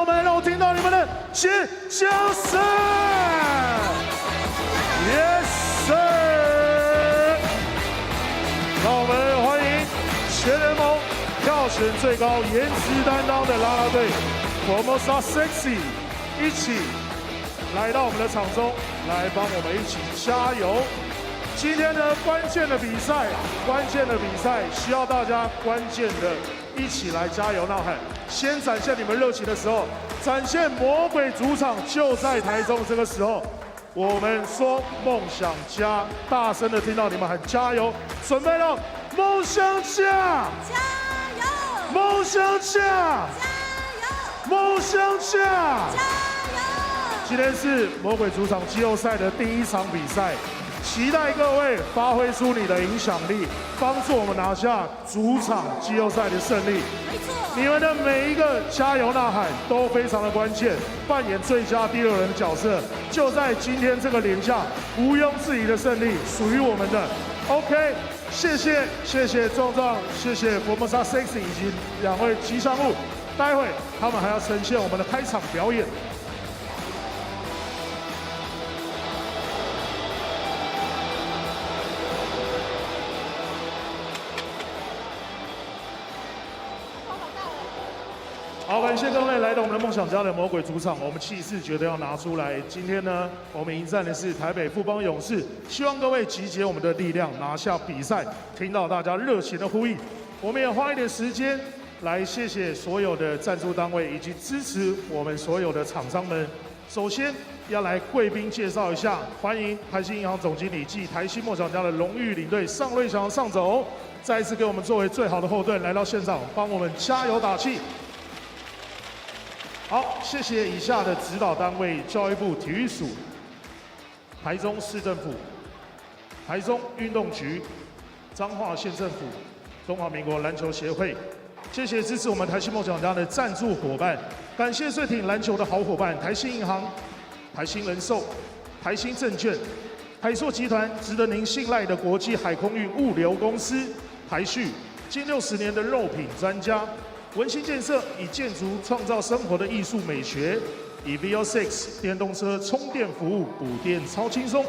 友们，让我听到你们的尖叫声 ！Yes sir！ 让我们欢迎全联盟票选最高、颜值担当的啦啦队 Formosa Sexy 一起来到我们的场中，来帮我们一起加油。今天呢，关键的比赛需要大家关键的一起来加油呐喊。先展现你们热情的时候，展现魔鬼主场就在台中。这个时候，我们说梦想家，大声的听到你们喊加油，准备了，梦想家，加油！梦想家，加油！梦想家，加油！今天是魔鬼主场季后赛的第一场比赛。期待各位发挥出你的影响力，帮助我们拿下主场季后赛的胜利。没错，你们的每一个加油呐喊都非常的关键，扮演最佳第六人的角色，就在今天这个连假，毋庸置疑的胜利属于我们的。OK， 谢谢壮壮，谢谢Formosa Sexy以及两位吉祥物，待会他们还要呈现我们的开场表演。好，感谢各位来到我们的梦想家的魔鬼主场，我们气势绝对要拿出来。今天呢，我们迎战的是台北富邦勇士，希望各位集结我们的力量，拿下比赛。听到大家热情的呼吁，我们也花一点时间来谢谢所有的赞助单位以及支持我们所有的厂商们。首先要来贵宾介绍一下，欢迎台新银行总经理暨台新梦想家的荣誉领队尚瑞祥上总，再一次给我们作为最好的后盾来到现场，帮我们加油打气。好，谢谢以下的指导单位：教育部体育署、台中市政府、台中运动局、彰化县政府、中华民国篮球协会。谢谢支持我们台新梦想家的赞助伙伴，感谢最挺篮球的好伙伴：台新银行、台新人寿、台新证券、台塑集团，值得您信赖的国际海空运物流公司；台旭，近60年的肉品专家。文心建设以建筑创造生活的艺术美学，以 V6 电动车充电服务补电超轻松。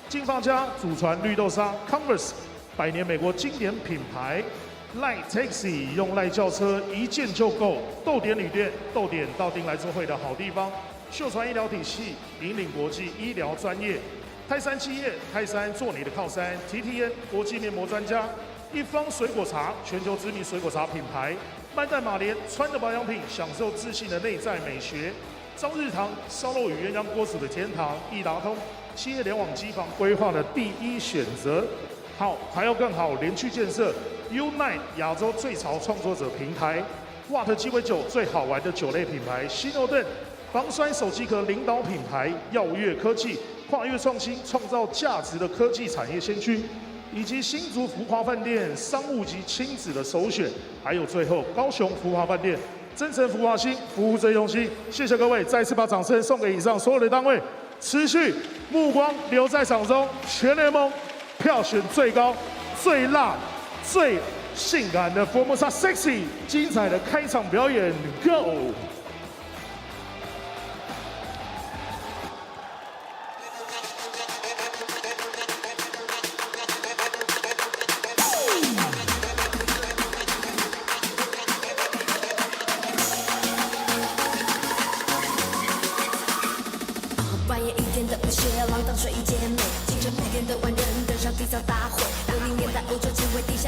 进发家祖传绿豆沙 Converse， 100年美国经典品牌。赖 Taxi 用赖轿车一键就购，豆点旅店，豆点到丁来做会的好地方。秀传医疗体系引领国际医疗专业。泰山企业，泰山做你的靠山。TTN 国际面膜专家。一方水果茶，全球知名水果茶品牌。曼黛玛莲穿着保养品，享受自信的内在美学。朝日堂烧肉与鸳鸯锅煮的天堂，易达通企业联网机房规划的第一选择。好，还要更好，联区建设 Unite 亚洲最潮创作者平台。瓦特鸡尾酒最好玩的酒类品牌，西诺顿防摔手机壳领导品牌，耀越科技跨越创新，创造价值的科技产业先驱。以及新竹福华饭店商务及亲子的首选，还有最后高雄福华饭店，真诚福华心，服务最用心。谢谢各位，再次把掌声送给以上所有的单位，持续目光留在场中，全联盟票选最高、最辣、最性感的 Formosa Sexy， 精彩的开场表演 ，Go！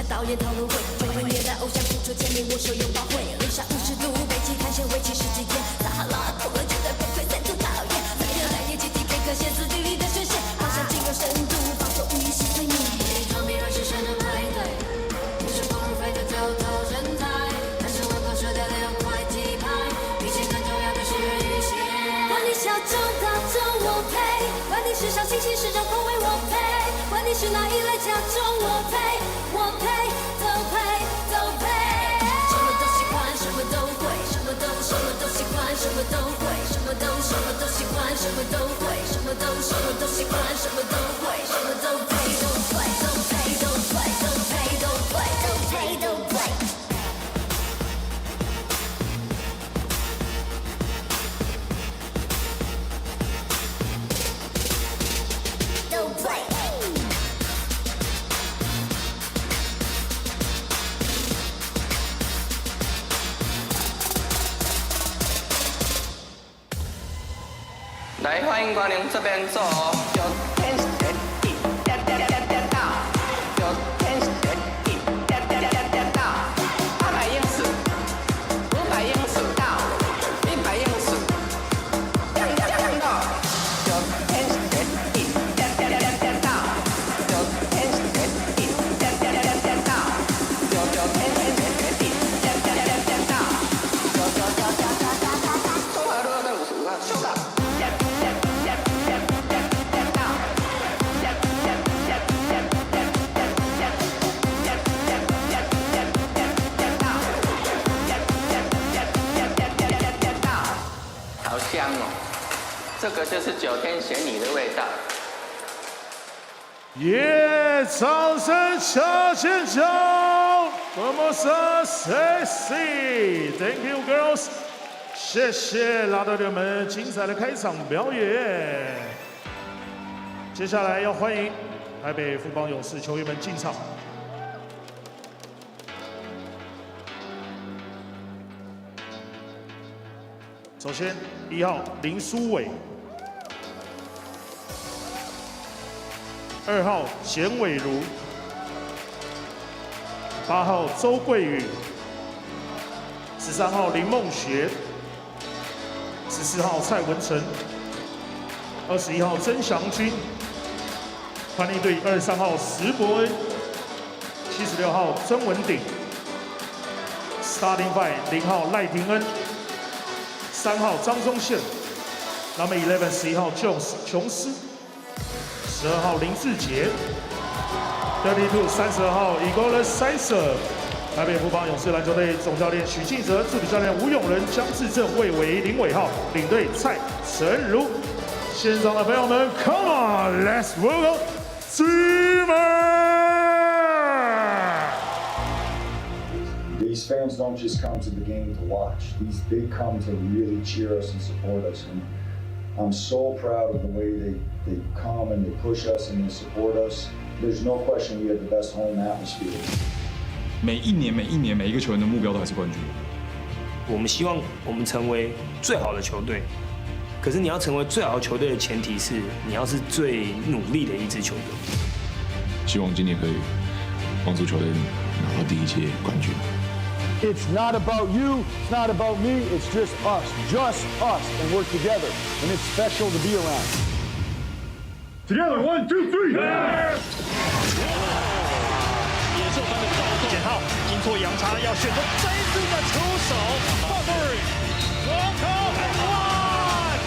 导演讨论会，90年代偶像付出签名，握手拥抱会，零下50度，北极探险为期10几天，撒哈拉痛了绝对不会再度讨厌，3天2夜集体贝壳歇斯底里的宣泄，好像进入深度，放松无意识催眠。装逼让时尚的派对，不是丰乳肥的头头身材，但是温口舌的6块鸡排，比起更重要的是鱼线。管你小众大众我配，管你时尚新奇时装口味我配，管你是哪一类假装我配。我配，都配，都配，什么都喜欢，什么都会，什么都喜欢，什么都会，什么都喜欢，什么都会，什么都喜欢，什么都会，什么都配，都配，都配，都配，都配，都配，都配，都配。来，欢迎光临这边坐哦。有天时地，到。有天时地，到。800英尺，500英尺到，100英尺，到。有天时地，到。有天时地，到。有天时地，到。中华路55号，收到。好香哦，这个就是9天玄女的味道。耶！掌声向前冲 ！Formosa sexy，Thank you girls， 谢谢拉队友们精彩的开场表演。接下来要欢迎台北富邦勇士球员们进场。首先，1号林书伟，2号简伟如，8号周桂宇，13号林梦学，14号蔡文成，21号曾祥军，团体队23号石伯恩，76号曾文鼎 ，Starting Five 0号赖廷恩，3号张宗宪 ，Number 11 11号琼斯，12号林志杰 ，32 32号 Igor Sizer， 台北富邦勇士篮球队总教练许晋哲，助理教练吴永仁、江志正、魏伟、林伟浩，领队蔡晨如。现场的朋友们 ，Come on, let's welcome Dreamer！ These fans don't just come to the game to watch. They come to really cheer us and support us. And I'm so proud of the way they come and they push us and they support us. There's no question we have the best home atmosphere. 每一年每一个球员的目标都还是冠军。我们希望我们成为最好的球队，可是你要成为最好的球队的前提是你要是最努力的一支球队。希望今年可以帮助球队拿到第1届冠军。It's not about you, it's not about me, it's just us, and we're together, and it's special to be around. Together, 1, 2, 3. 野兽般的暴动，简浩阴错阳差要选择这一次的出手 ，Bobbery， walk off one，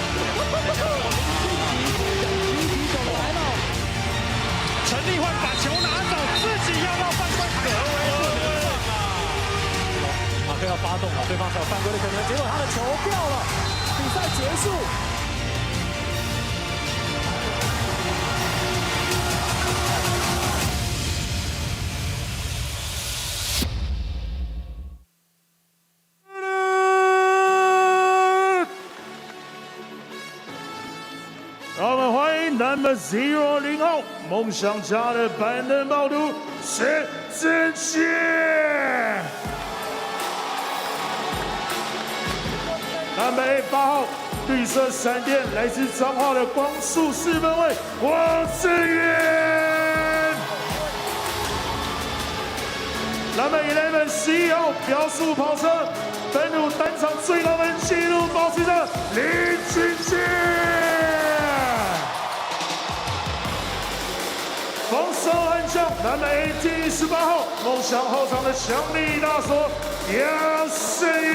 陈立焕把球拿走，自己要让犯规可为不能放啊！马克要发动了，对方才有犯规的可能，结果他的球掉了，比赛结束。让我们欢迎 Number 0 0号梦想家的板凳暴徒陈振宪。Number 8号绿色闪电来自彰化的光速4分卫王志远。Number 11 11号标速跑车本土单场最高分纪录保持者林俊杰。防守悍将Number 18 18号梦想后场的强力大锁杨胜宇。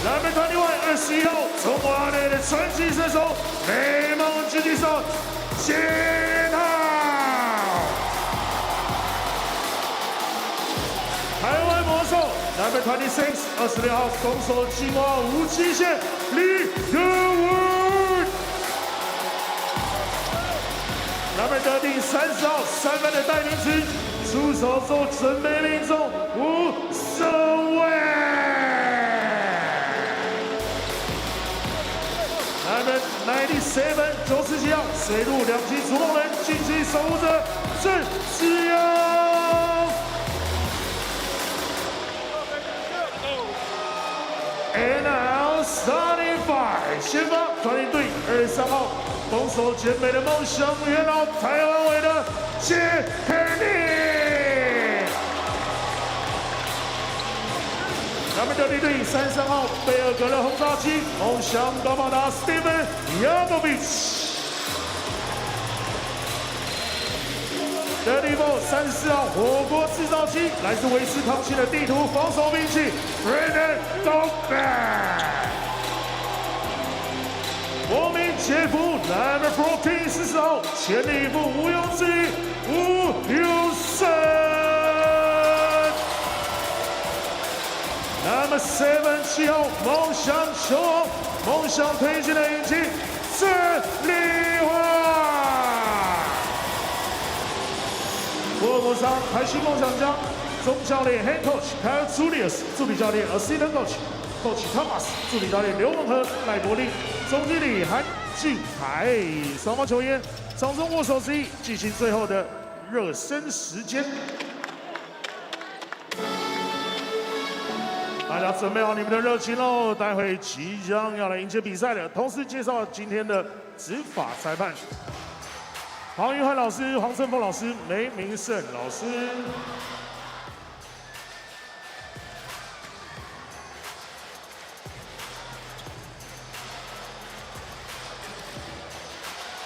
Number 21 21号中华队的传奇射手美梦狙击手简浩。台湾魔兽 Number 26 26号攻守青蛙无极限李德文。Number 30 号3分的代名词，出手做准备命中吴守伟。Number 97 97号水陆两栖逐梦人禁区守护者郑志尧。And now Starting Five， 先发团体队23号，攻守兼备的梦想元老台湾尾的谢佩妮。他们的队队33号贝尔格勒轰炸机，梦想高马达 Steven Yakovic。34号火锅制造机，来自威斯康星的地图防守兵器 Brandon Dogbert。国民杰夫 Number 14 40号全力以赴毋庸置疑吴永胜。Number 7号梦想球王，梦想推进的引擎郑丽华。福尔摩沙台新梦想家总教练 Head Coach Kyle Julius， 助理教练 Assistant Coach Thomas， 助理教练刘文和、赖柏林，总经理韩俊凯。双方球员掌中握手之意，进行最后的热身时间。大家准备好你们的热情喽！待会即将要来迎接比赛了。同时介绍今天的执法裁判。黄玉焕老师、黄胜峰老师、梅明胜老师。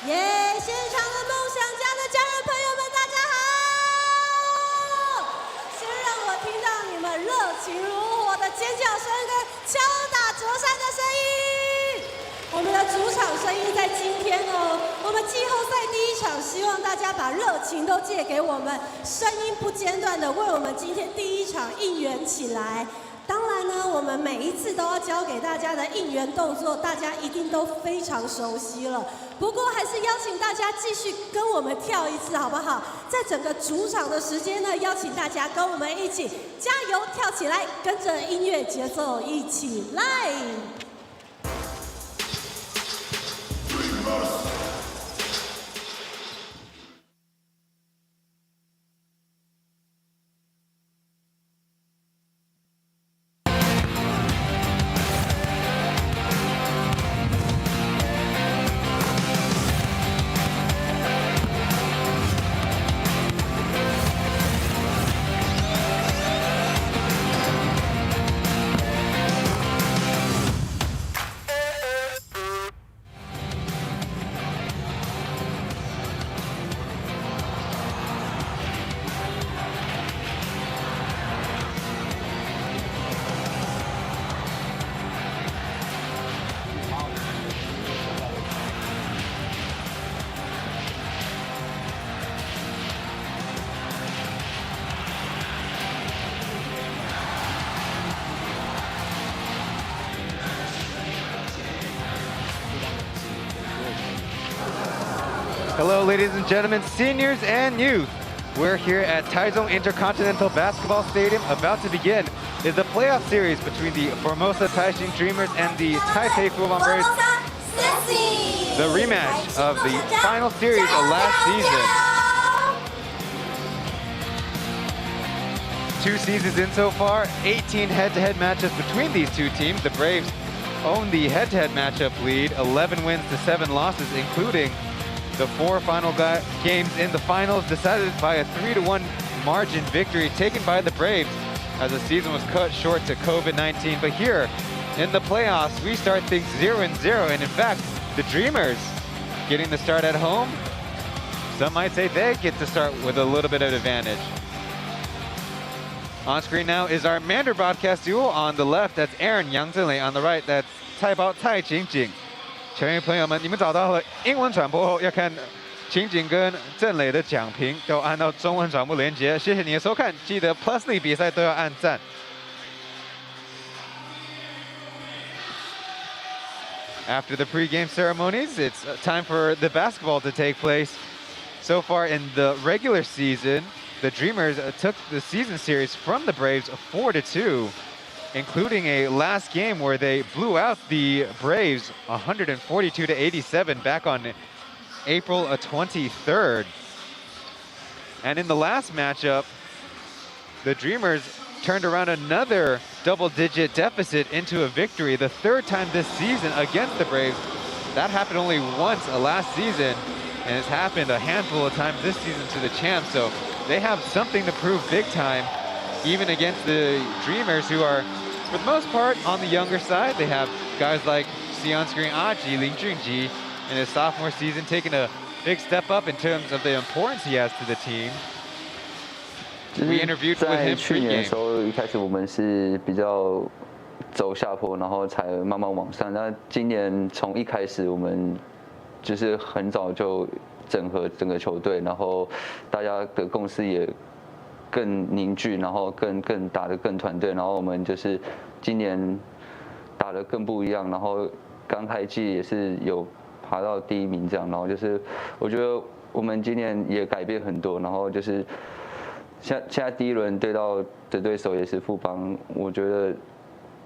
耶！现场的梦想家的家人朋友们，大家好！先让我听到你们热情如火的尖叫声跟敲打桌扇的声音。我们的主场声音在今天哦，我们季后赛第一场，希望大家把热情都借给我们，声音不间断的为我们今天第一场应援起来。当然呢，我们每一次都要教给大家的应援动作，大家一定都非常熟悉了。不过还是邀请大家继续跟我们跳一次，好不好？在整个主场的时间呢，邀请大家跟我们一起加油跳起来，跟着音乐节奏一起来。Hello, ladies and gentlemen, seniors and youth. We're here at Taichung Intercontinental Basketball Stadium. About to begin is the playoff series between the Formosa Taishin Dreamers and the Taipei Fubon Braves. The rematch of the final series of last season. 2 seasons in so far, 18 head-to-head matchups between these two teams. The Braves own the head-to-head matchup lead, 11 wins to 7 losses, including the 4 final games in the finals decided by a 3-1 margin victory taken by the Braves as the season was cut short to COVID-19. But here in the playoffs, we start things 0-0. And in fact, the Dreamers getting the start at home. Some might say they get to start with a little bit of advantage. On screen now is our Mandarin broadcast duo. On the left, that's Aaron Yang Zhenlei. On the right, that's Taipei Tai Qingjing. 球员朋友们，你们找到了英文转播后，要看情景跟郑磊的讲评，都按到中文转播连结。谢谢你的收看，记得 Plus 比赛都要按赞。After the pre-game ceremonies, it's time for the basketball to take place. So far in the regular season, the Dreamers took the season series from the Braves 4-2. Including a last game where they blew out the Braves 142-87 back on April 23rd. And in the last matchup, the Dreamers turned around another double-digit deficit into a victory, the third time this season against the Braves. That happened only once last season, and it's happened a handful of times this season to the champs. So they have something to prove big time, even against the Dreamers, who are, for the most part, on the younger side. They have guys like on-screen Aji, Lin Junji, in his sophomore season, taking a big step up in terms of the importance he has to the team. We interviewed with him 去年的时 pregame. 候，一开始我们是比较走下坡，然后才慢慢往上。那今年从一开始，我们就是很早就整合整个球队，然后大家的共识也更凝聚，然后更打得更团队。然后我们就是今年打得更不一样，然后刚开季也是有爬到第1名这样。然后就是我觉得我们今年也改变很多，然后就是。现在第1轮对到的对手也是富邦，我觉得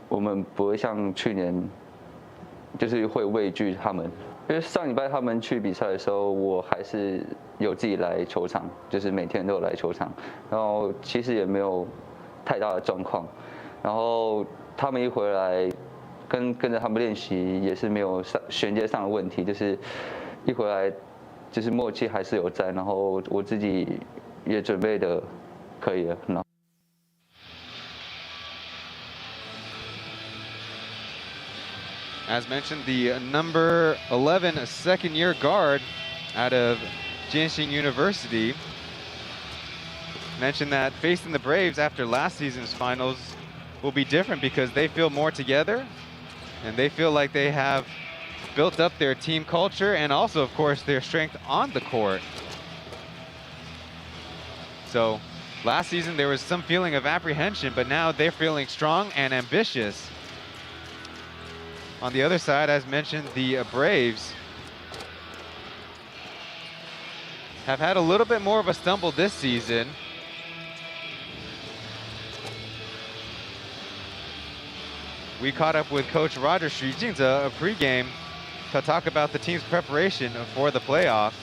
我们不会像去年，就是会畏惧他们。因为上礼拜他们去比赛的时候，我还是有自己来球场，就是每天都有来球场，然后其实也没有太大的状况。然后他们一回来，跟着他们练习也是没有衔接上的问题，就是一回来就是默契还是有在，然后我自己也准备的。可以了，那。As mentioned, the number 11 second-year guard out of Jianxing University mentioned that facing the Braves after last season's finals will be different because they feel more together and they feel like they have built up their team culture and also, of course, their strength on the court. So last season, there was some feeling of apprehension, but now they're feeling strong and ambitious. On the other side, as mentioned, the Braves have had a little bit more of a stumble this season. We caught up with Coach Roger Xu Jingze pregame to talk about the team's preparation for the playoffs.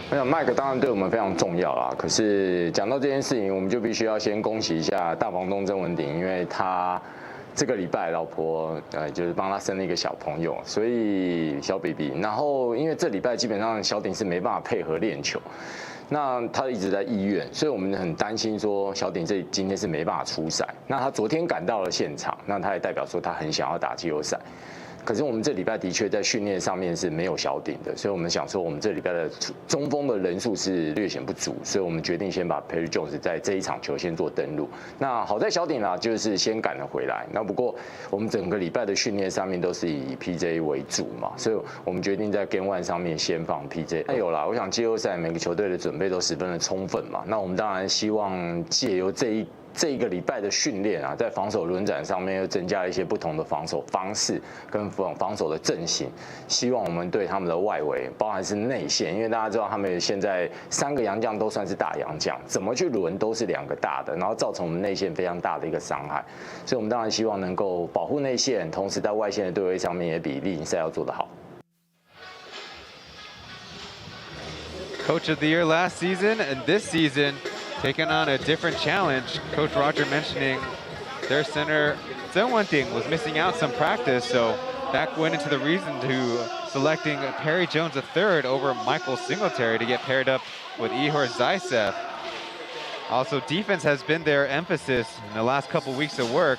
我想麦克当然对我们非常重要啦，可是讲到这件事情，我们就必须要先恭喜一下大房东曾文鼎，因为他这个礼拜老婆就是帮他生了一个小朋友，所以小 baby。然后因为这礼拜基本上小鼎是没办法配合练球，那他一直在医院，所以我们很担心说小鼎今天是没办法出赛。那他昨天赶到了现场，那他也代表说他很想要打季后赛。可是我们这礼拜的确在训练上面是没有小鼎的，所以我们想说我们这礼拜的中锋的人数是略显不足，所以我们决定先把 Perry Jones 在这一场球先做登录。那好在小鼎啦，就是先赶了回来。那不过我们整个礼拜的训练上面都是以 PJ 为主嘛，所以我们决定在 Game 1上面先放 PJ。那有啦，我想季后赛每个球队的准备都十分的充分嘛，那我们当然希望借由这一个礼拜的训练啊，在防守轮转上面又增加了一些不同的防守方式跟防守的阵型，希望我们对他们的外围，包含是内线，因为大家知道他们现在3个洋将都算是大洋将，怎么去轮都是2个大的，然后造成我们内线非常大的一个伤害，所以我们当然希望能够保护内线，同时在外线的对位上面也比例行赛要做得好。Coach of the Year last season and this season taking on a different challenge. Coach Roger mentioning their center Zheng Wenting was missing out some practice, so that went into the reason to selecting Perry Jones III over Michael Singletary to get paired up with Ihor Zaisev. Also, defense has been their emphasis in the last couple weeks of work,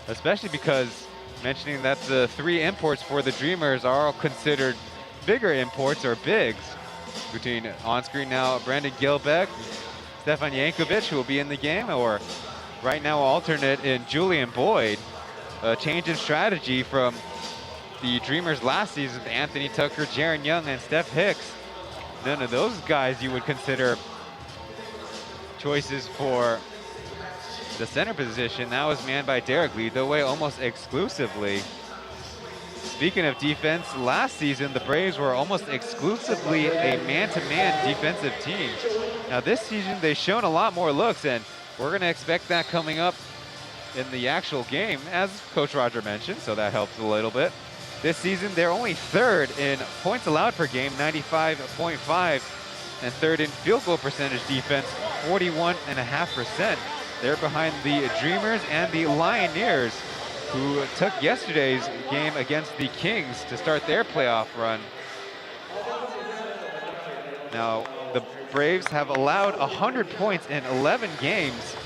especially because mentioning that the 3 imports for the Dreamers are all considered bigger imports or bigs. Between on-screen now Brandon Gilbeck, Stefan Yankovic, who will be in the game, or right now alternate in Julian Boyd. A change in strategy from the Dreamers last season with Anthony Tucker, Jaren Young, and Steph Hicks. None of those guys you would consider choices for the center position. That was manned by Derek Lee, the way almost exclusively. Speaking of defense, last season the Braves were almost exclusively a man-to-man defensive team. Now this season they've shown a lot more looks, and we're going to expect that coming up in the actual game, as Coach Roger mentioned, so that helps a little bit. This season they're only 3rd in points allowed per game, 95.5, and 3rd in field goal percentage defense, 41.5%. They're behind the Dreamers and the Lioneers, who took yesterday's game against the Kings to start their playoff run. Now, the Braves have allowed 100 points in 11 games,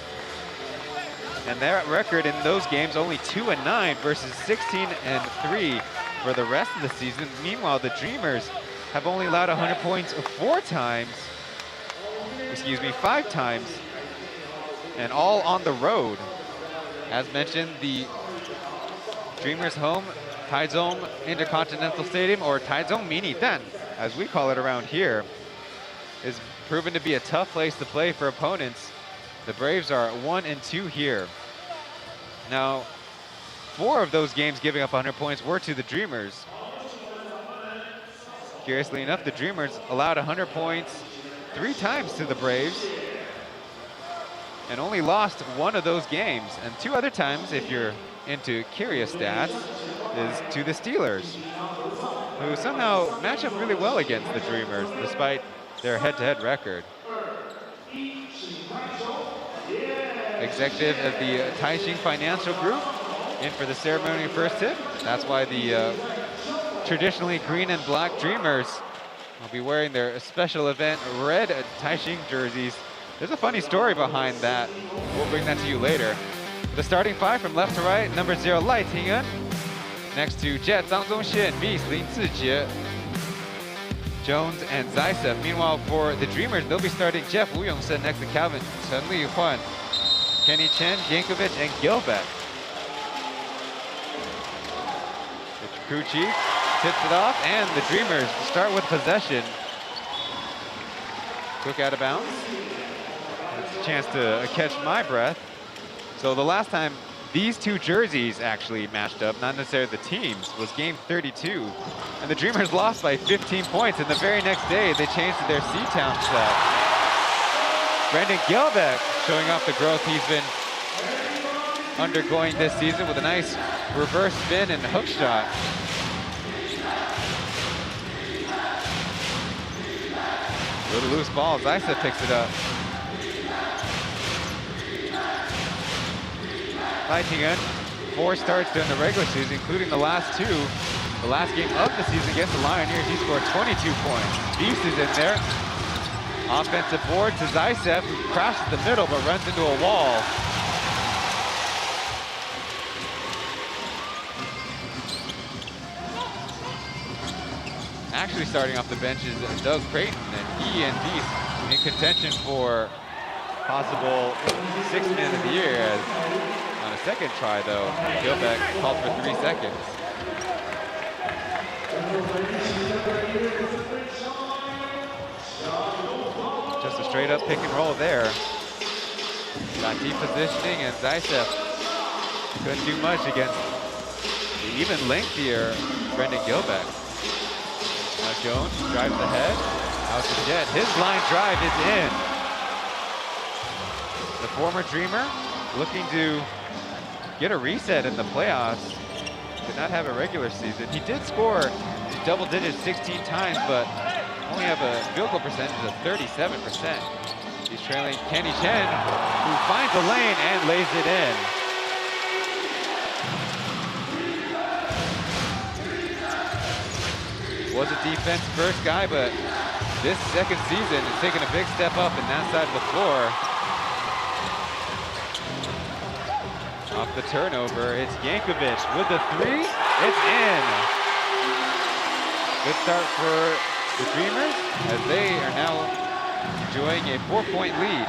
and their record in those games only 2-9 versus 16-3 for the rest of the season. Meanwhile, the Dreamers have only allowed 100 points 5 times, and all on the road. As mentioned, the Dreamers' home, Taichung Intercontinental Stadium, or Taichung Mini Dan, as we call it around here, is proven to be a tough place to play for opponents. The Braves are 1-2 here. Now, 4 of those games giving up 100 points were to the Dreamers. Curiously enough, the Dreamers allowed 100 points 3 times to the Braves and only lost 1 of those games. And 2 other times, if you're into curious stats, is to the Steelers, who somehow match up really well against the Dreamers despite their head-to-head record. Executive of the Taishin Financial Group in for the ceremony first tip. That's why the traditionally green and black Dreamers will be wearing their special event red Taishin jerseys. There's a funny story behind that. We'll bring that to you later. The starting 5 from left to right: number 0, Lai Tingyuan. Next to Jet, Zhang Zongxian, Beast, Lin Zijie, Jones, and Zaitsev. Meanwhile, for the Dreamers, they'll be starting Jeff Wu Yongsen next to Calvin, Chen Lihuan, Kenny Chen, Yankovic, and Gilbeck. The crew chief tips it off, and the Dreamers start with possession. Quick out of bounds. It's a chance to catch my breath. So the last time these 2 jerseys actually matched up, not necessarily the teams, was game 32. And the Dreamers lost by 15 points, and the very next day they changed to their C-Town set. Brendan Gilbeck showing off the growth he's been undergoing this season with a nice reverse spin and hook shot. Little loose ball, Zaitsev picks it up. Lai Tingyuan, 4 starts during the regular season, including the last 2. The last game of the season against the Lioneers, he scored 22 points. Beast is in there. Offensive board to Zaitsev, who crashes the middle but runs into a wall. Actually starting off the bench is Doug Creighton, and he and Beast in contention for possible 6th man of the year. As on a second try, though, Gilbeck called for 3 seconds. Just a straight up pick and roll there. Got deep positioning, and Zaitsev couldn't do much against the even lengthier Brendan Gilbeck. Now Jones drives ahead. Out to Jet. His line drive is in. The former Dreamer looking to get a reset in the playoffs. Did not have a regular season. He did score double digits 16 times, but only have a field goal percentage of 37%. He's trailing Kenny Chen, who finds the lane and lays it in. Was a defense first guy, but this second season is taking a big step up in that side of the floor. Off the turnover, it's Yankovic with the 3. It's in. Good start for the Dreamers, as they are now enjoying a 4-point lead.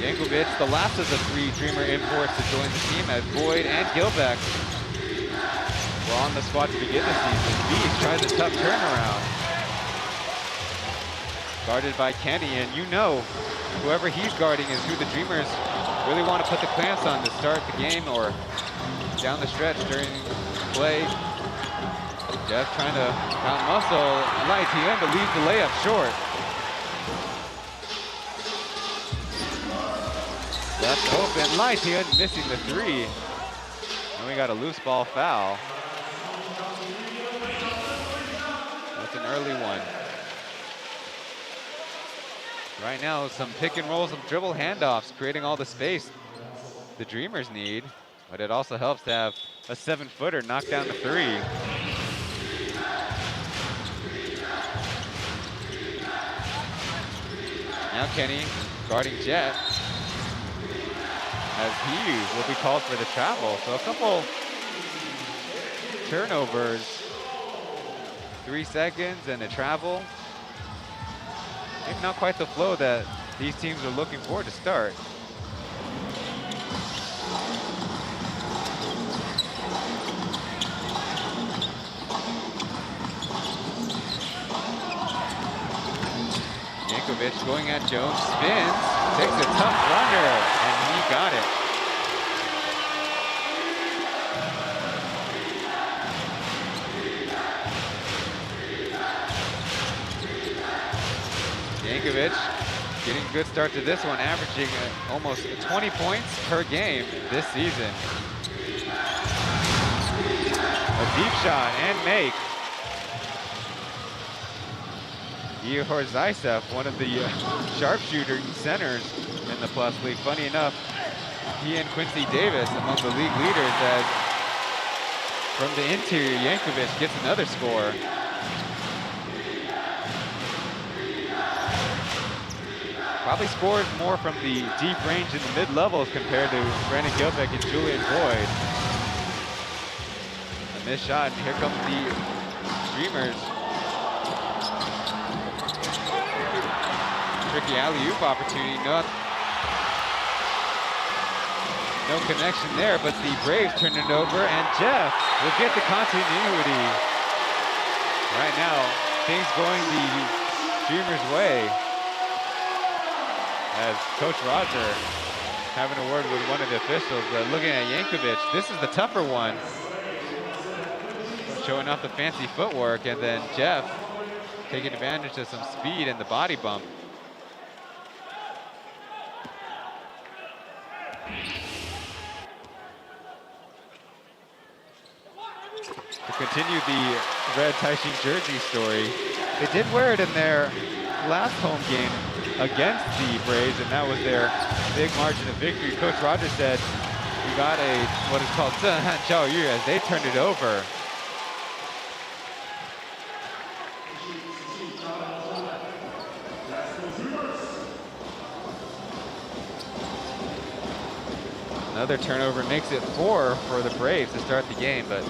Yankovic, the last of the 3 Dreamer imports to join the team, as Boyd and Gilbeck were on the spot to begin the season. Beast tries a tough turnaround. Guarded by Kenny, and you know whoever he's guarding is who the Dreamers really want to put the clamps on to start the game or down the stretch during play. Jeff trying to out-muscle Lai Tingyuan, but leaves the layup short. Left open, Lai Tingyuan missing the 3. And we got a loose ball foul. That's an early one. Right now, some pick and roll, some dribble handoffs, creating all the space the Dreamers need. But it also helps to have a 7-footer knock down the three. Now Kenny guarding Jet, as he will be called for the travel. So a couple turnovers, 3 seconds and a travel. Maybe not quite the flow that these teams are looking for to start. Yankovic going at Jones, spins, takes a tough runner, and he got it. Yankovic getting a good start to this one, averaging almost 20 points per game this season. A deep shot and make. Ihor Zaisev, one of the sharpshooter centers in the Plus League. Funny enough, he and Quincy Davis among the league leaders, as from the interior, Yankovic gets another score. Probably scores more from the deep range in the mid-levels compared to Brandon Gilbeck and Julian Boyd. A missed shot, and here come the Dreamers. Tricky alley-oop opportunity, no connection there, but the Braves turn it over, and Jeff will get the continuity. Right now, things going the Dreamers' way, as Coach Roger having a word with one of the officials. Looking at Yankovic, this is the tougher one, showing off the fancy footwork, and then Jeff taking advantage of some speed and the body bump. To continue the red Taishin jersey story, they did wear it in their last home game against the Braves, and that was their big margin of victory. Coach Rogers said, we got a, what is called 震撼教育, as they turned it over. Another turnover makes it 4 for the Braves to start the game, but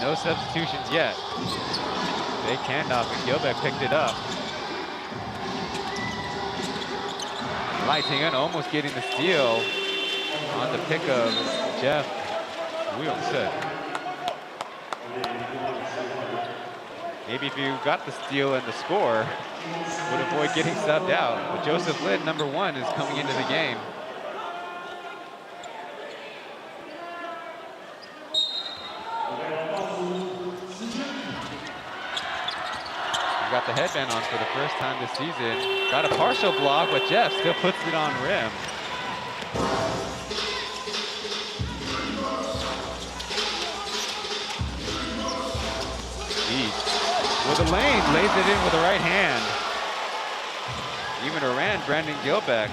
no substitutions yet. Big handoff, and Gilbeck picked it up. Lighting in, almost getting the steal on the pick of Jeff Wilson. Maybe if you got the steal and the score, would avoid getting subbed out. But Joseph Litt, number 1, is coming into the game. Got the headband on for the first time this season. Got a partial block, but Jeff still puts it on rim. With a lane, lays it in with the right hand. Even around Brandon Gilbeck.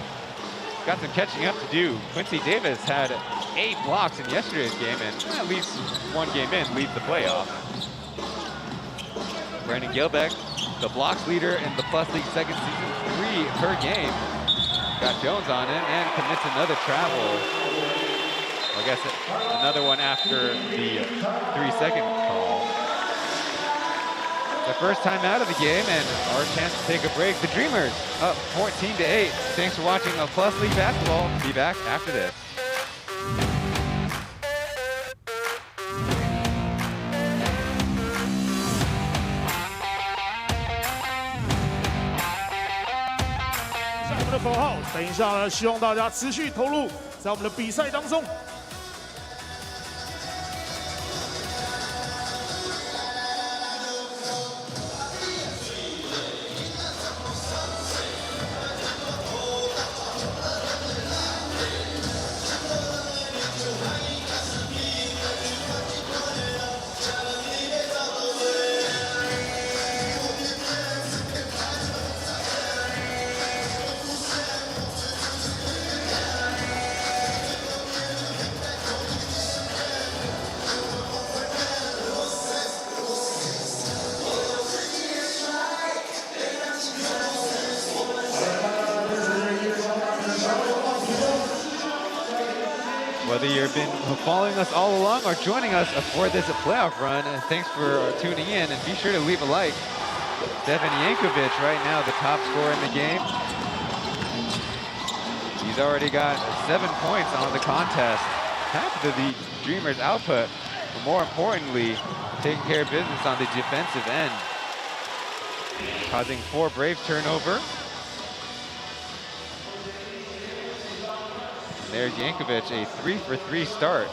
Got some catching up to do. Quincy Davis had 8 blocks in yesterday's game, and at least one game in leads the playoff. Brandon Gilbeck, the blocks leader in the Plus League second season, 3 per game. Got Jones on it and commits another travel. I guess another one after the 3-second call. The first time out of the game, and our chance to take a break. The Dreamers up 14-8. Thanks for watching Plus League basketball. Be back after this.口号，等一下呢，希望大家持续投入在我们的比赛当中。following us all along or joining us for this playoff run. And thanks for tuning in, and be sure to leave a like. Stefan Jankovic right now the top scorer in the game. He's already got 7 points on the contest. Half of the Dreamers' output, but more importantly, taking care of business on the defensive end, causing 4 Braves turnover. And there's Jankovic, a 3-for-3 start.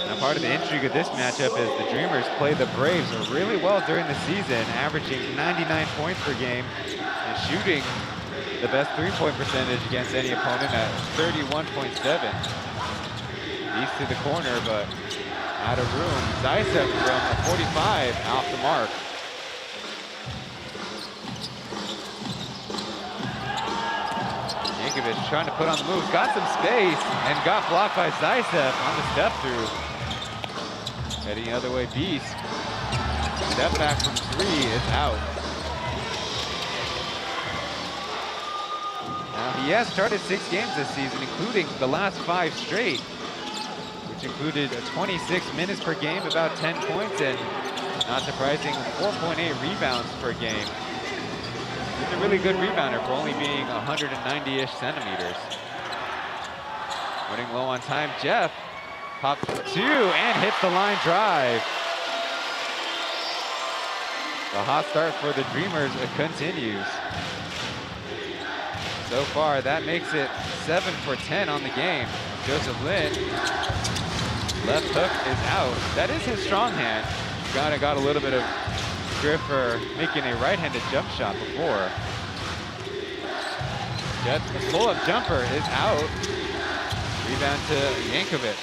Now, part of the intrigue of this matchup is the Dreamers play the Braves really well during the season, averaging 99 points per game and shooting the best 3-point percentage against any opponent at 31.7. East to the corner, but out of room. Zaitsev from 45 off the mark. Jankovic trying to put on the move, got some space, and got blocked by Zaitsev on the step through. Heading the other way, Beast. Step back from 3 is out. Now, he has started 6 games this season, including the last 5 straight, which included 26 minutes per game, about 10 points, and not surprising, 4.8 rebounds per game. He's a really good rebounder for only being 190-ish centimeters. Running low on time, Jeff pops for 2 and hits the line drive. The hot start for the Dreamers continues. So far, that makes it 7 for 10 on the game. Joseph Lin, left hook is out. That is his strong hand. Got a little bit of grip for making a right-handed jump shot before. Jets, the pull-up jumper is out. Rebound to Jankovic.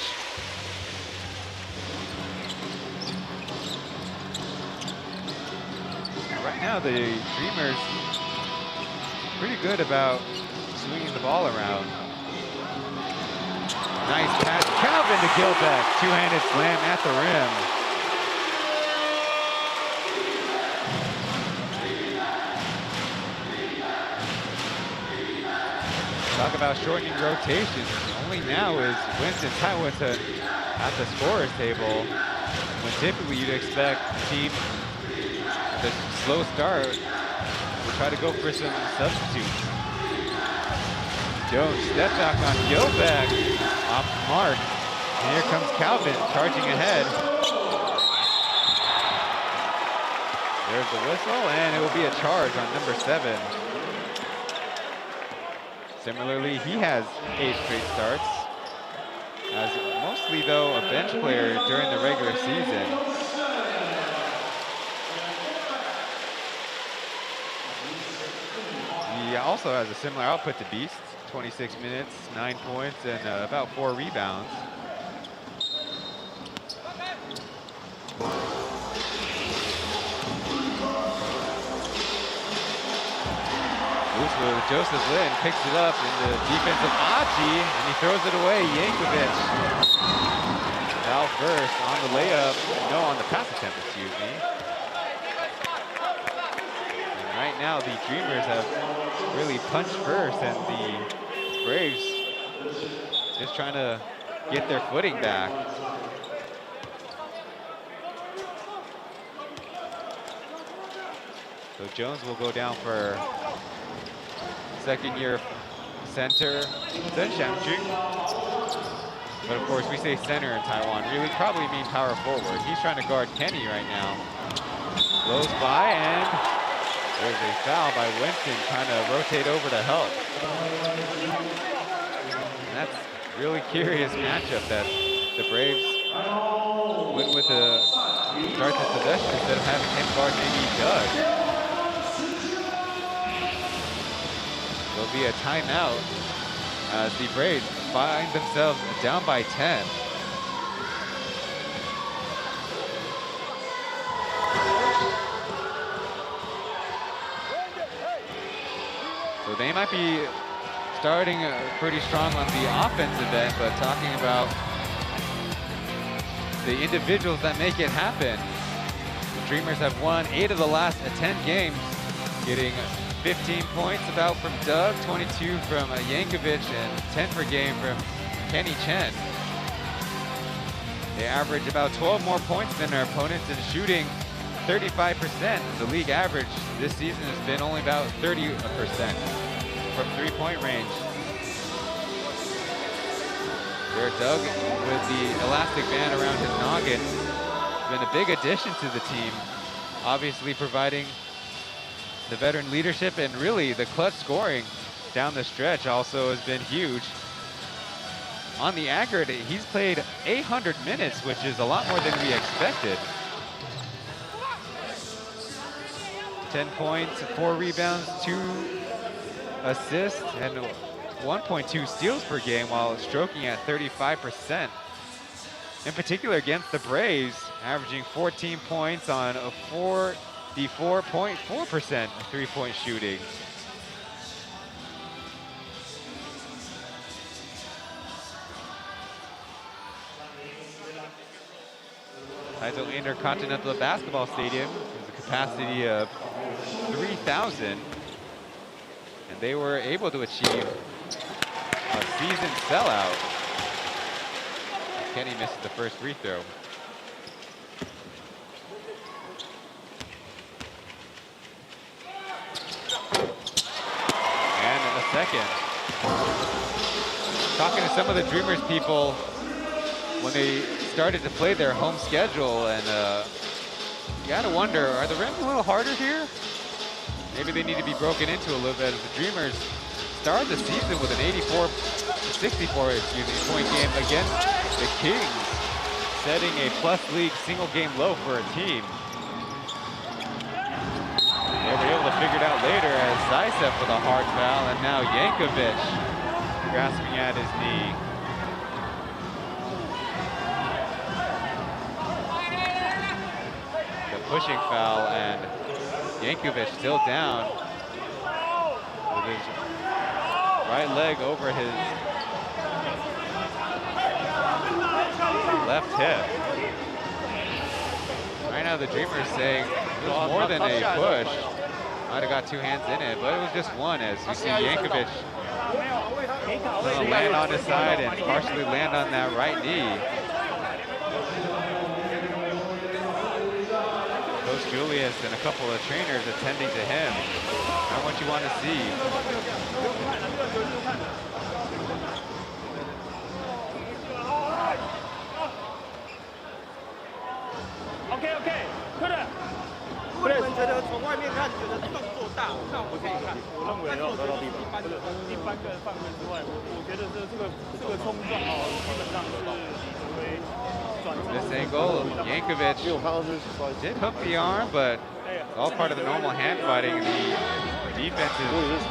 Right now, the Dreamers pretty good about swinging the ball around. Nice pass, Calvin to Gilbeck. Two-handed slam at the rim. Talk about shortening rotations. Only now is Winston Tywinson at the scorer's table, when typically you'd expect the team with a slow start will try to go for some substitutes. Jones step back on Gilbeck, off the mark. And here comes Calvin charging ahead. There's the whistle, and it will be a charge on number 7. Similarly, he has 8 straight starts, as mostly though a bench player during the regular season. He also has a similar output to Beast, 26 minutes, 9 points, and about 4 rebounds. Joseph Lin picks it up in the defense of Achi, and he throws it away. Jankovic foul first on the layup, no, on the pass attempt, excuse me. And right now, the Dreamers have really punched first, and the Braves just trying to get their footing back. So Jones will go down for second-year center, Chen. But of course, we say center in Taiwan, really probably mean power forward. He's trying to guard Kenny right now. Blows by, and there's a foul by Winston trying to rotate over to help. And that's a really curious matchup that the Braves went with the start this possession instead of having him guard maybe Doug. There'll be a timeout as the Braves find themselves down by 10. So they might be starting pretty strong on the offensive end, but talking about the individuals that make it happen. The Dreamers have won 8 of the last 10 games, getting 15 points about from Doug, 22 from Yankovic, and 10 per game from Kenny Chen. They average about 12 more points than their opponents and shooting 35%. The league average this season has been only about 30% from three-point range. There, Doug, with the elastic band around his noggin, has been a big addition to the team, obviously providing the veteran leadership, and really the clutch scoring down the stretch also has been huge. On the aggregate, he's played 800 minutes, which is a lot more than we expected. 10 points, 4 rebounds, 2 assists, and 1.2 steals per game while stroking at 35%. In particular against the Braves, averaging 14 points on a 44.4% three-point shooting. Taipei Intercontinental Basketball Stadium has a capacity of 3,000, and they were able to achieve a season sellout. Kenny misses the first free throw. And a second. Talking to some of the Dreamers people when they started to play their home schedule, and you gotta wonder, are the rims a little harder here? Maybe they need to be broken into a little bit, as the Dreamers started the season with an 64 point game against the Kings, setting a plus league single game low for a team. They were able to figure it out later as Zaitsev with a hard foul, and now Yankovic grasping at his knee. The pushing foul, and Yankovic still down with his right leg over his left hip. Right now the Dreamers saying it was more than a push. Might have got 2 hands in it, but it was just one, as you see Yankovic land on his side and partially land on that right knee. Coach Julius and a couple of trainers attending to him. Not what you want to see. OK， 快点！如果你们觉得从外面看觉得动作大，那我可以看。我认为要得到地板，一般跟犯规之外，我觉得这个冲撞基本上是为转。This angle, Yankovic did hook the arm, but all part of the normal hand fighting. The defense is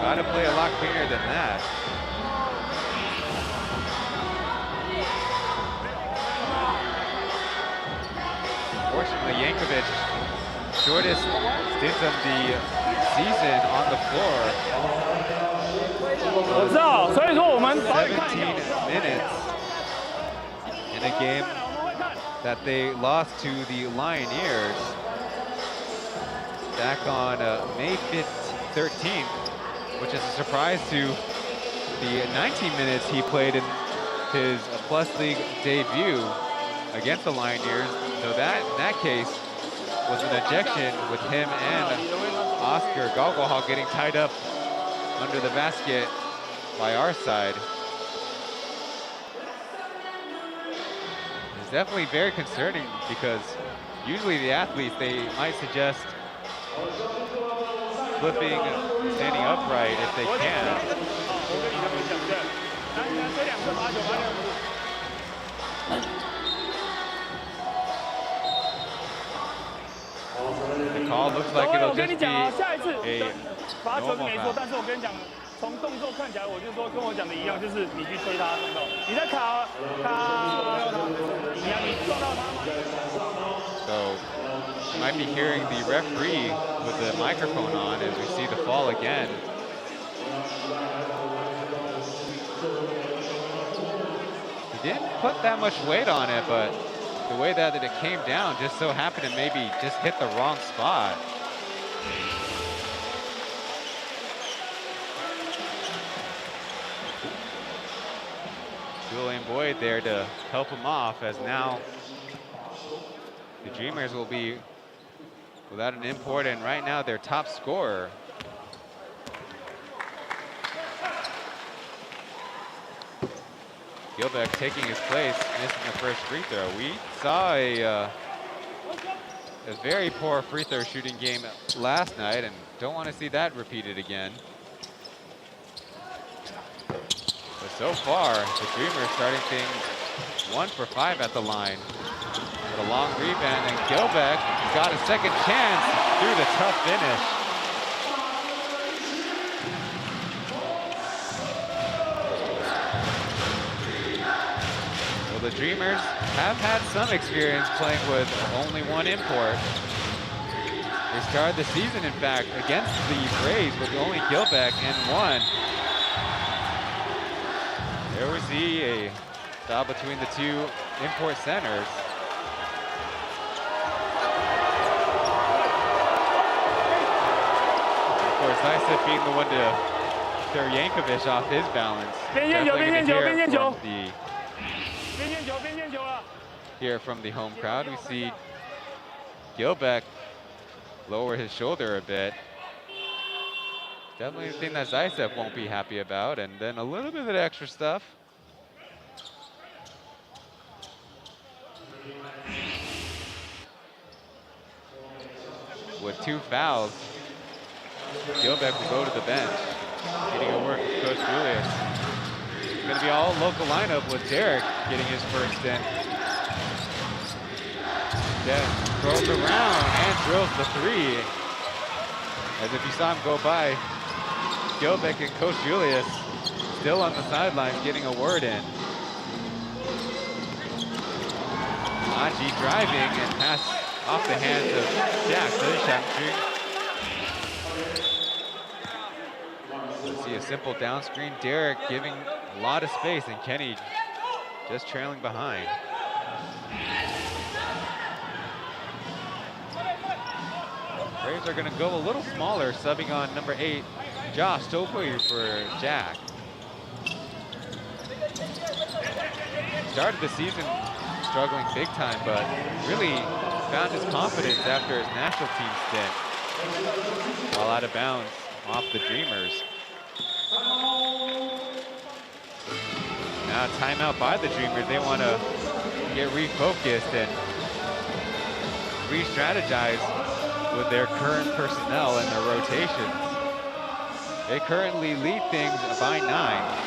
got to play a lot cleaner than that. Unfortunately, Yankovic, shortest stint of the season on the floor. 我知道，所以说我们 17 minutes in a game that they lost to the Lioneers back on May 13th, which is a surprise to the 19 minutes he played in his Plus League debut against the Lioneers. So that, in that case, was an ejection with him and Oscar Galgohal getting tied up under the basket by our side. It's definitely very concerning, because usually the athletes, they might suggest flipping, standing upright if they can. The call looks like it'll just be a normal foul. 但是我跟你讲，从动作看起来，我就说跟我讲的一样，就是你去推他动到，你在卡一样，你撞到他嘛。So you might be hearing the referee with the microphone on as we see the fall again. He didn't put that much weight on it, but the way that it came down just so happened to maybe just hit the wrong spot. Julian Boyd there to help him off, as now the Dreamers will be without an import, and right now their top scorer. Gilbeck taking his place, missing the first free throw. We saw a very poor free throw shooting game last night, and don't want to see that repeated again. But so far, the Dreamers starting things 1 for 5 at the line. With a long rebound, and Gilbeck got a second chance through the tough finish. Well, the Dreamers have had some experience playing with only one import. They started the season, in fact, against the Braves with only Gilbeck and one. There we see a foul between the two import centers. Of course, Zaitsev being the one to throw Yankovic off his balance. Here from the home crowd, we see Gilbeck lower his shoulder a bit. Definitely the thing that Zaitsev won't be happy about, and then a little bit of the extra stuff. With 2 fouls, Gilbeck will go to the bench, getting a work with Coach Julius. It's going to be all local lineup with Derek getting his first in. Chen throws around and drills the 3. As if you saw him go by, Gilbeck and Coach Julius still on the sidelines getting a word in. Aji driving and pass off the hands of Jack. Let's see a simple down screen. Derek giving a lot of space, and Kenny just trailing behind. Braves are going to go a little smaller, subbing on number 8, Josh Topoyu for Jack. Started the season struggling big time, but really found his confidence after his national team stint while out of bounds off the Dreamers. Now timeout by the Dreamers. They want to get refocused and re-strategize with their current personnel and their rotations. They currently lead things by 9.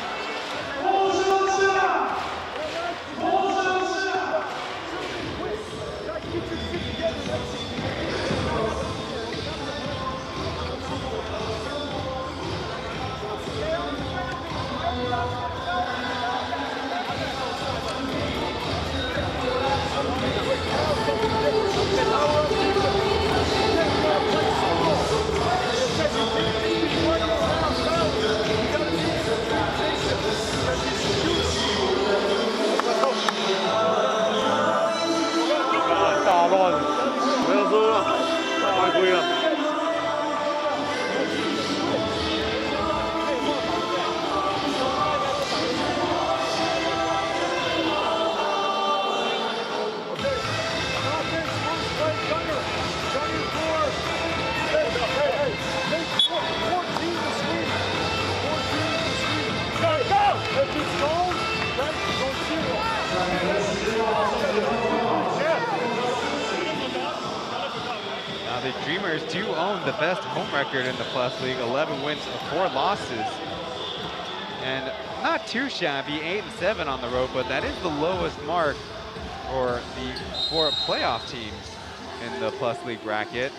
Now the Dreamers do own the best home record in the Plus League, 11 wins, 4 losses. And not too shabby, 8-7 on the road, but that is the lowest mark for the 4 playoff teams in the Plus League bracket.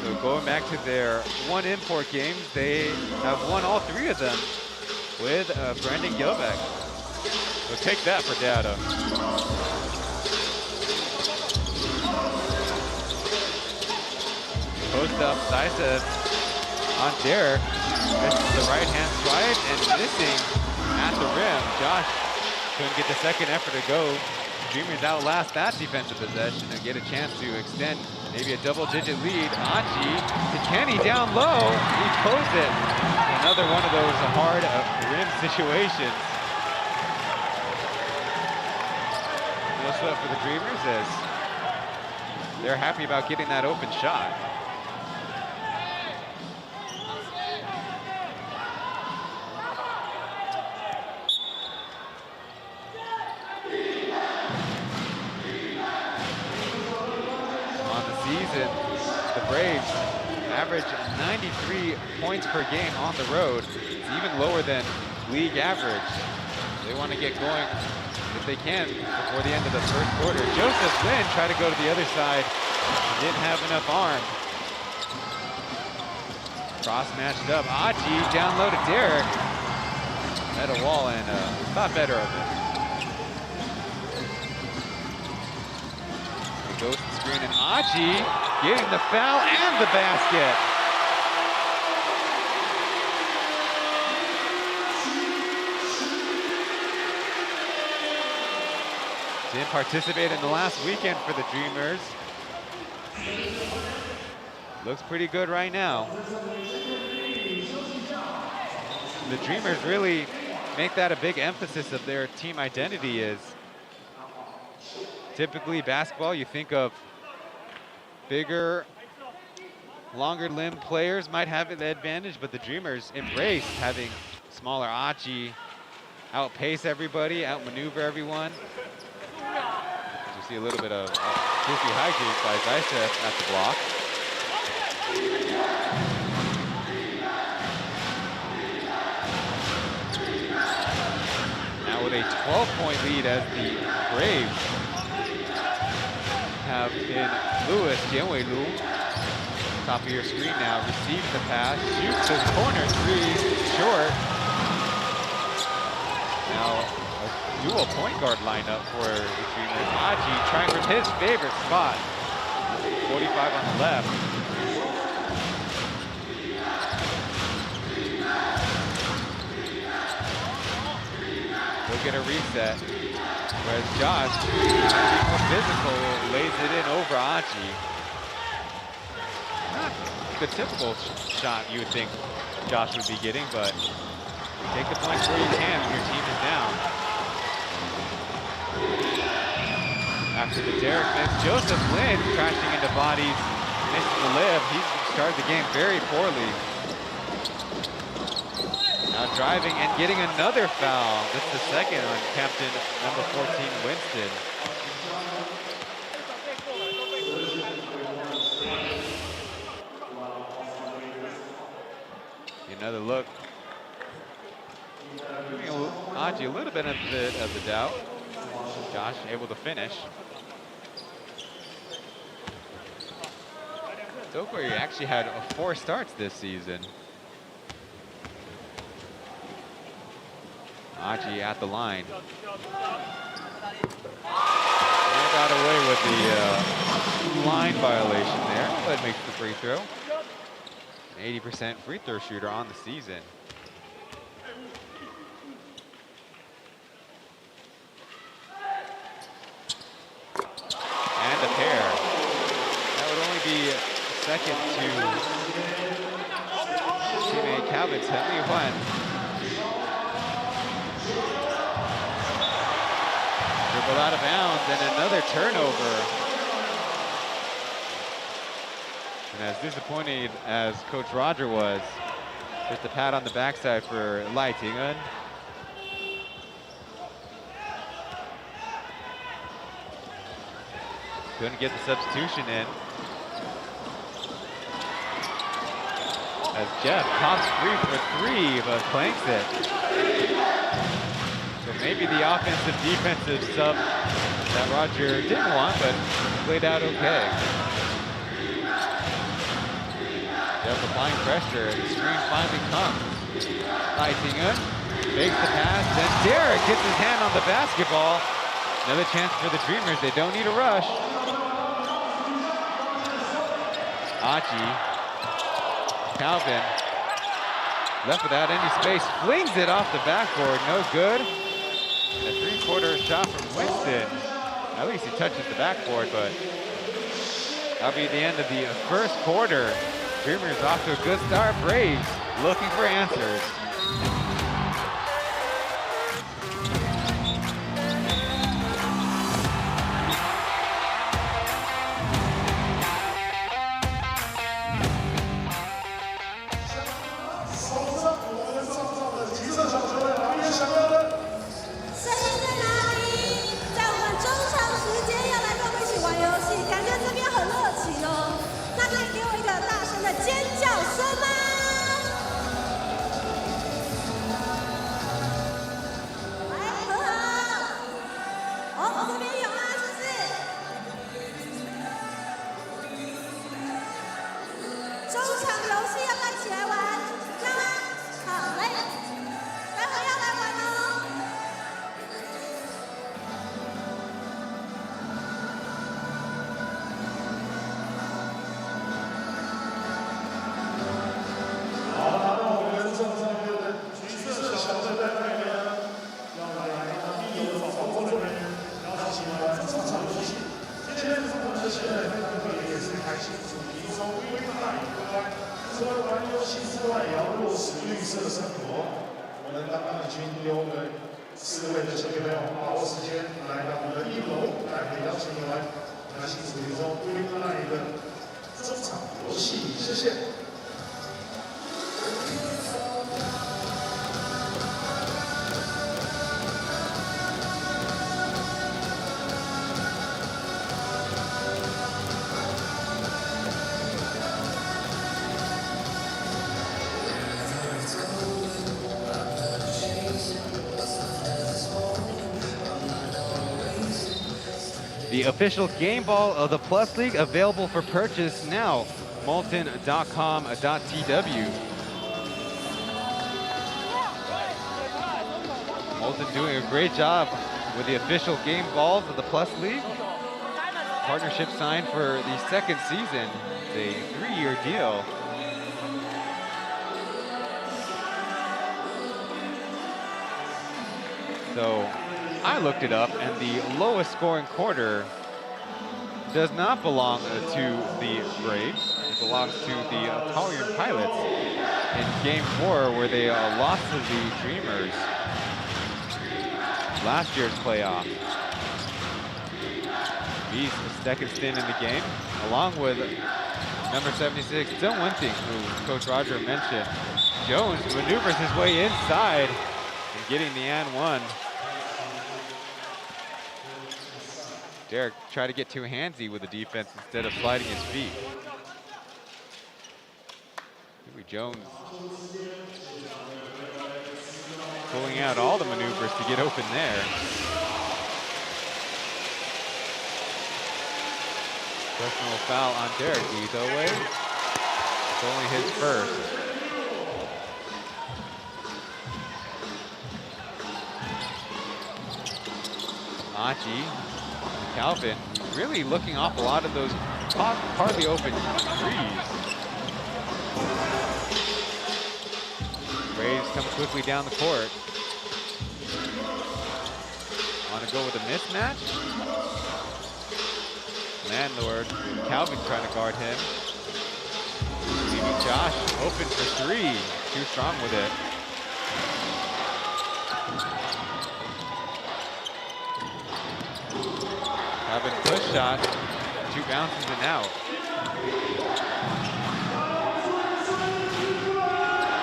So going back to their 1 import games, they have won all 3 of them with Brendan Gilbeck. So take that for data. Post up, Zaitsev on Derek. Misses the right hand swipe and missing at the rim. Josh Couldn't get the second effort to go. Dreamers outlast that defensive possession and get a chance to extend maybe a double-digit lead. Aji to Kenny down low. He closed it. Another one of those hard rim situations. No sweat for the Dreamers as they're happy about getting that open shot. The Braves average 93 points per game on the road. It's even lower than league average. They want to get going if they can before the end of the first quarter. Joseph Lin tried to go to the other side. Didn't have enough arm. Cross matched up. Aji down low to Derek. At a wall and thought better of it. Goes to the screen and Aji getting the foul and the basket. Didn't participate in the last weekend for the Dreamers. Looks pretty good right now. The Dreamers really make that a big emphasis of their team identity. Is typically basketball, you think of bigger, longer limb players might have the advantage, but the Dreamers embrace having smaller Aji outpace everybody, outmaneuver everyone. You see a little bit of goofy hijinks by Zaitsev at the block. Now with a 12-point lead as the Braves have in Lewis, Jianwei Lu. Top of your screen now, receives the pass, shoots the corner three, short. Now a dual point guard lineup for the Dreamers. Aji trying from his favorite spot, 45 on the left. We'll get a reset. Whereas Josh, trying to be more physical, lays it in over Aji. Not the typical shot you would think Josh would be getting, but take the points where you can when your team is down. After the Derek miss, Joseph Lin crashing into bodies, missing the live. He started the game very poorly. Now driving and getting another foul. That's the second on captain number 14, Winston. Another look. Giving Aji a little bit of the doubt. Josh able to finish. Tokori actually had 4 starts this season. Aji at the line. And got away with the line violation there, but makes the free throw. An 80% free throw shooter on the season. And a pair. That would only be second to teammate Calvin Tenley. Dribble out of bounds and another turnover. And as disappointed as Coach Roger was, just a pat on the backside for Lai Tingun. Couldn't get the substitution in. As Jeff pops free for 3, but clanks it. So maybe the offensive defensive sub that Roger didn't want, but played out okay. Jeff applying pressure, and the screen finally comes. Lai Tingun fakes the pass, and Derek gets his hand on the basketball. Another chance for the Dreamers, they don't need a rush. Aji, Calvin, left without any space, flings it off the backboard, no good. And a 3 quarter shot from Winston. At least he touches the backboard, but that'll be the end of the first quarter. Dreamers off to a good start. Braves looking for answers. The official game ball of the Plus League available for purchase now. Molten.com.tw. Molten doing a great job with the official game balls of the Plus League. Partnership signed for the second season. It's a 3-year deal. So I looked it up, and the lowest scoring quarter does not belong to the Braves. It belongs to the Italian Pilots in Game 4, where they lost to the Dreamers last year's playoff. He's the second stint in the game, along with number 76, Chen, who Coach Roger mentioned. Jones maneuvers his way inside and getting the and one. Derek tried to get too handsy with the defense instead of sliding his feet. Huey Jones pulling out all the maneuvers to get open there. Personal foul on Derek. He's away. It's only his first. Achi. Calvin really looking off a lot of those hardly open threes. Braves come quickly down the court. Want to go with a mismatch? Landlord, Calvin trying to guard him. Leaving Josh open for three. Too strong with it. Calvin push shot, 2 bounces and out.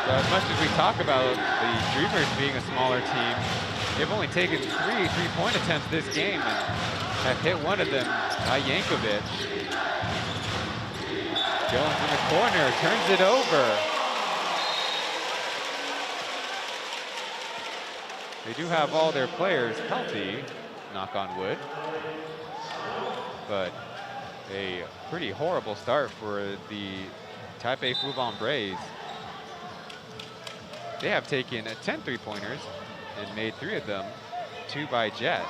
So as much as we talk about the Dreamers being a smaller team, they've only taken 3 3-point attempts this game and have hit one of them by Yankovic. Jones in the corner, turns it over. They do have all their players healthy, knock on wood. But a pretty horrible start for the Taipei Fubon Braves. They have taken 10 3-pointers and made 3 of them, 2 by Jet.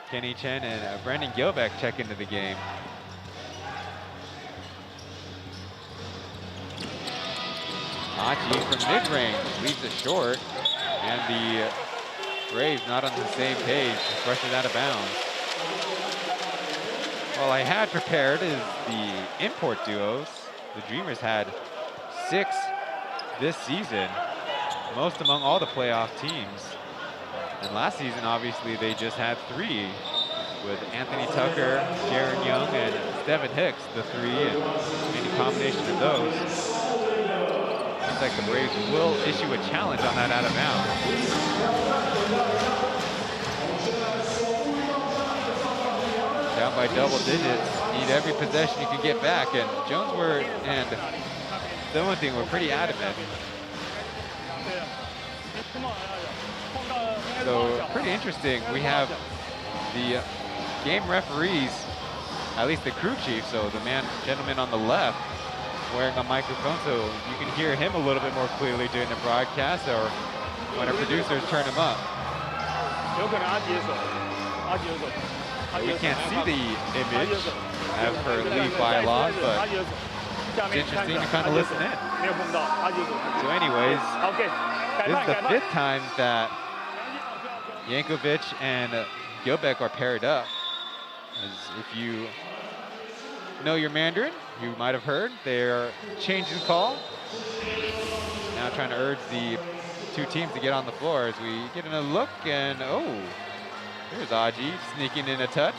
Kenny Chen and Brandon Gilbeck check into the game. Achi from mid-range leaves it short. And the Braves not on the same page, rushes out of bounds. Well, I had prepared is the import duos. The Dreamers had 6 this season, most among all the playoff teams. And last season, obviously, they just had 3 with Anthony Tucker, Jaron Young, and Devin Hicks, the 3, and any combination of those. Looks like the Braves will issue a challenge on that out of bounds. Down by double digits, need every possession you can get back, and Jones and the one thing were pretty adamant. So pretty interesting. We have the game referees, at least the crew chief, so the gentleman on the left wearing a microphone, so you can hear him a little bit more clearly during the broadcast, or when our producers turn him up. We can't see the image as per league bylaws, but it's interesting to kind of listen in. So anyways, this is the 5th time that Yankovic and Gilbeck are paired up. As if you know your Mandarin, you might have heard they're changing call. Now trying to urge the 2 teams to get on the floor as we get in a look, and oh, here's Aji sneaking in a touch.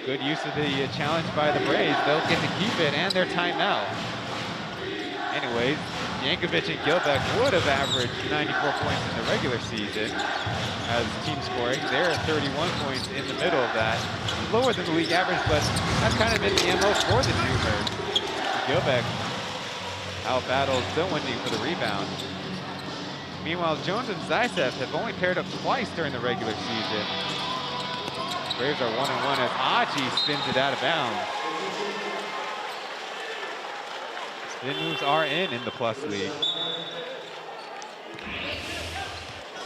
Good use of the challenge by the Braves. They'll get to keep it and their timeout. Anyways, Yankovic and Gilbeck would have averaged 94 points in the regular season as team scoring. They're at 31 points in the middle of that. Lower than the league average, but that's kind of been the MO for the Dreamers. Gilbeck out-battles Dilwinding for the rebound. Meanwhile, Jones and Zaitsev have only paired up twice during the regular season. Braves are 1-1 as Aji spins it out of bounds. Spin moves are in the plus league.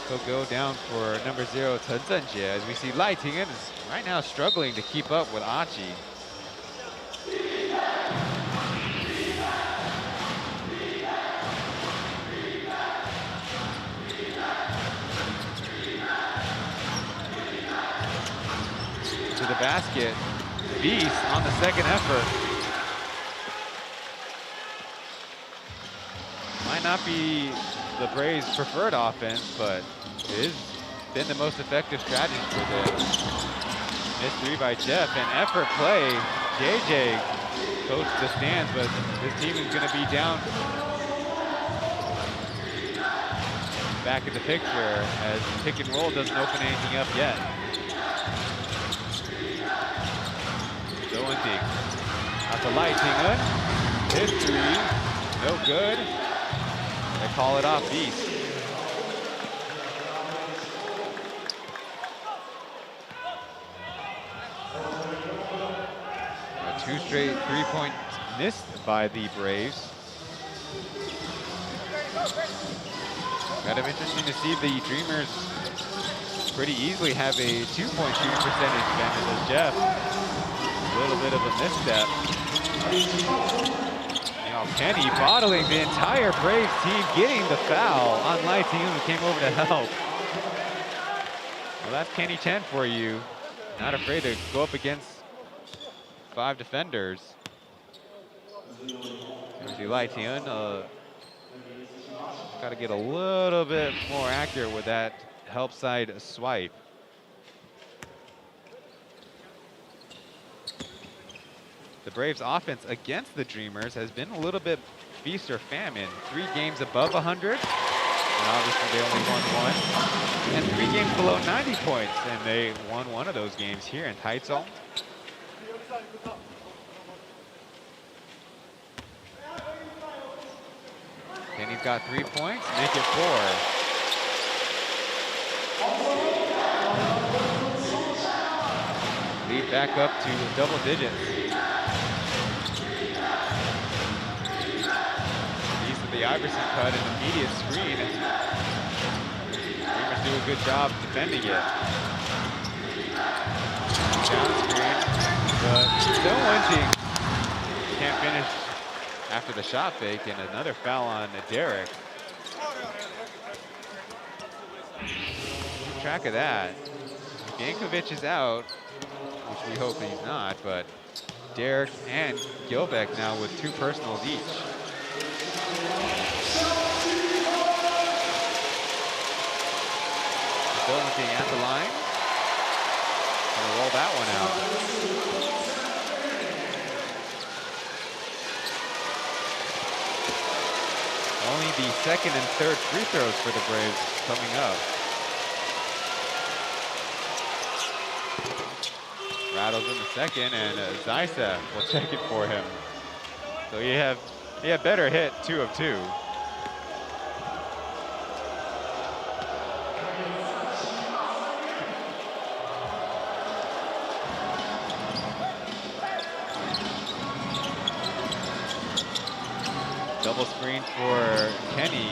He'll go down for number 0, Chen Zhenjie, as we see Lai Ting'en is right now struggling to keep up with Aji. To the basket, Beast on the second effort. Might not be the Braves' preferred offense, but it has been the most effective strategy for them. Missed 3 by Jeff, and effort play. JJ coached the stands, but this team is going to be down back in the picture as pick and roll doesn't open anything up yet. Dilwinding out to Lai Ting'en. His 3, no good. They call it off Beast. A 2 straight 3-point missed by the Braves. Kind of interesting to see the Dreamers pretty easily have a 2-point shooting percentage advantage as Jeff. A little bit of a misstep. Now Kenny bottling the entire Braves team, getting the foul on Lai Ting'en, who came over to help. Well, that's Kenny Chen for you. Not afraid to go up against 5 defenders. See Lai Ting'en, got to get a little bit more accurate with that help side swipe. The Braves' offense against the Dreamers has been a little bit feast or famine. 3 games above 100, and obviously they only won 1. And 3 games below 90 points, and they won 1 of those games here in Taichung. Kenny's got 3 points, make it 4. Lead back up to double digits. The Iverson cut an immediate screen. Dreamers do a good job defending it. Down screen, but Dilwinding can't finish after the shot fake, and another foul on Derek. Keep track of that. Yankovic is out, which we hope he's not, but Derek and Gilbeck now with 2 personals each. Still looking at the line. Gonna roll that one out. Only the second and third free throws for the Braves coming up. Rattles in the second, and Zaitsev will check it for him. So he had better hit, 2 of 2. Double screen for Kenny.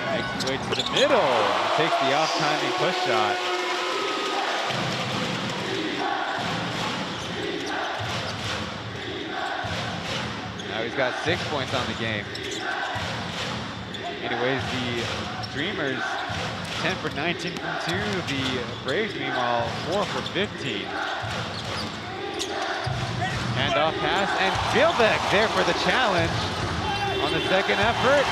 Makes his way to the middle. Takes the off-timing push shot. Now he's got 6 points on the game. Anyways, the Dreamers 10 for 19 from 2. The Braves, meanwhile, 4 for 15. Handoff pass, and Gilbeck there for the challenge on the second effort.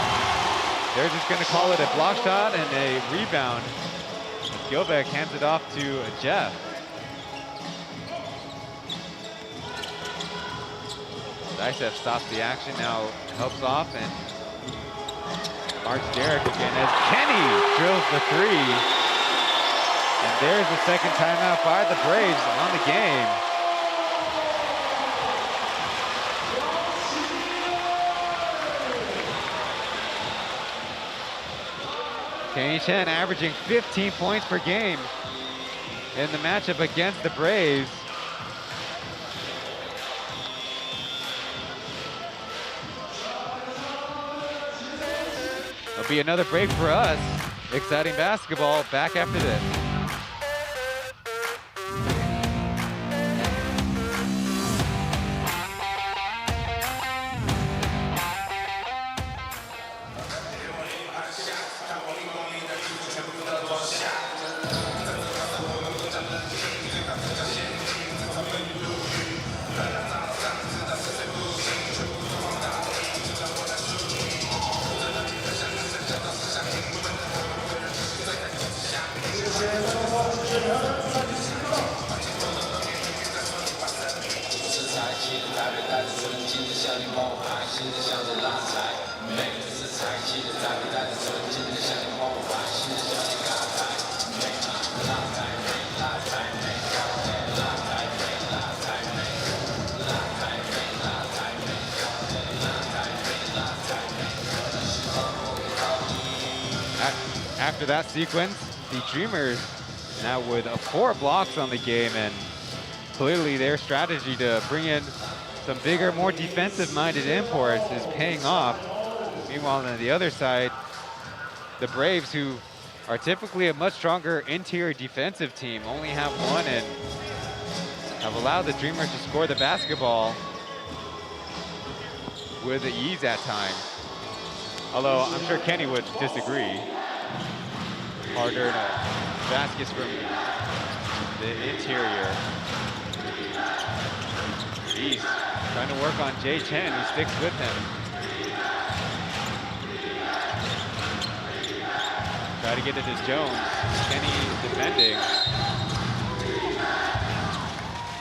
They're just going to call it a block shot and a rebound. Gilbeck hands it off to Jeff. Zaitsev stops the action, now helps off and marks Derek again as Kenny drills the 3. And there's the second timeout by the Braves on the game. Kenny Chen averaging 15 points per game in the matchup against the Braves. It'll be another break for us. Exciting basketball back after this. After that sequence, the Dreamers now with 4 blocks on the game, and clearly their strategy to bring in some bigger, more defensive-minded imports is paying off. Meanwhile, on the other side, the Braves, who are typically a much stronger interior defensive team, only have 1 and have allowed the Dreamers to score the basketball with ease at times. Although I'm sure Kenny would disagree. Harder baskets from the interior. East trying to work on Jay Chen, who sticks with him. Try to get it to Jones. Kenny defending.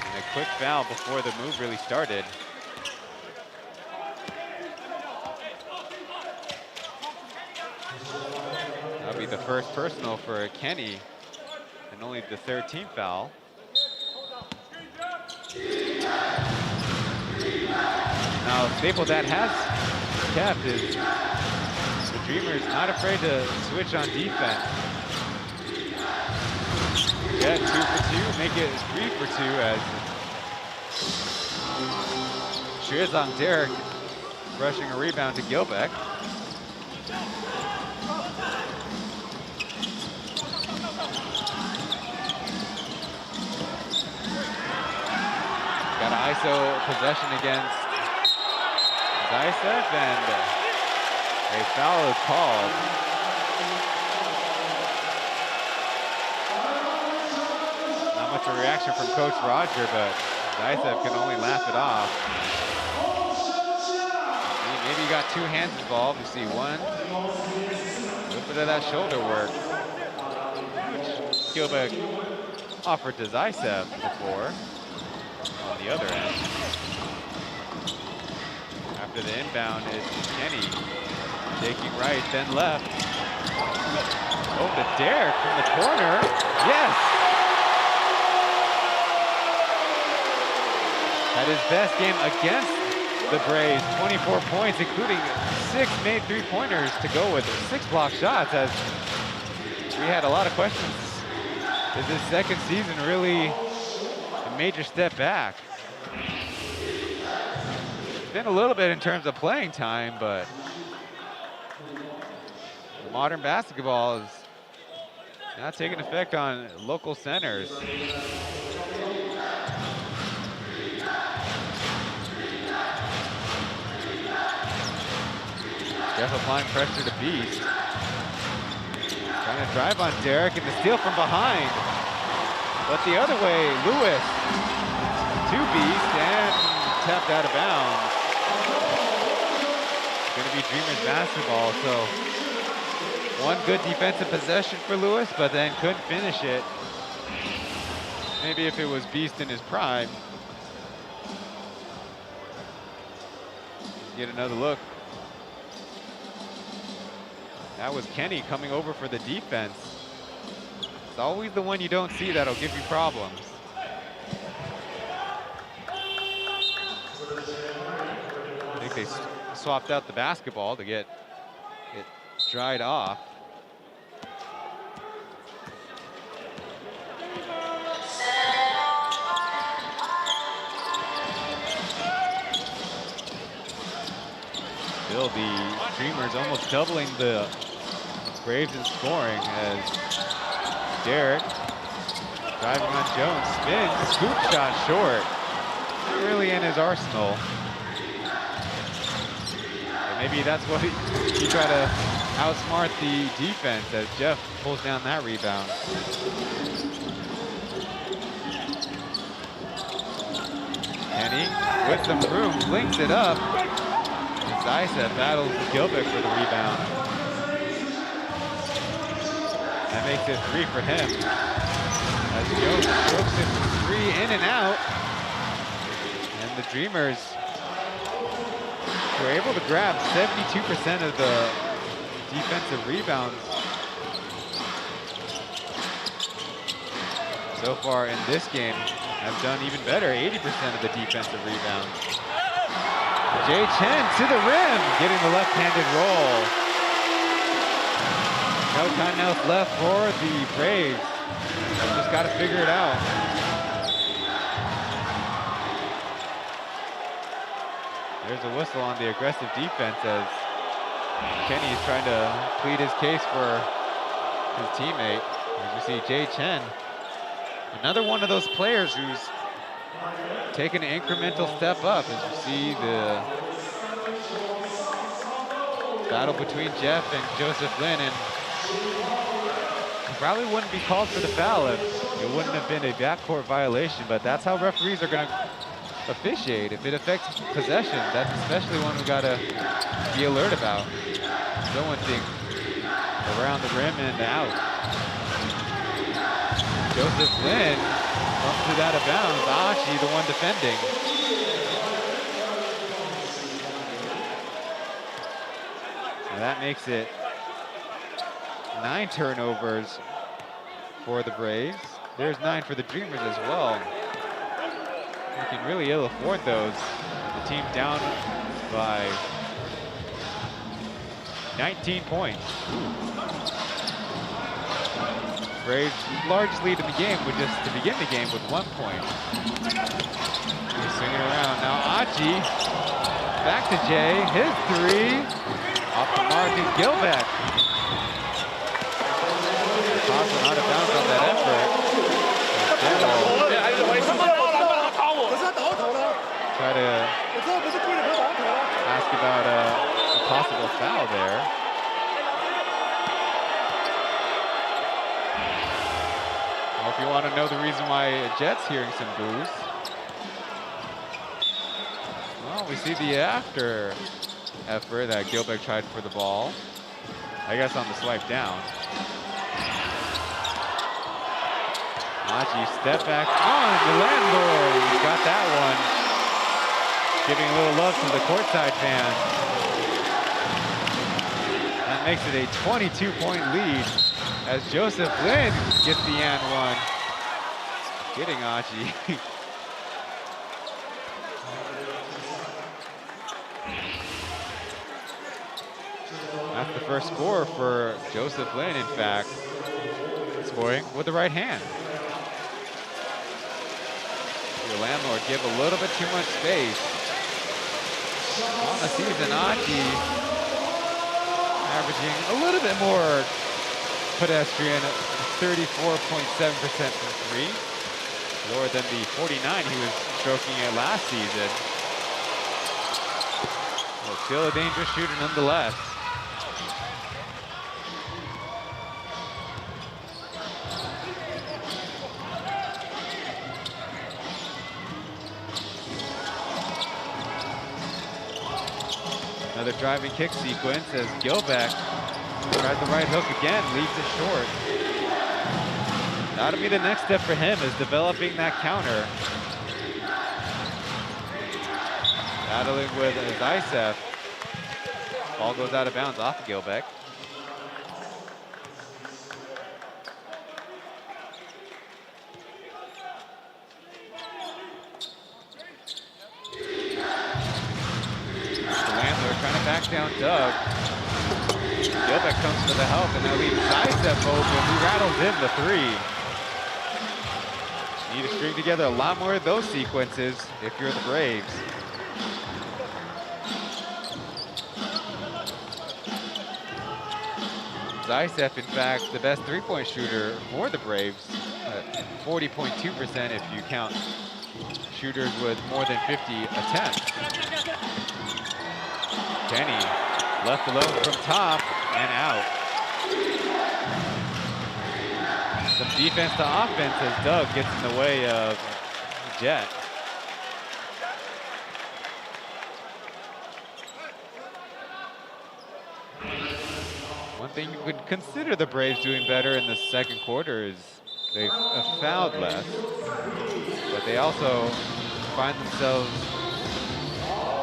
And a quick foul before the move really started. That'll be the first personal for Kenny, and only the 3rd team foul. Now, staple that has kept is the Dreamers not afraid to switch on defense. Get 2 for 2, make it 3 for 2 as Shirzong Derek rushing a rebound to Gilbeck. Got to ISO possession against Zaisev, and a foul is called. Not much of a reaction from Coach Roger, but Zaisev can only laugh it off. Maybe you got two hands involved. You see one, a little bit of that shoulder work, which Gilbert offered to Zaisev before on the other end. After the inbound is Kenny, taking right, then left. Oh, to Derek from the corner. Yes! Had his best game against the Braves, 24 points, including 6 made three-pointers to go with it. 6 block shots, as we had a lot of questions. Is his second season really a major step back? It's been a little bit in terms of playing time, but modern basketball is not taking effect on local centers. Jeff applying pressure to Beast. Trying to drive on Derek and the steal from behind. But the other way, Lewis to Beast and tapped out of bounds. It's gonna be Dreamers basketball, so one good defensive possession for Lewis, but then couldn't finish it. Maybe if it was Beast in his prime. Get another look. That was Kenny coming over for the defense. It's always the one you don't see that'll give you problems. I think they swapped out the basketball to get it dried off. Still, the Dreamers almost doubling the Braves in scoring as Derek driving on Jones, spins, scoop shot short. Not really in his arsenal. But maybe that's what he try to outsmart the defense as Jeff pulls down that rebound. Kenny with some room, flings it up. Zaisev battles Gilbert for the rebound. That makes it 3 for him. As Jones strokes it from 3 in and out. And the Dreamers were able to grab 72% of the defensive rebounds so far in this game. Have done even better, 80% of the defensive rebounds. Chen to the rim, getting the left-handed roll. No timeouts left for the Braves. Just got to figure it out. There's a whistle on the aggressive defense as Kenny is trying to plead his case for his teammate. As you see, Chen, another one of those players who's taking an incremental step up. As you see the battle between Jeff and Joseph Lin, and probably wouldn't be called for the foul if it wouldn't have been a backcourt violation, but that's how referees are going to officiate. If it affects possession, that's especially one we got to be alert about. No one thing around the rim and out. Joseph Lin comes to that out of bounds. Ashi, the one defending. And that makes it 9 turnovers for the Braves. There's 9 for the Dreamers as well. You can really ill afford those. The team down by 19 points. Braves large lead in the game with just to begin the game with 1 point. He's swinging around now. Achi back to Jay. His 3 off the mark and Gilbeck. Tossing out of bounds on that effort. possible foul there. Well, if you want to know the reason why Jet's hearing some boos, well, we see the after effort that Gilbeck tried for the ball. I guess on the swipe down. Aji step back on the landlord. He's got that one. Giving a little love to the courtside fans. That makes it a 22-point lead as Joseph Lin gets the and one. Getting Aji. That's the first score for Joseph Lin, in fact. Scoring with the right hand. Your landlord give a little bit too much space. On the season, Aji averaging a little bit more pedestrian, 34.7% from three. Lower than the 49 he was stroking at last season. Well, still a dangerous shooter nonetheless. Another driving kick sequence as Gilbeck tried the right hook again, leaves it short. That'll be the next step for him, is developing that counter. Battling with Zaitsev. Ball goes out of bounds off of Gilbeck. Back down Doug. Gilbeck comes for the help, and that leaves Zaitsev open. He rattles in the three. Need to string together a lot more of those sequences if you're the Braves. Zaitsev, in fact, the best three-point shooter for the Braves, 40.2% if you count shooters with more than 50 attempts. Kenny left alone from top and out. Some defense to offense as Doug gets in the way of Jet. One thing you could consider the Braves doing better in the second quarter is they've fouled less, but they also find themselves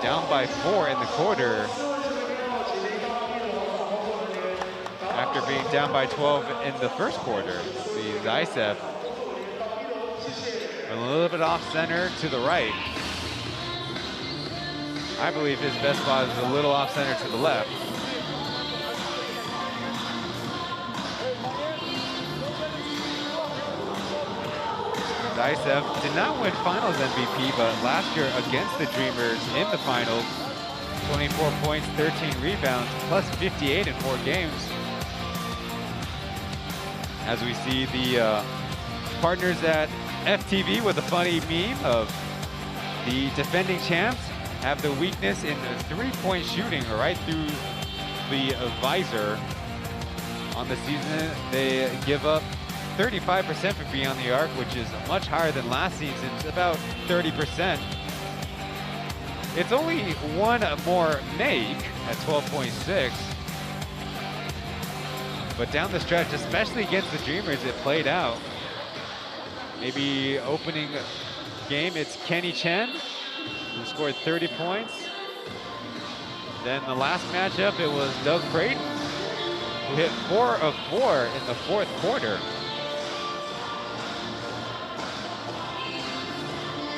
down by 4 in the quarter after being down by 12 in the first quarter. See Zaitsev a little bit off center to the right. I believe his best spot is a little off center to the left. Zaitsev did not win Finals MVP, but last year against the Dreamers in the Finals, 24 points, 13 rebounds, plus 58 in 4 games. As we see the partners at FTV with a funny meme of the defending champs have the weakness in the three-point shooting right through the visor. On the season, they give up 35% from beyond the arc, which is much higher than last season's, about 30%. It's only one more make at 12.6. But down the stretch, especially against the Dreamers, it played out. Maybe opening game, it's Kenny Chen, who scored 30 points. Then the last matchup, it was Doug Creighton, who hit 4 of 4 in the fourth quarter.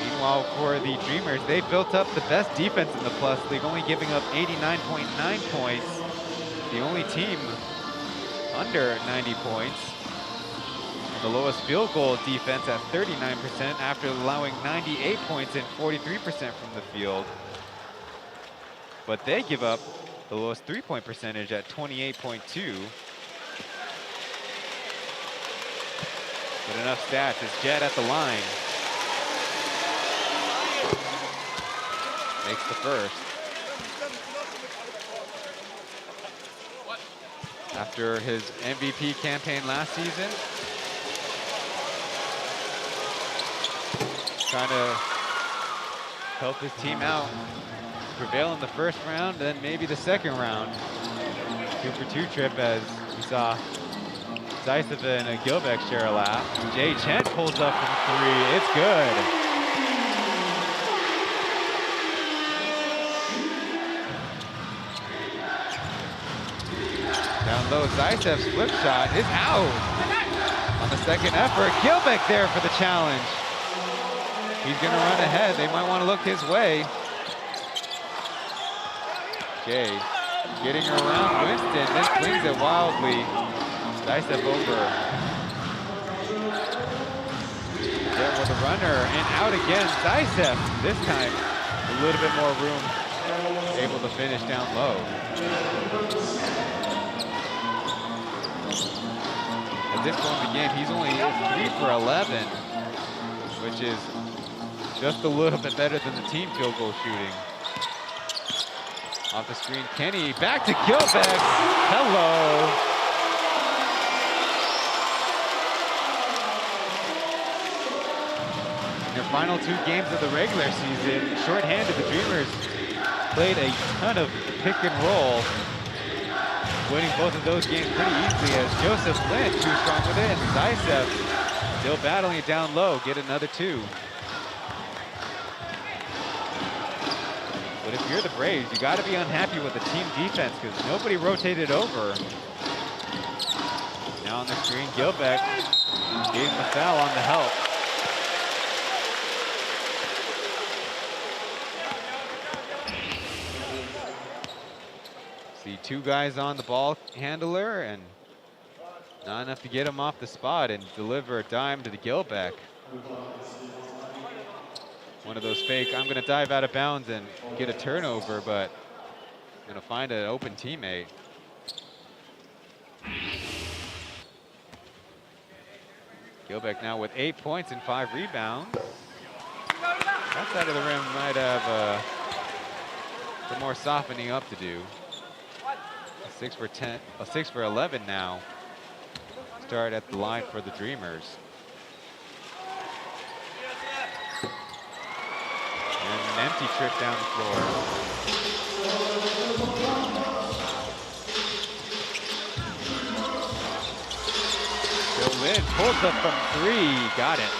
Meanwhile, for the Dreamers, they built up the best defense in the Plus League, only giving up 89.9 points. The only team under 90 points. And the lowest field goal defense at 39% after allowing 98 points and 43% from the field. But they give up the lowest three-point percentage at 28.2. But enough stats as Jet at the line. Makes the first. after his MVP campaign last season. Trying to help his team out, prevail in the first round, then maybe the second round. 2-for-2 trip as we saw Zaitsev and Gilbeck share a lap. Chen pulls up from 3, it's good. Down low, Zaitsev's flip shot is out. On the second effort, Gilbeck there for the challenge. He's gonna run ahead, they might wanna look his way. Jay getting around Winston, then swings it wildly. Zaitsev over. There with a runner, and out again, Zaitsev. This time, a little bit more room, able to finish down low. At this point in the game, he's only 3 for 11, which is just a little bit better than the team field goal shooting. Off the screen, Kenny, back to Gilbeck. Hello. In their final 2 games of the regular season, shorthanded, the Dreamers played a ton of pick and roll, winning both of those games pretty easily as Joseph Lynch, too strong with it, and Zaitsev still battling it down low, get another 2. But if you're the Braves, you got to be unhappy with the team defense because nobody rotated over. Now on the screen, Gilbeck gave him a foul on the help. See 2 guys on the ball handler and not enough to get him off the spot and deliver a dime to the Gilbeck. One of those fake, I'm gonna dive out of bounds and get a turnover, but I'm gonna find an open teammate. Gilbeck now with 8 points and 5 rebounds. That side of the rim might have some more softening up to do. A 6 for 10, a 6 for 11 now. Start at the line for the Dreamers. And an empty trip down the floor. Bill Lynn pulls up from 3, got it.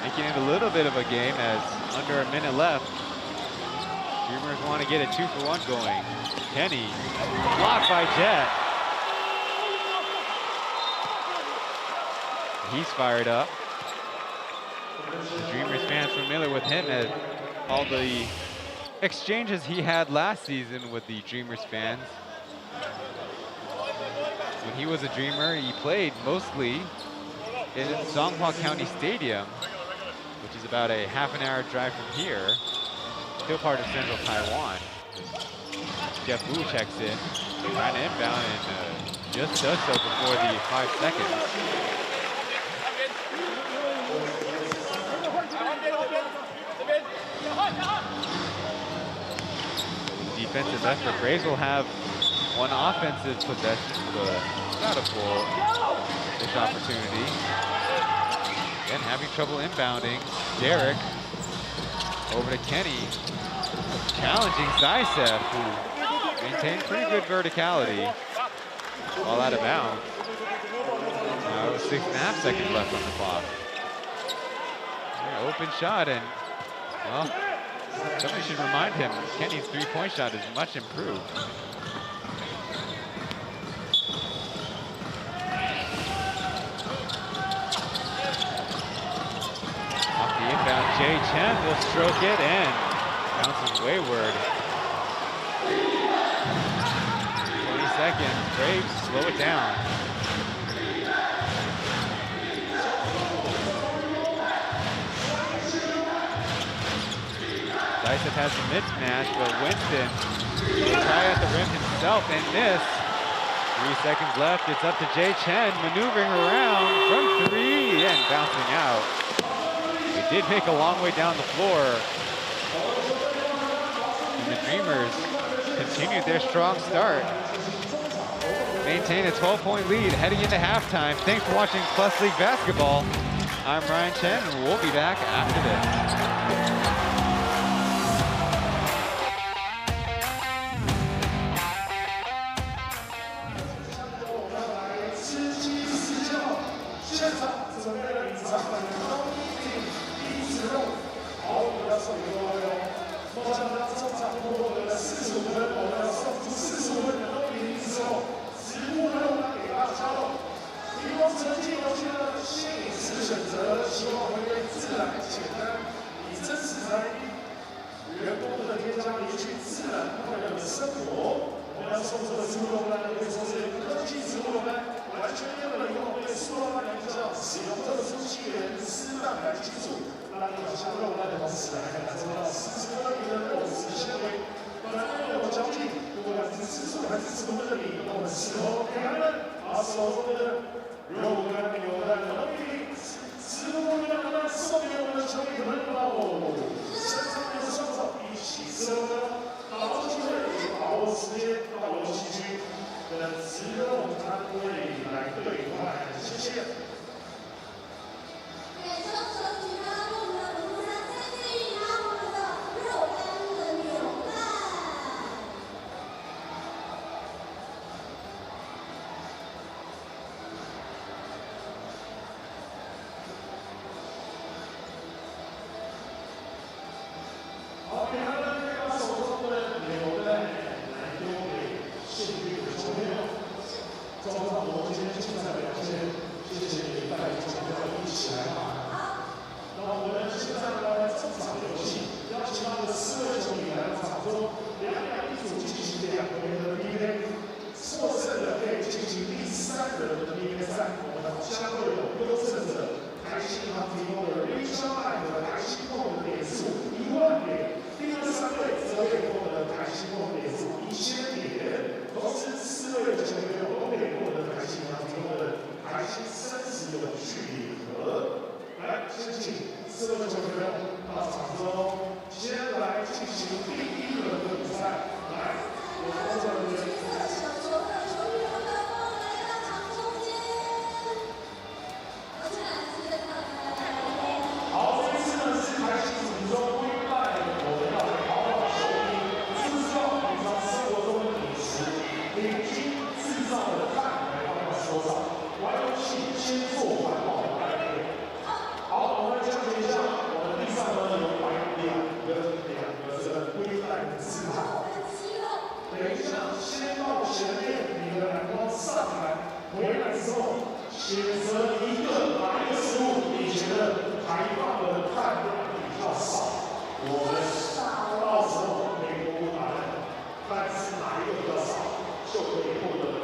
Making it a little bit of a game as under a minute left. Dreamers want to get a 2-for-1 going. Kenny, blocked by Jet. He's fired up. The Dreamers fans familiar with him as all the exchanges he had last season with the Dreamers fans. When he was a Dreamer, he played mostly in Songhua County Stadium, which is about a half-an-hour drive from here, still part of central Taiwan. Jeff Wu checks in, trying to inbound, and just does so before the 5 seconds. Defensive effort. Braves will have one offensive possession, but not a full fish opportunity. Again, having trouble inbounding. Derek over to Kenny, challenging Zaitsev, who maintained pretty good verticality while out of bounds. Now 6.5 seconds left on the clock. Yeah, open shot, and well, somebody should remind him Kenny's 3-point shot is much improved. Off the inbound, Chen will stroke it and bounces wayward. 20 seconds, Braves slow it down. Zaitsev has a mismatch, but Winston will try at the rim himself and miss. 3 seconds left, it's up to Chen, maneuvering around from 3 and bouncing out. He did make a long way down the floor. And the Dreamers continue their strong start. Maintain a 12-point lead heading into halftime. Thanks for watching Plus League Basketball. I'm Ryan Chen, and we'll be back after this.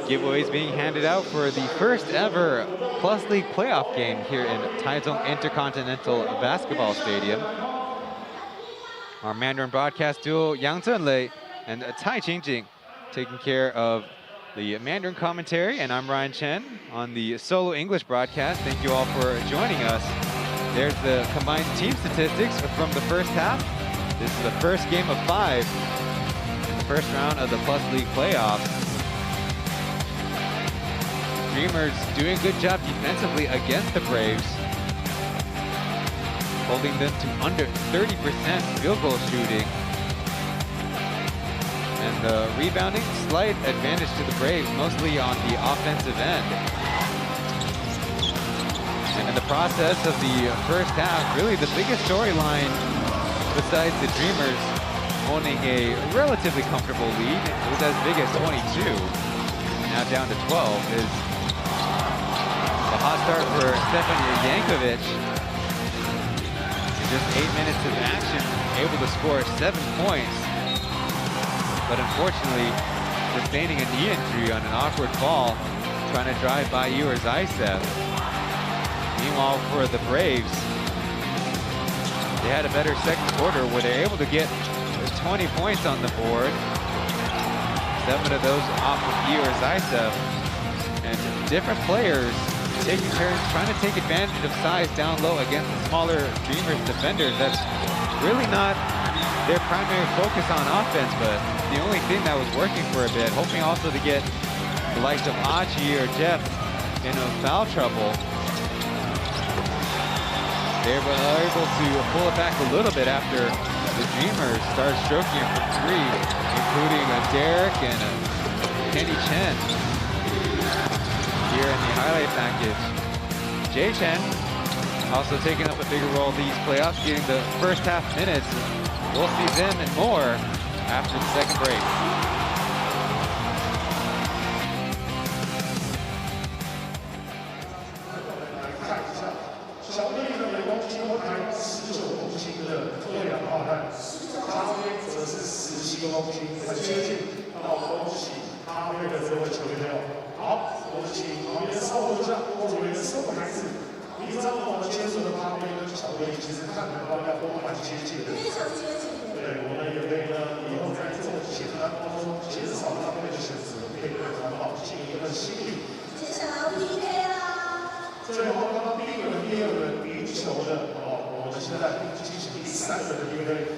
Giveaways being handed out for the first ever Plus League playoff game here in Taichung Intercontinental Basketball Stadium. Our Mandarin broadcast duo Yang Zhenlei and Tai Qingjing taking care of the Mandarin commentary, and I'm Ryan Chen on the solo English broadcast. Thank you all for joining us. There's the combined team statistics from the first half. This is the first game of 5 in the first round of the Plus League playoffs. Dreamers doing a good job defensively against the Braves, holding them to under 30% field goal shooting. And the rebounding, slight advantage to the Braves, mostly on the offensive end. And in the process of the first half, really the biggest storyline, besides the Dreamers owning a relatively comfortable lead, it was as big as 22, now down to 12, is a hot start for Stefan Jankovic. In just 8 minutes of action, able to score 7 points. But unfortunately, sustaining a knee injury on an awkward ball, trying to drive by Zaitsev. Meanwhile, for the Braves, they had a better second quarter where they're able to get 20 points on the board. 7 of those off of Zaitsev. And different players taking turns, trying to take advantage of size down low against the smaller Dreamers defenders. That's really not their primary focus on offense, but the only thing that was working for a bit, hoping also to get the likes of Aji or Jeff in foul trouble. They were able to pull it back a little bit after the Dreamers started stroking it from three, including Derek and Kenny Chen here in the highlight package. Jay Chen also taking up a bigger role these playoffs, getting the first half minutes. We'll see them and more after the second break.最后刚刚第一轮、第二轮赢球的我们现在进行第三轮的 PK。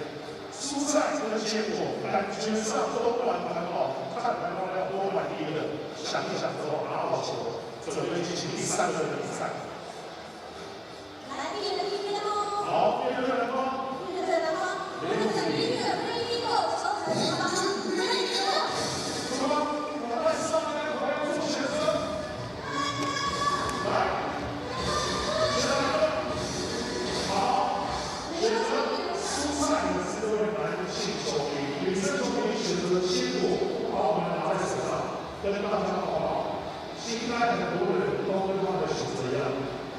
蔬菜跟坚果感觉上都玩得很好，看来要多玩一个，想一想之后拿好球，准备进行第三轮的比赛。来，第一轮 PK 了吗？好，第二轮来吗？第二轮来吗？我们的音乐 Ready Go， 手指头吗 ？Ready Go。出发，我们上来，我们做选择。来。 好，选择蔬菜的是各位男性球迷，女生球迷选择坚果，把我们拿在手上，跟大家报告。应该很多人都跟他的选择一样，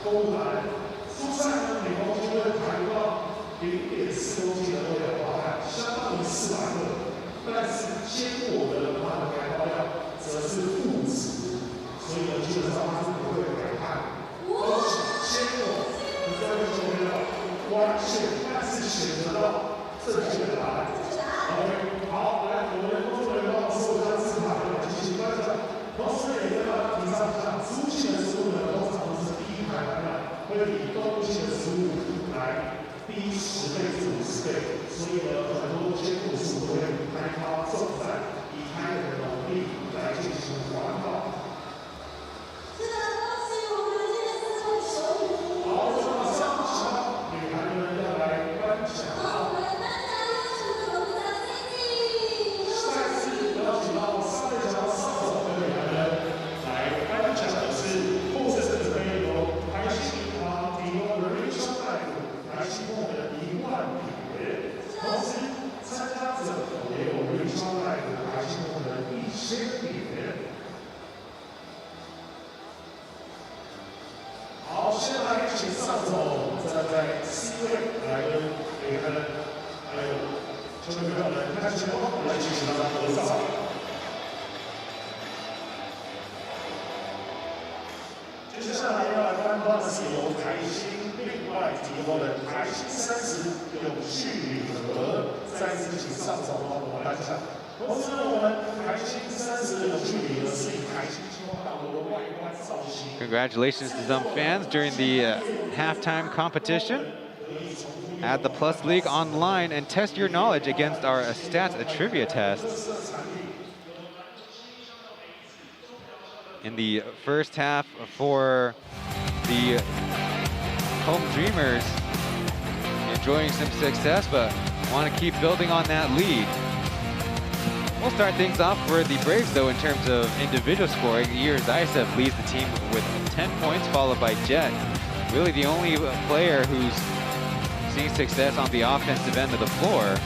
都来。蔬菜呢，每公斤会抬到0.4公斤的热量化碳，相当于400克。但是坚果的它的排放量则是负值，所以呢，基本上它是不会排碳。恭喜坚果。 各位球迷们，完全但是选择到正确的答案。OK， 好，来，我们的工作人员帮我收一下字卡，进行观赏。同时也跟大家提倡一下，植物性的食物呢，通常都是第一排排满，会比动物性的食物来低10倍至50倍，所以呢，很多坚果树都会开发种在以开的农地来进行环保。 好，现在请上手，在 C 位来跟每个人还有球迷朋友们看前方来进行大家合照。接下来要来颁发的是由台新另外提供的台新30永续礼盒，再次请上手帮我们颁奖。 同时呢，我们台新30永续礼盒是以台新计划大楼的外观造型。 Congratulations to some fans during the halftime competition. Add the Plus League online and test your knowledge against our stats trivia test. In the first half for the home Dreamers, enjoying some success, but want to keep building on that lead. We'll start things off for the Braves, though, in terms of individual scoring. Zaitsev leads the team with 10 points, followed by Jet. Really the only player who's seeing success on the offensive end of the floor.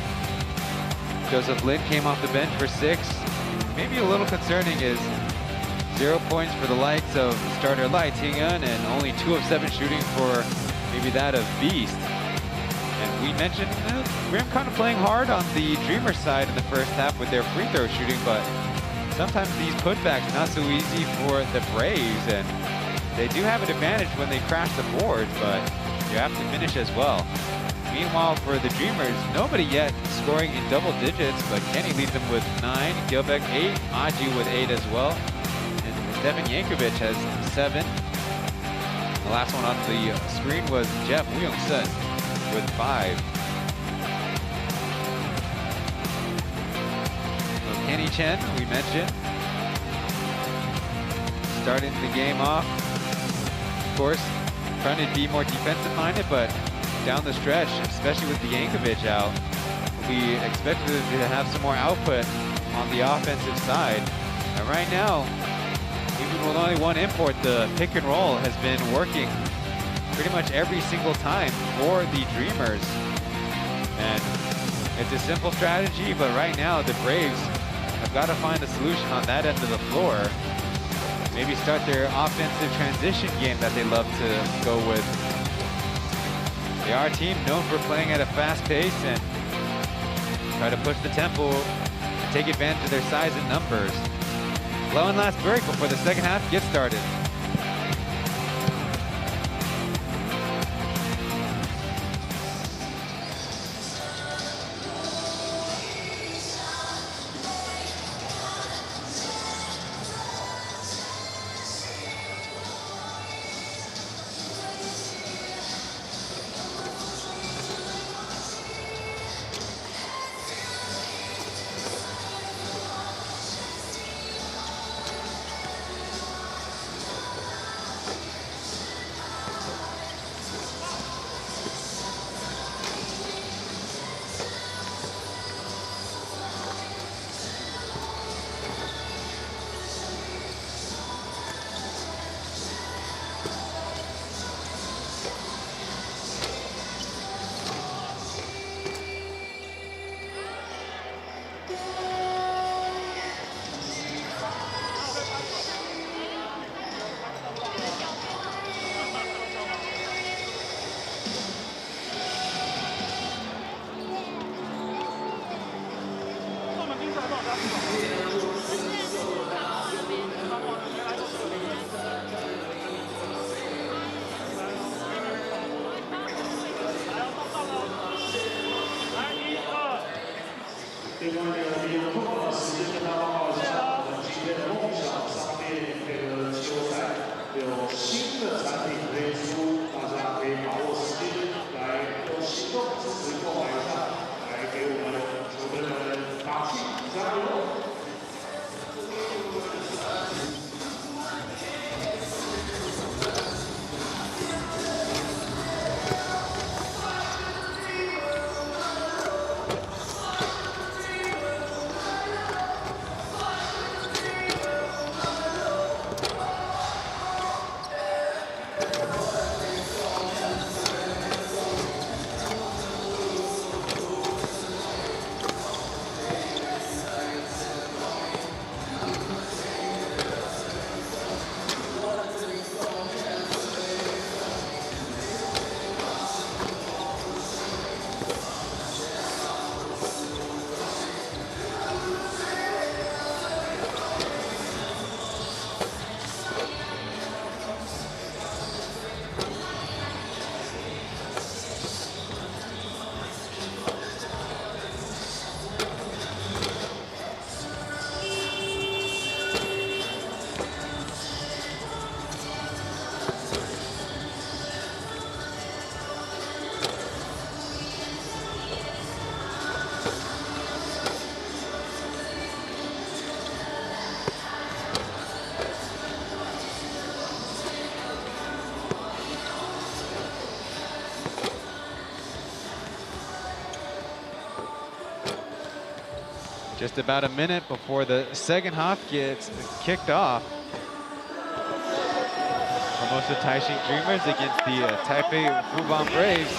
Joseph Lin came off the bench for 6. Maybe a little concerning is 0 points for the likes of starter Lai Tingyun and only 2 of 7 shooting for maybe that of Beast. And we mentioned Grim kind of playing hard on the Dreamer side in the first half with their free throw shooting, but sometimes these putbacks not so easy for the Braves, and they do have an advantage when they crash the boards, but you have to finish as well. Meanwhile, for the Dreamers, nobody yet scoring in double digits, but Kenny leads them with 9, Gilbeck 8, Aji with 8 as well, and Stefan Yankovic has 7. The last one on the screen was Jeff Woo-Young-sun with 5. Danny Chen, we mentioned. Starting the game off, of course, trying to be more defensive-minded, but down the stretch, especially with the Yankovic out, we expected to have some more output on the offensive side. And right now, even with only one import, the pick and roll has been working pretty much every single time for the Dreamers. And it's a simple strategy, but right now the Braves have got to find a solution on that end of the floor. Maybe start their offensive transition game that they love to go with. They are a team known for playing at a fast pace and try to push the tempo and take advantage of their size and numbers. Low and last break before the second half gets started. Just about a minute before the second half gets kicked off. Formosa Taishin Dreamers against the Taipei Fubon Braves.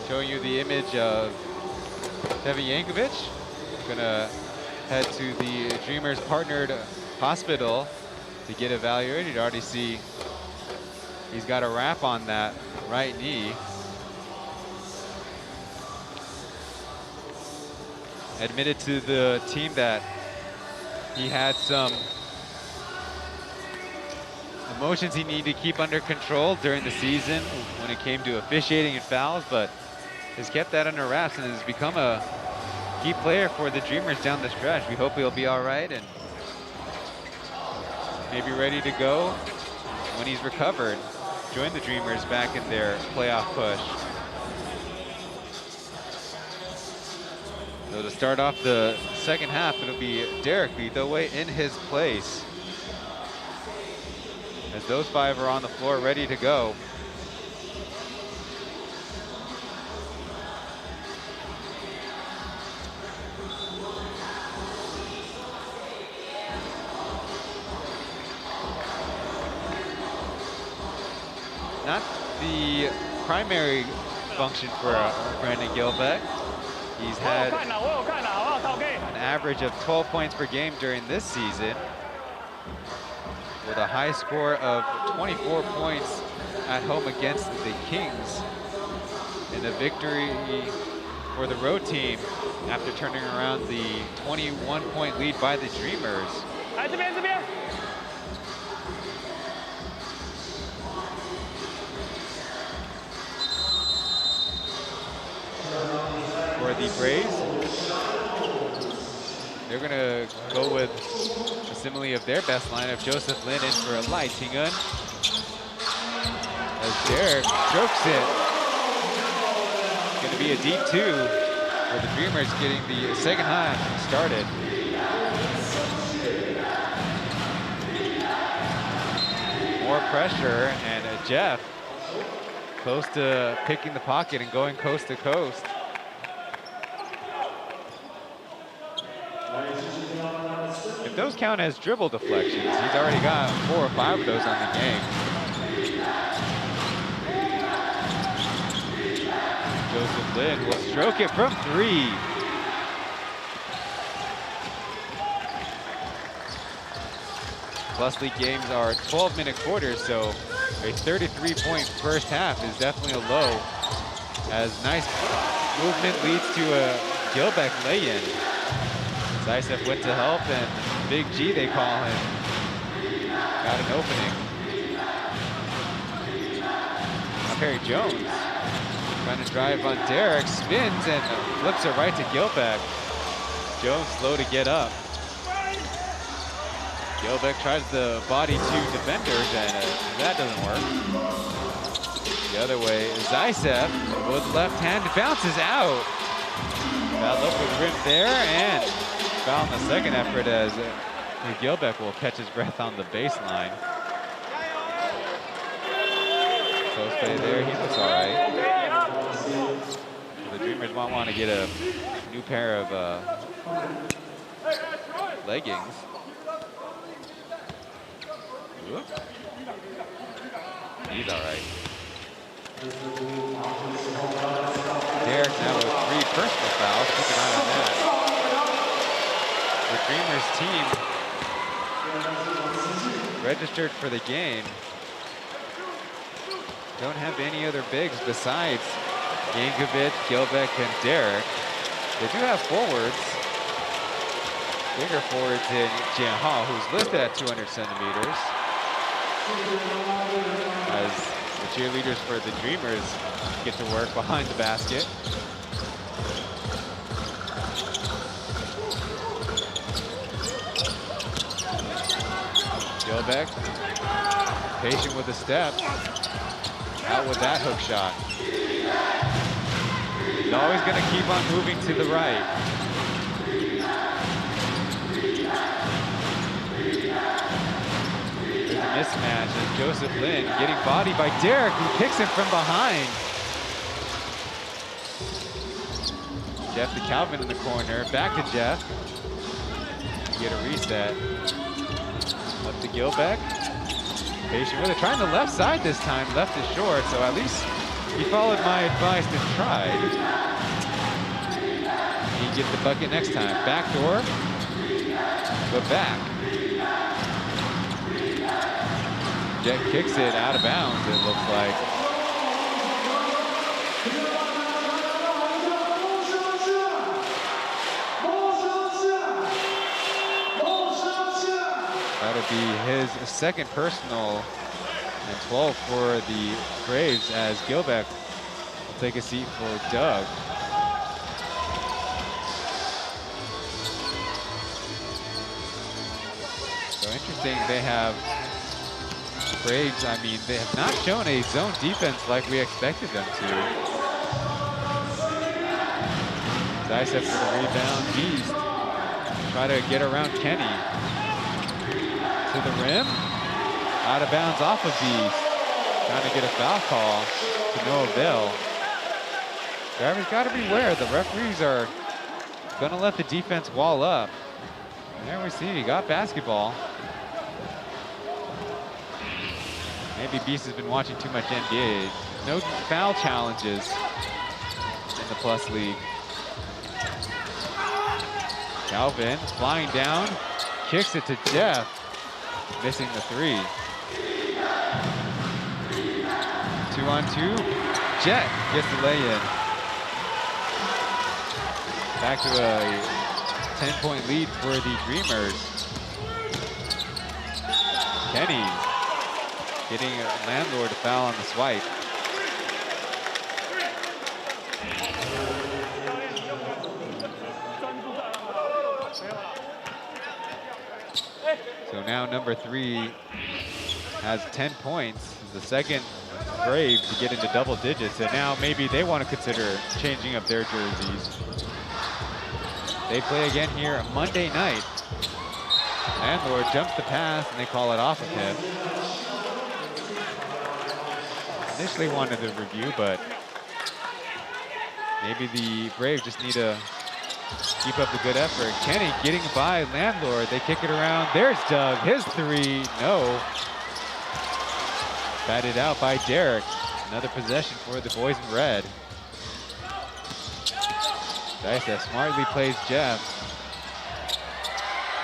Showing you the image of Devin Yankovic. Gonna head to the Dreamers partnered hospital to get evaluated. You already see he's got a wrap on that right knee. Admitted to the team that he had some emotions he needed to keep under control during the season when it came to officiating and fouls, but has kept that under wraps and has become a key player for the Dreamers down the stretch. We hope he'll be all right and maybe ready to go when he's recovered. Join the Dreamers back in their playoff push. So to start off the second half, it'll be Derek Lidoway in his place. As those 5 are on the floor ready to go. Not the primary function for Brandon Gilbeck. He's had an average of 12 points per game during this season, with a high score of 24 points at home against the Kings in the victory for the road team after turning around the 21-point lead by the Dreamers. For the Braves, they're going to go with a simile of their best lineup. Joseph Lin in for a Lai Tingun. As Derek strokes it. It's going to be a deep 2 for the Dreamers, getting the second half started. More pressure, and Jeff close to picking the pocket and going coast to coast. If those count as dribble deflections, he's already got 4 or 5 of those on the game. Joseph Lin will stroke it from 3. Plus league games are 12-minute quarters, so a 33-point first half is definitely a low, as nice movement leads to a Gilbeck lay-in. Zaitsev went to help, and Big G, they call him, got an opening. Now Perry Jones trying to drive on Derek, spins and flips it right to Gilbeck. Jones slow to get up. Gilbeck tries the body to defenders, and that doesn't work. The other way, Zaitsev with left hand bounces out. Bad luck with rim there, and foul in the second effort as Gilbeck will catch his breath on the baseline. Close play there, he looks all right. The Dreamers might want to get a new pair of leggings. Whoop. He's all right. Derek now with 3 personal fouls. Keep an eye on that. The Dreamers team registered for the game. Don't have any other bigs besides Yankovic, Gilbeck, and Derek. They do have forwards. Bigger forwards in Jian Hao, who's listed at 200 centimeters. As the cheerleaders for the Dreamers get to work behind the basket. Gilbeck, patient with the step. Out with that hook shot. He's always going to keep on moving to the right. Mismatch, and Joseph Lin getting bodied by Derek, who kicks him from behind. Jeff the Calvin in the corner, back to Jeff. Get a reset. Up to Gilbeck. Patient with it, trying the left side this time, left is short, so at least he followed my advice and tried. He gets the bucket next time. Back door, but back. Jet kicks it out of bounds, it looks like. That'll be his second personal, and 12 for the Braves, as Gilbeck will take a seat for Doug. So interesting, they have Braves, I mean, they have not shown a zone defense like we expected them to. Zaitsev for the rebound. Beast try to get around Kenny. To the rim. Out of bounds off of Beast. Trying to get a foul call to no avail. Drivers got to beware. The referees are going to let the defense wall up. And there we see he got basketball. Maybe Beast has been watching too much NBA. No foul challenges in the Plus League. Calvin flying down, kicks it to Jeff, missing the three. 2-on-2, Jet gets the lay-in. Back to a 10-point lead for the Dreamers. Kenny getting a Landlord to foul on the swipe. So now number 3 has 10 points. He's the second Brave to get into double digits, and now maybe they want to consider changing up their jerseys. They play again here Monday night. Landlord jumps the pass and they call it off of him. Initially wanted the review, but maybe the Braves just need to keep up the good effort. Kenny getting by Landlord. They kick it around. There's Doug. His three. No. Batted out by Derek. Another possession for the boys in red. Zaitsev smartly plays Jeff.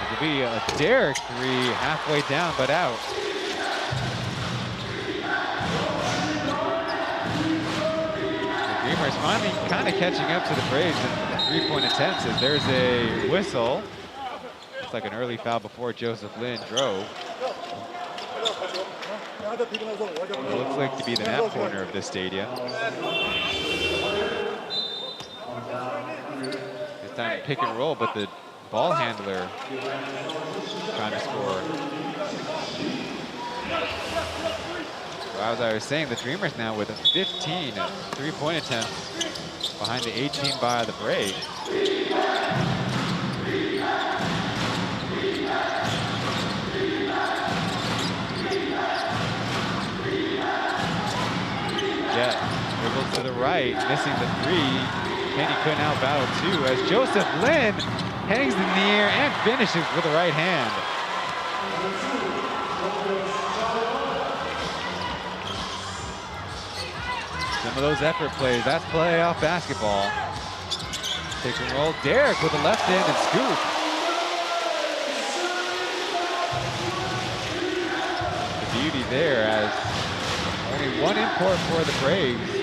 It'll be a Derek three halfway down, but out. The Dreamers finally kind of catching up to the Braves in the three-point attempts as there's a whistle. It's like an early foul before Joseph Lin drove. It looks like to be the nap corner of this stadium. This time pick and roll, but the ball handler trying to score. Well, as I was saying, the Dreamers now with 15 three-point attempts behind the 18 by the Braves. Jet dribbles to the right, missing the three. Kenny couldn't out-battle two as Joseph Lin hangs in the air and finishes with the right hand. Some of those effort plays, that's playoff basketball. Pick and roll, Derek with a left-handed scoop. The beauty there as only one import for the Braves.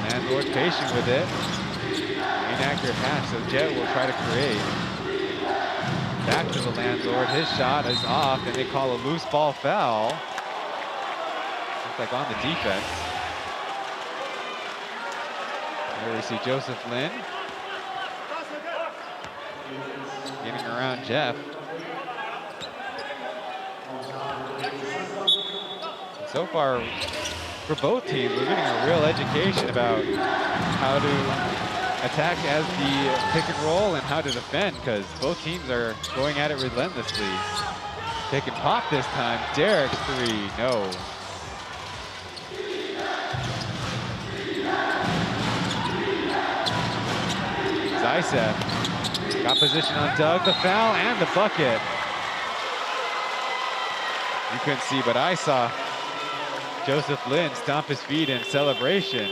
Landlord patient with it. Inaccurate pass, so Jet will try to create. Back to the Landlord, his shot is off, and they call a loose ball foul. Looks like on the defense. There we see Joseph Lin getting around Jeff. So far, for both teams, we're getting a real education about how to attack as the pick and roll and how to defend, because both teams are going at it relentlessly. Pick and pop this time. Derek's three, no. Zaitsev got position on Doug, the foul and the bucket. You couldn't see, but I saw Joseph Lin stomp his feet in celebration.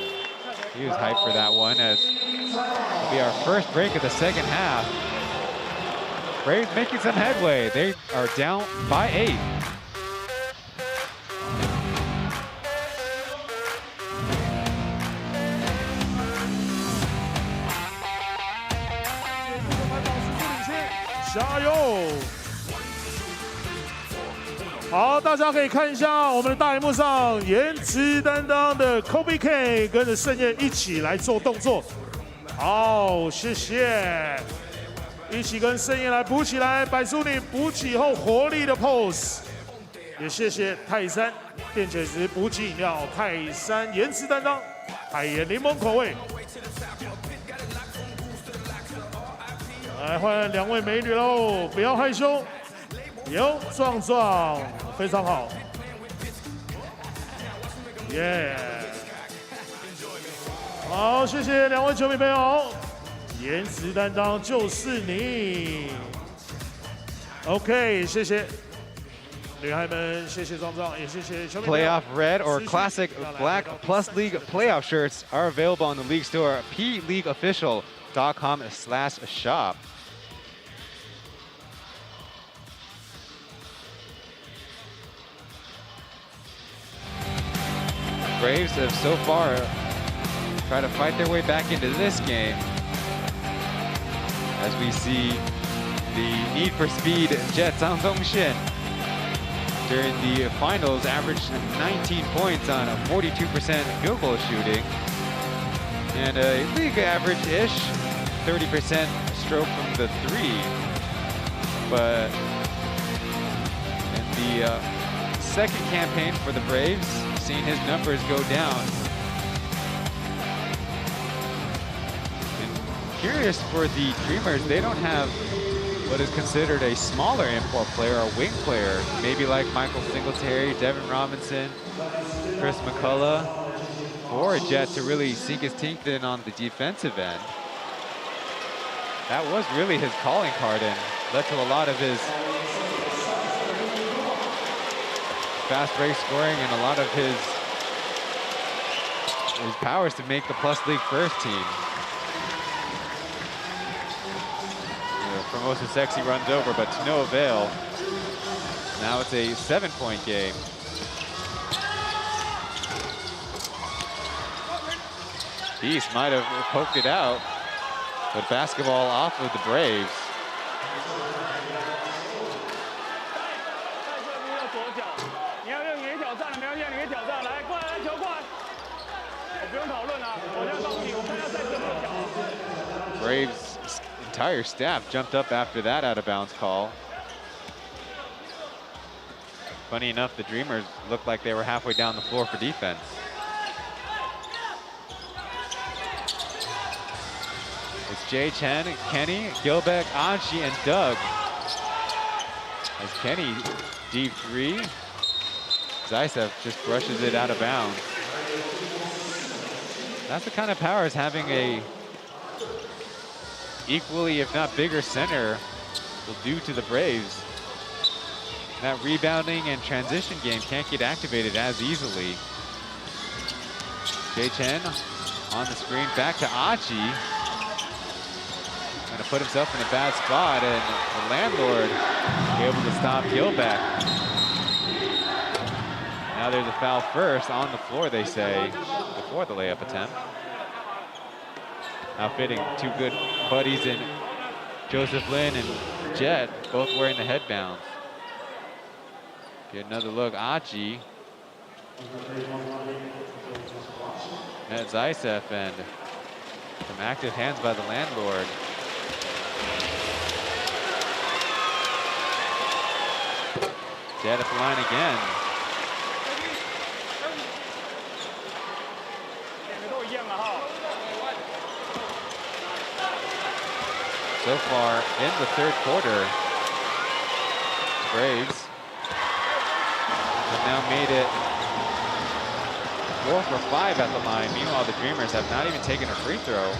He was hyped for that one, as it'll be our first break of the second half. Braves making some headway. They are down by 8.加油！好，大家可以看一下我们的大荧幕上，颜值担当的 Kobe K 跟着盛燕一起来做动作。好，谢谢。一起跟盛燕来补起来，摆出你补起后活力的 pose。也谢谢泰山电解质补给饮料，泰山盐池担当，海盐柠檬口味。来换2位美女喽，不要害羞，有壮壮，非常好，耶、好，谢谢2位球迷朋友，颜值担当就是你。OK， 谢谢女孩们，谢谢壮壮，也谢谢球迷朋友。 Playoff red or classic black Plus League playoff shirts are available on the league store, pleagueofficial.com/shop. Braves have so far tried to fight their way back into this game as we see the need for speed Jet Zhang Dongxin during the finals averaged 19 points on a 42% field goal shooting and a league average-ish 30% stroke from the three. But in the second campaign for the Braves, seeing his numbers go down. And curious for the Dreamers, they don't have what is considered a smaller import player, a wing player, maybe like Michael Singletary, Devin Robinson, Chris McCullough, or a Jet to really sink his teeth in on the defensive end. That was really his calling card and led to a lot of his fast break scoring and a lot of his powers to make the Plus League first team. Formosa Sexy runs over, but to no avail. Now it's a 7-point game. Beast might have poked it out, but basketball off of the Braves. Braves' entire staff jumped up after that out-of-bounds call. Funny enough, the Dreamers looked like they were halfway down the floor for defense. It's Jay Chen, Kenny, Gilbeck, Anchi, and Doug. As Kenny deep three, Zaisev just brushes it out of bounds. That's the kind of powers having a equally, if not bigger, center will do to the Braves. That rebounding and transition game can't get activated as easily. Jay Chen on the screen, back to Achi. Gonna put himself in a bad spot, and the landlord able to stop Gilbeck. Now there's a foul first on the floor, they say, before the layup attempt. How fitting, two good buddies in Joseph Lin and Jet, both wearing the headbands. Get another look, Achi. At Zaisev, and some active hands by the landlord. Jet at the line again. So far in the third quarter, Braves have now made it 4 for 5 at the line. Meanwhile, the Dreamers have not even taken a free throw.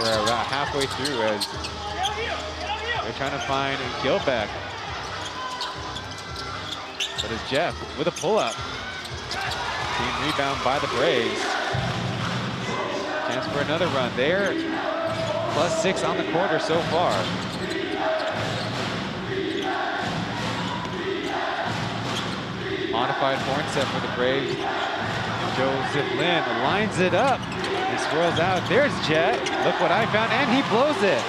We're about halfway through as they're trying to find Gilbeck. But it's Jeff with a pull-up. Team rebound by the Braves. Chance for another run there. +6 on the quarter so far. Modified point set for the Braves. Joseph Lin lines it up and swirls out. There's Jet. Look what I found, and he blows it.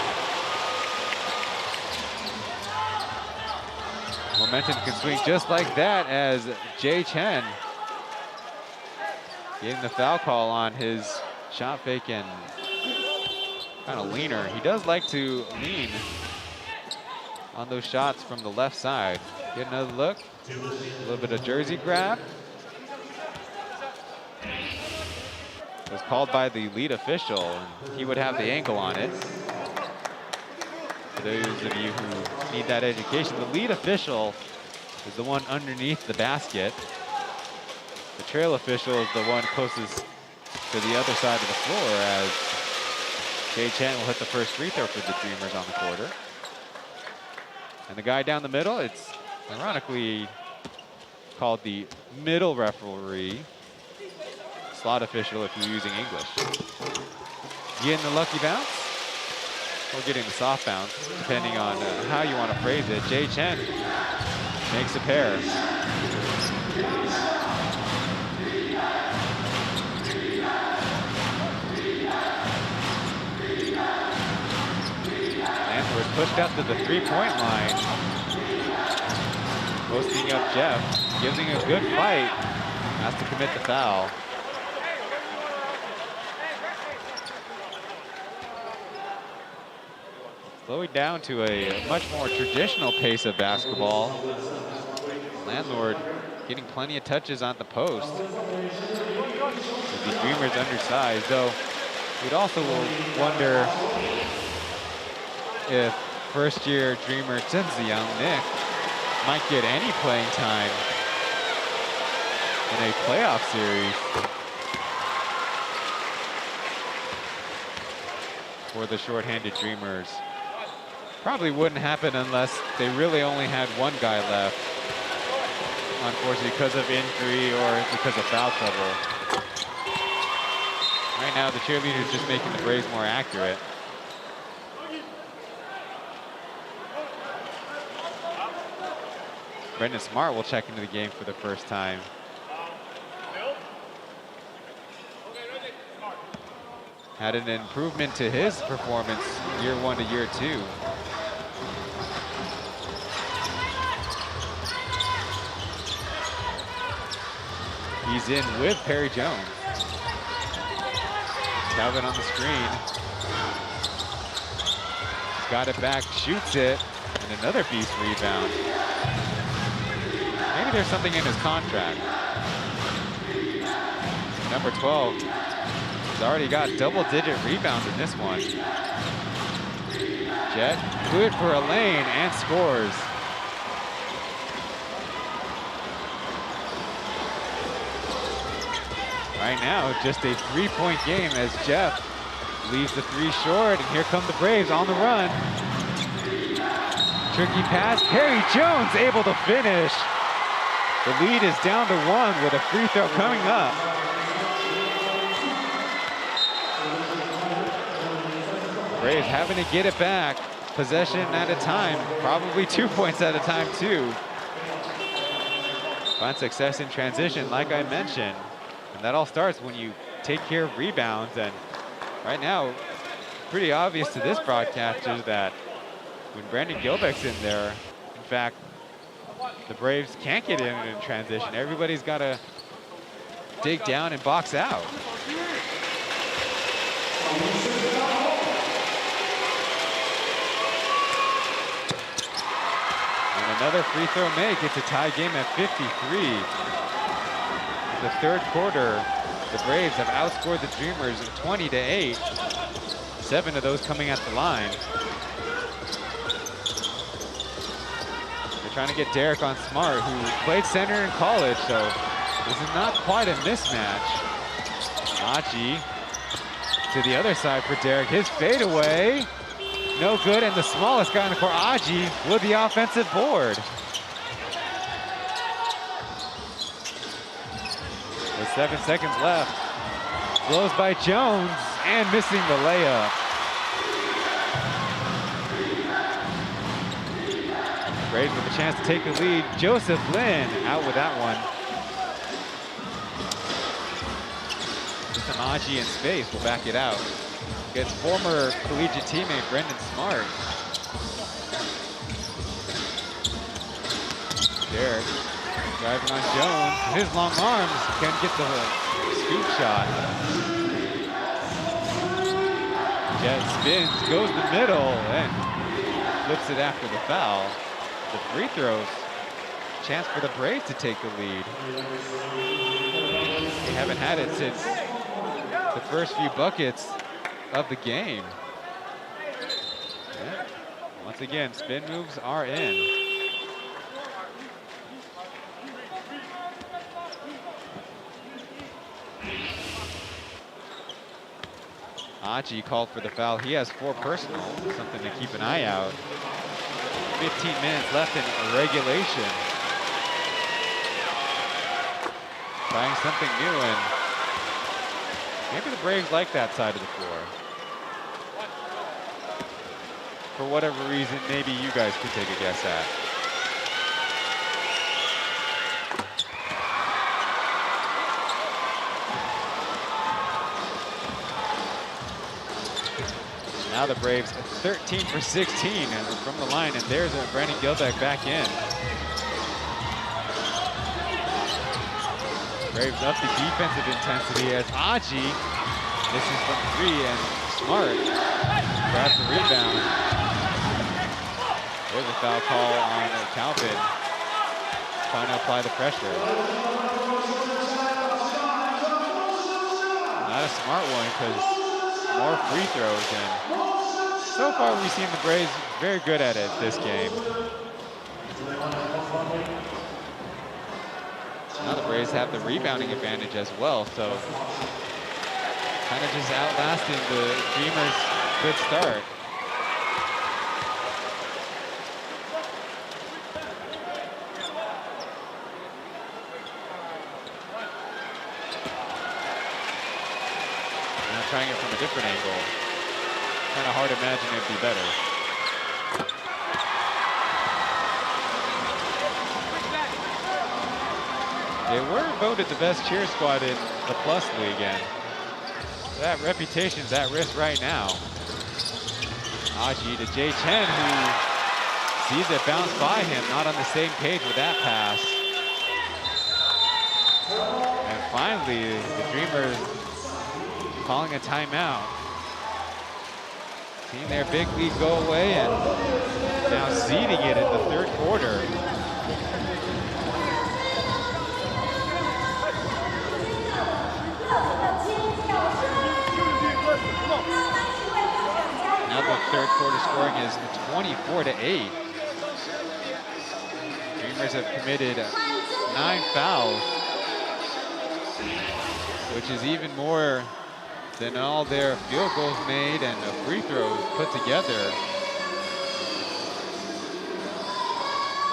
Momentum can swing just like that as Jay Chen getting the foul call on his shot fake and kind of leaner. He does like to lean on those shots from the left side. Get another look. A little bit of jersey grab. It was called by the lead official, and he would have the ankle on it. For those of you who need that education, the lead official is the one underneath the basket. The trail official is the one closest to the other side of the floor, as Chen will hit the first free throw for the Dreamers on the quarter. And the guy down the middle, it's ironically called the middle referee, slot official if you're using English. Getting the lucky bounce, or getting the soft bounce, depending on how you want to phrase it. Chen makes a pair. Landford pushed out to the three-point line. Posting up Jeff, giving a good fight, has to commit the foul. Slowing down to a much more traditional pace of basketball. Landlord getting plenty of touches on the post. With the Dreamers undersized, though we'd also wonder if first-year Dreamer Young Nick might get any playing time in a playoff series for the shorthanded Dreamers. Probably wouldn't happen unless they really only had one guy left, unfortunately, because of injury or because of foul trouble. Right now, the cheerleaders just making the Braves more accurate. Brendan Smart will check into the game for the first time. Had an improvement to his performance year 1 to year 2. He's in with Perry Jones. Calvin on the screen. He's got it back, shoots it, and another beast rebound. Maybe there's something in his contract. Number 12. He's already got double-digit rebounds in this one. Jet, good for a lane and scores. Right now, just a three-point game as Jeff leaves the three short, and here come the Braves on the run. Tricky pass, Perry Jones able to finish. The lead is down to 1 with a free throw coming up. Braves having to get it back, possession at a time, probably 2 points at a time too. Find success in transition, like I mentioned. And that all starts when you take care of rebounds. And right now, pretty obvious to this broadcaster that when Brandon Gilbeck's in there, in fact, the Braves can't get in transition. Everybody's got to dig down and box out. And another free throw make. It's a tie game at 53. The third quarter, the Braves have outscored the Dreamers 20-8. 7 of those coming at the line. They're trying to get Derek on Smart, who played center in college, so this is not quite a mismatch. Aji to the other side for Derek. His fadeaway, no good, and the smallest guy in the court, Aji, with the offensive board. With 7 seconds left. Blows by Jones and missing the layup. Braves with a chance to take the lead. Joseph Lynn out with that one. Samaji in space will back it out. Gets former collegiate teammate Brendan Smart. Derek driving on Jones. His long arms can get the scoop shot. Jet spins, goes the middle, and flips it after the foul. The free throws, chance for the Braves to take the lead. They haven't had it since the first few buckets of the game. Yeah. Once again, spin moves are in. Aji called for the foul. He has 4 personal, something to keep an eye out. 15 minutes left in regulation. Trying something new, and maybe the Braves like that side of the floor. For whatever reason, maybe you guys could take a guess at. Now the Braves 13 for 16 and from the line, and there's Brandon Gilbeck back in. Braves up the defensive intensity as Aji, this is from 3, and Smart grabs the rebound. There's a foul call on Calvin, trying to apply the pressure. Not a smart one, because more free throws, and so far we've seen the Braves very good at it this game. Now the Braves have the rebounding advantage as well, so kind of just outlasting the Dreamers' good start. Now trying it from a different angle. Kind of hard to imagine it'd be better. They were voted the best cheer squad in the Plus League, and that reputation's at risk right now. Aji to Chen, who sees it bounce by him, not on the same page with that pass. And finally, the Dreamers calling a timeout. Seeing their big lead go away, and now seeding it in the 3rd quarter. Now the 3rd quarter scoring is 24-8. Dreamers have committed 9 fouls, which is even more than all their field goals made and free throws put together.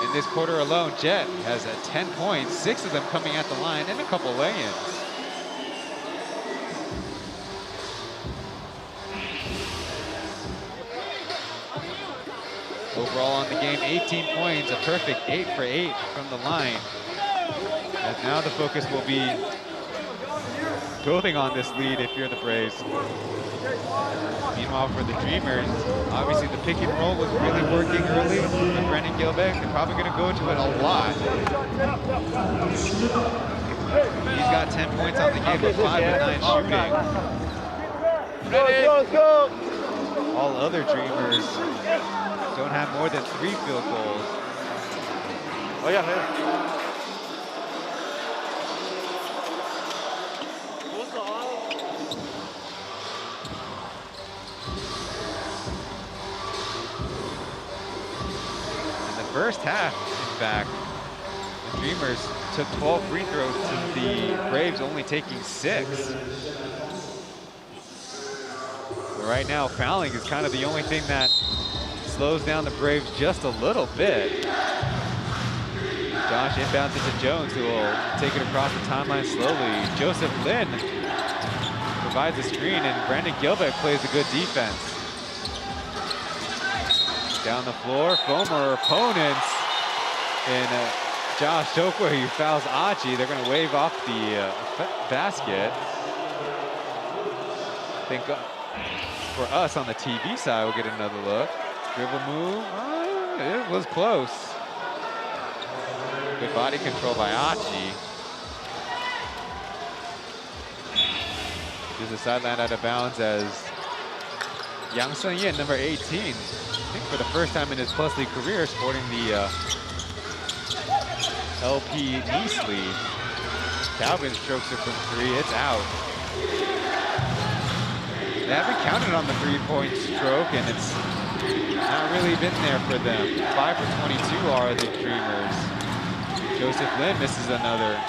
In this quarter alone, Jet has 10 points, 6 of them coming at the line, and a couple lay-ins. Overall on the game, 18 points, a perfect 8 for 8 from the line. And now the focus will be building on this lead if you're the Braves. Meanwhile, for the Dreamers, obviously the pick and roll was really working early with Brandon Gilbeck. They're probably going to go into it a lot. He's got 10 points on the game with 5 of 9 shooting. Let's go! All other Dreamers don't have more than 3 field goals. Oh yeah, man. First half, in fact, the Dreamers took 12 free throws to the Braves only taking 6. But right now, fouling is kind of the only thing that slows down the Braves just a little bit. Josh inbounds into Jones, who will take it across the timeline slowly. Joseph Lin provides a screen, and Brandon Gilbeck plays a good defense. Down the floor, former opponents in Josh Tokwa, who fouls Aji. They're going to wave off the basket. I think for us on the TV side, we'll get another look. Dribble move, it was close. Good body control by Aji. There's a sideline out of bounds as Yang Sun-yin, number 18, I think for the first time in his Plus League career, sporting the LP knee sleeve. Calvin strokes it from 3, it's out. They haven't counted on the 3-point stroke, and it's not really been there for them. 5 for 22 are the Dreamers. Joseph Lin misses another.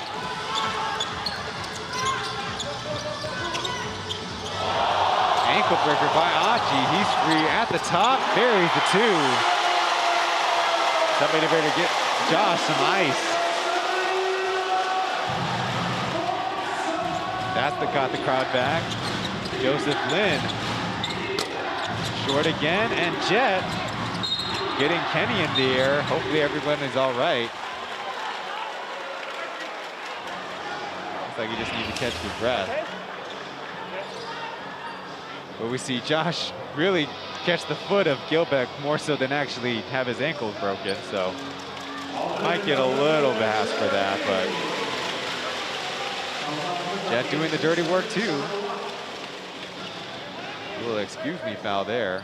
Ankle breaker by Achi. He's free at the top, buries the 2. Somebody better get Josh some ice. That's what got the crowd back. Joseph Lin. Short again, and Jet getting Kenny in the air. Hopefully everyone is all right. Looks like you just need to catch your breath. But we see Josh really catch the foot of Gilbeck more so than actually have his ankles broken. So might get a little pass for that, but Jet doing the dirty work too. A little excuse me foul there.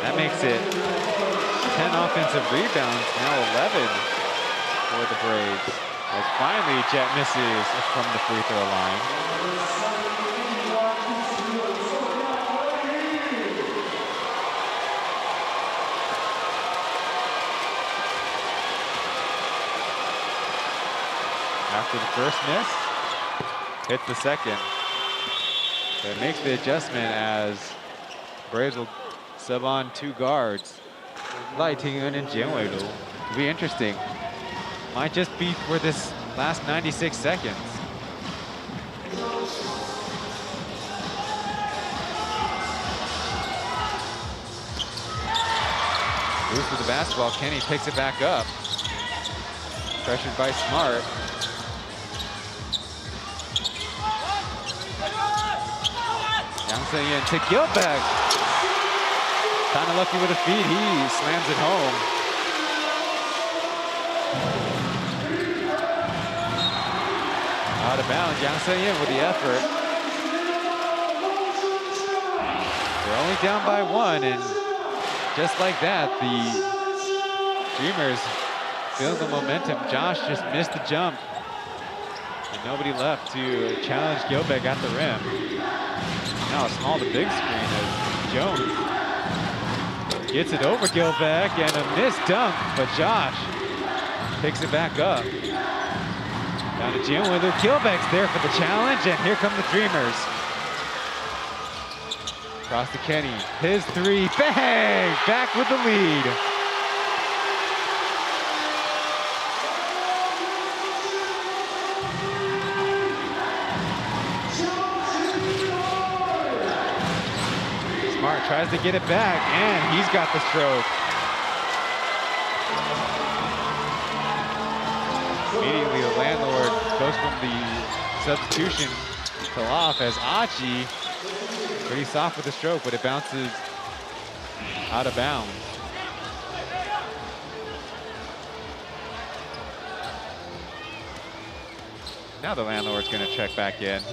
That makes it 10 offensive rebounds, now 11 for the Braves. As finally Jet misses from the free throw line. After the first miss, hits the second. So it makes the adjustment as Braves will sub on 2 guards. Lai Ting-eun and Jian Wei-lu. It'll be interesting. Might just be for this last 96 seconds. Moves with the basketball. Kenny picks it back up. Pressured by Smart. Yang Sun-yin to Gilbeck. Kind of lucky with a feed. He slams it home. Out of bounds. Yang Sun-yin with the effort. They're only down by 1, and just like that, the Dreamers feel the momentum. Josh just missed the jump. And nobody left to challenge Gilbeck at the rim. Now a small to big screen as Jones gets it over Gilbeck, and a missed dunk, but Josh picks it back up. Down to Jim with Gilbeck's there for the challenge, and here come the Dreamers. Cross to Kenny, his 3, bang! Back with the lead. Smart tries to get it back, and he's got the stroke. Immediately the landlord goes from the substitution to off as Achi, pretty soft with the stroke, but it bounces out of bounds. Now the landlord's gonna check back in.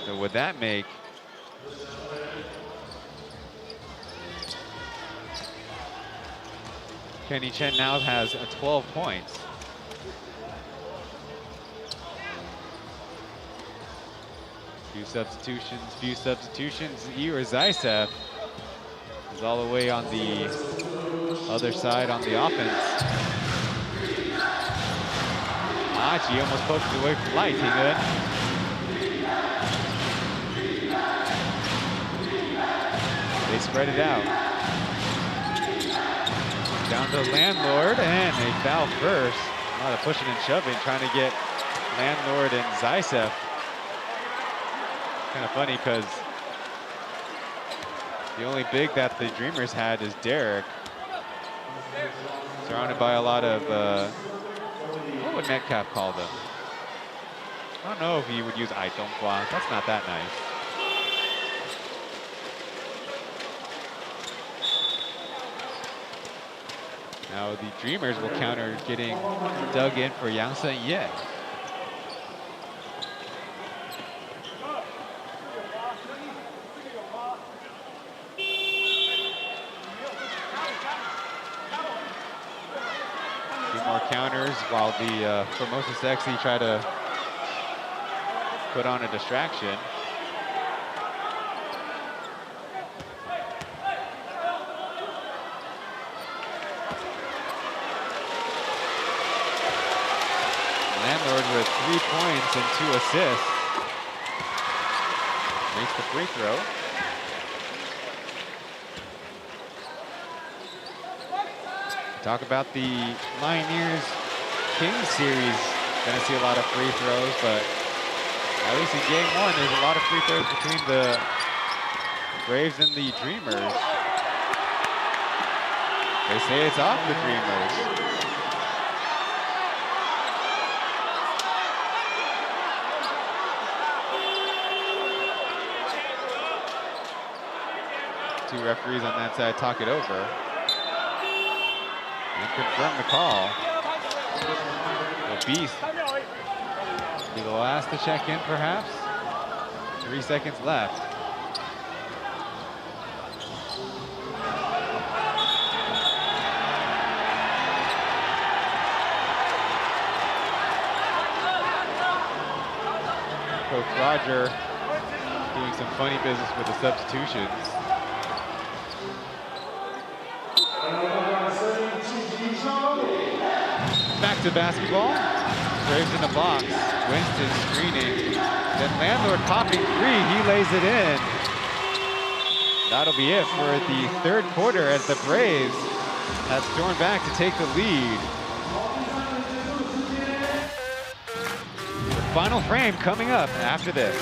So would that make Kenny Chen now has 12 points. Few substitutions. Igor Zaisev is all the way on the other side on the offense. Achi almost poked it away from Lai Ting-eun. They spread it out. Down to the landlord, and they foul first. A lot of pushing and shoving, trying to get landlord and Zaisev. Kind of funny because the only big that the Dreamers had is Derek. Surrounded by a lot of, what would Metcalf call them? I don't know if he would use Aitonkwa. That's not that nice. Now the Dreamers will counter, getting dug in for Yang Sen-Ye. More counters while the Formosa Sexy try to put on a distraction. Landlord with 3 points and 2 assists. Makes the free throw. Talk about the Pioneers Kings series. Gonna see a lot of free throws, but at least in game 1, there's a lot of free throws between the Braves and the Dreamers. They say it's off the Dreamers. Two referees on that side talk it over. And confirm the call. The Beast be the last to check in, perhaps. 3 seconds left. Coach Roger doing some funny business with the substitutions. Back to basketball. Braves in the box. Winston screening. Then Landlord popping 3. He lays it in. That'll be it for the 3rd quarter as the Braves have stormed back to take the lead. The final frame coming up after this.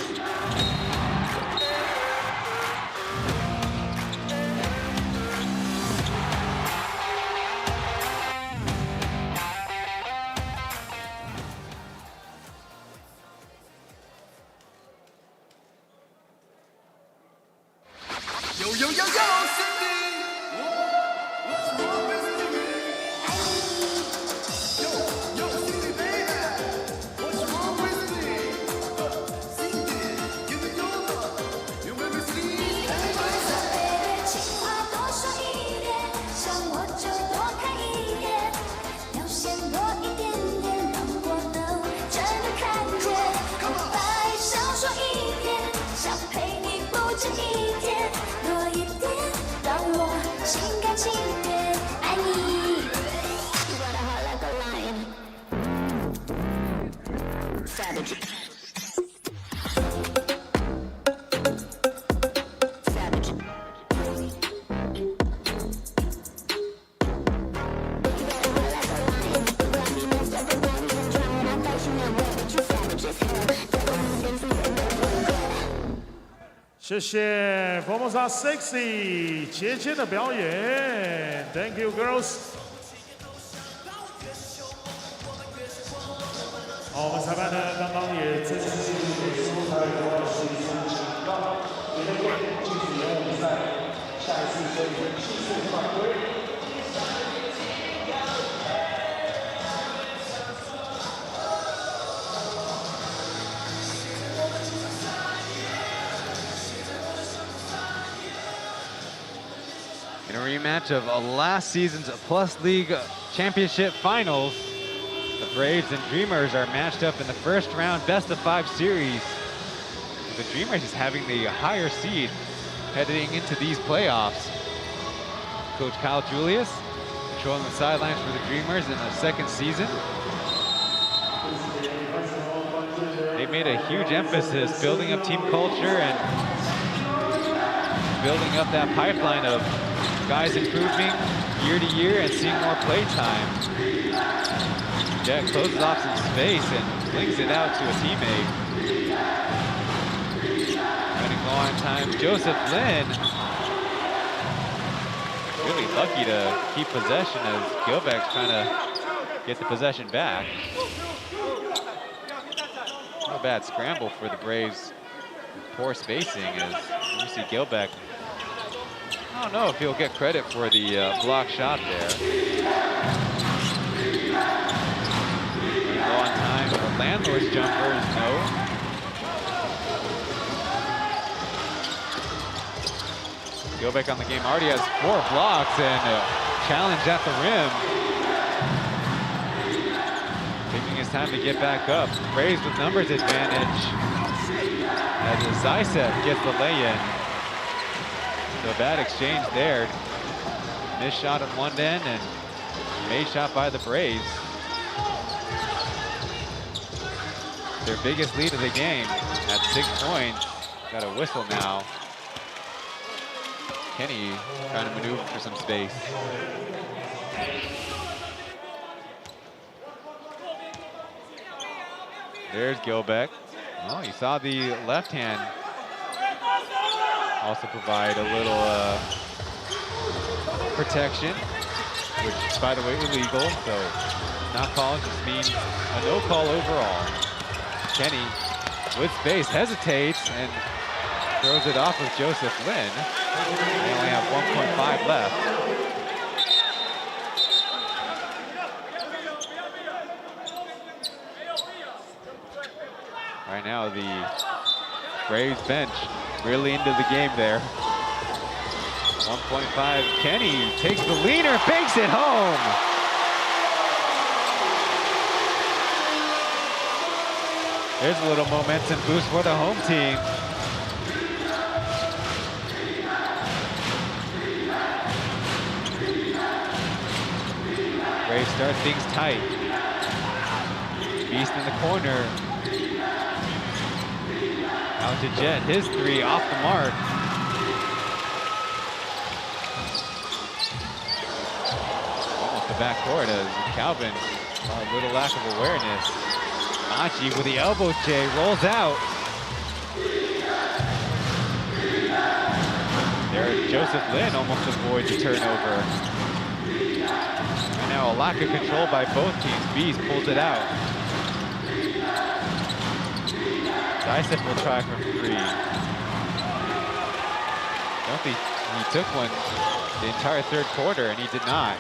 谢谢 Formosa Sexy 节前的表演 ，Thank you girls。好，我们裁判呢刚刚也正式给出裁判的是一声警告，绝对禁止延误比赛，下一次可以技术犯规。 In a rematch of last season's P.LEAGUE Championship Finals, the Braves and Dreamers are matched up in the first round best-of-5 series. The Dreamers is having the higher seed heading into these playoffs. Coach Kyle Julius controlling the sidelines for the Dreamers in the 2nd season. They made a huge emphasis building up team culture and building up that pipeline of guys improving year to year and seeing more play time. Jack closes off some space and flings it out to a teammate. Running low on time, Joseph Lin. Really lucky to keep possession as Gilbeck's trying to get the possession back. Not a bad scramble for the Braves. Poor spacing as you see Gilbeck. I don't know if he'll get credit for the block shot there. Landlord's jumper is no. Gilbeck on the game already has 4 blocks and a challenge at the rim. Taking his time to get back up. Braves with numbers advantage as Zaisev gets the lay-in. So bad exchange there. Missed shot at one end and made shot by the Braves. Their biggest lead of the game at 6 points. Got a whistle now. Kenny trying to maneuver for some space. There's Gilbeck. Oh, you saw the left hand also provide a little protection, which, by the way, illegal. So not called just means a no call overall. Kenny with space hesitates and throws it off of Joseph Lin. They only have 1.5 left. Right now, the Braves bench really into the game there. 1.5. Kenny takes the leaner, banks it home. There's a little momentum boost for the home team. Braves start things tight. Beast in the corner. Out to Jet, his 3 off the mark. Almost the backcourt as Calvin, a little lack of awareness. Achi with the elbow J, rolls out. There, Joseph Lin almost avoids a turnover. And now a lack of control by both teams. Beast pulls it out. Zaisev will try from 3. Don't think he took one the entire 3rd quarter, and he did not.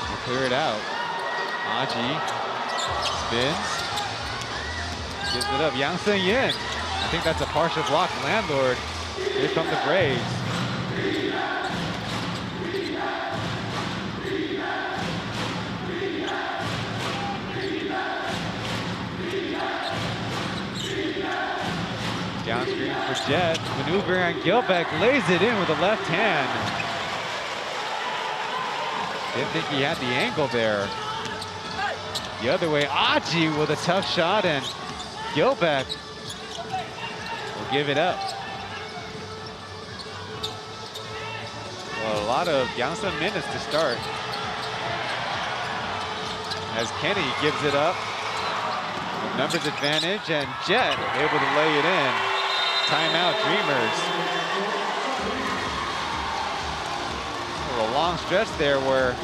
We'll clear it out. Aji spins. Gives it up. Yang Sen-yin. I think that's a partial block. Landlord. Here come the Braves. Downscreen for Jet, maneuver on Gilbeck, lays it in with the left hand. Didn't think he had the angle there. The other way, Aji with a tough shot, and Gilbeck will give it up. Well, a lot of Yangsan minutes to start. As Kenny gives it up. Numbers advantage, and Jet able to lay it in. Timeout, Dreamers. A long stretch there where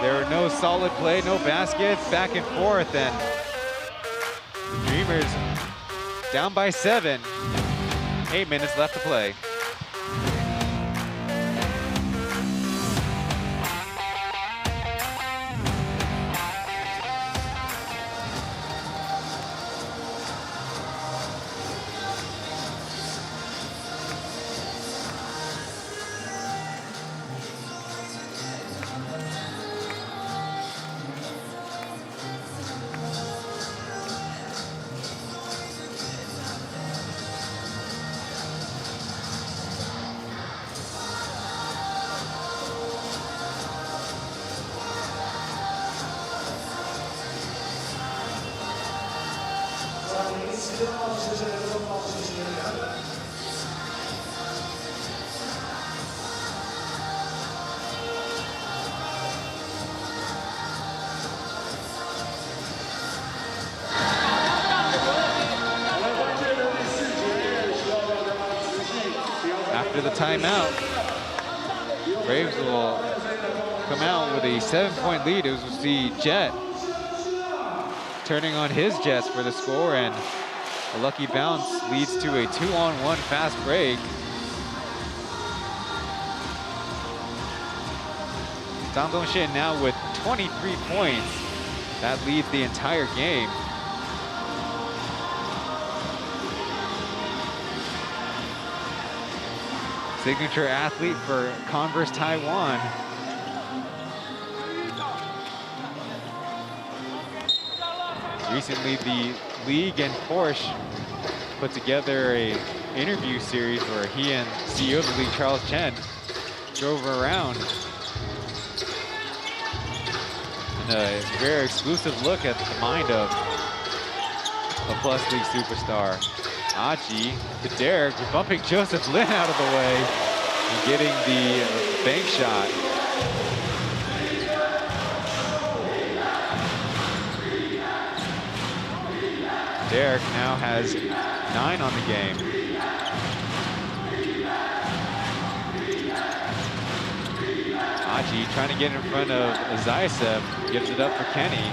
there were no solid play, no baskets, back and forth, and the Dreamers down by 7. 8 minutes left to play. After the timeout, Braves will come out with a 7-point lead as we see Jet turning on his Jets for the score, and a lucky bounce leads to a 2-on-1 fast break. Zhang Dongxin now with 23 points. That leads the entire game. Signature athlete for Converse Taiwan. Recently, the league and Porsche put together a interview series where he and CEO of the league, Charles Chen, drove around. And a very exclusive look at the mind of a Plus League superstar. Aji to Derek, bumping Joseph Lin out of the way and getting the bank shot. Derek now has 9 on the game. Aji trying to get in front of Zaisev, gives it up for Kenny.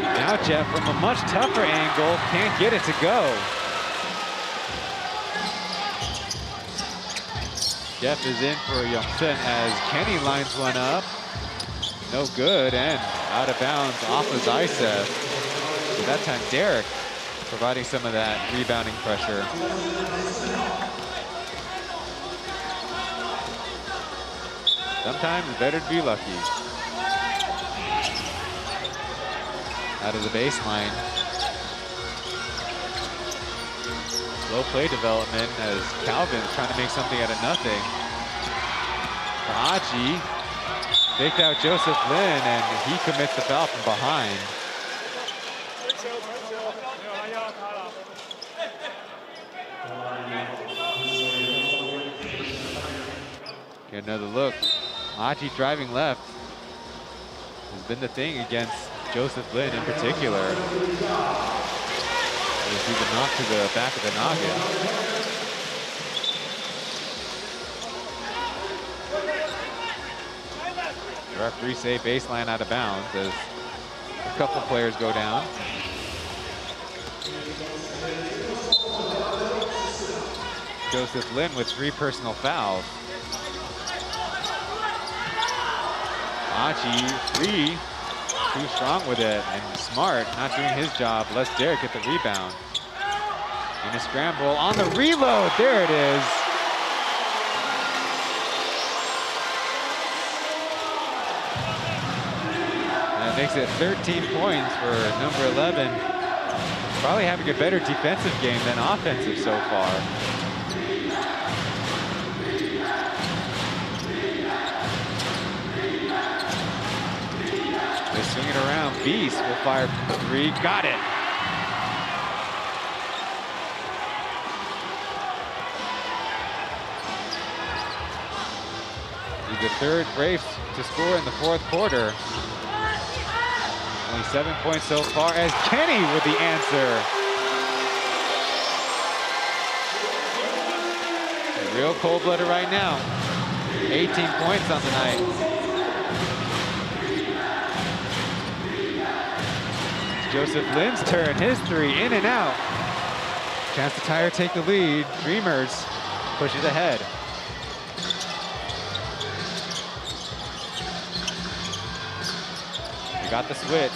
Now Jeff from a much tougher angle, can't get it to go. Jeff is in for Yongsen as Kenny lines one up. No good, and out of bounds off of Zaisev. But that time Derek providing some of that rebounding pressure. Sometimes it's better to be lucky. Out of the baseline. Slow play development as Calvin's trying to make something out of nothing. Aji faked out Joseph Lin and he commits the foul from behind. Get another look. Aji driving left has been the thing against Joseph Lin in particular. You see the knock to the back of the noggin. The referee say baseline out of bounds as a couple players go down. Joseph Lin with 3 personal fouls. Aji, 3, too strong with it, and Smart not doing his job. Lets Derek get the rebound. In a scramble on the reload, there it is. That makes it 13 points for number 11. Probably having a better defensive game than offensive so far. They swing it around. Beast will fire from 3. Got it. He's the 3rd Braves to score in the 4th quarter. Only 7 points so far as Kenny with the answer. A real cold-blooded right now. 18 points on the night. Joseph Lin's turn, his 3, in and out. Chance to tie or take the lead. Dreamers pushes ahead. We got the switch.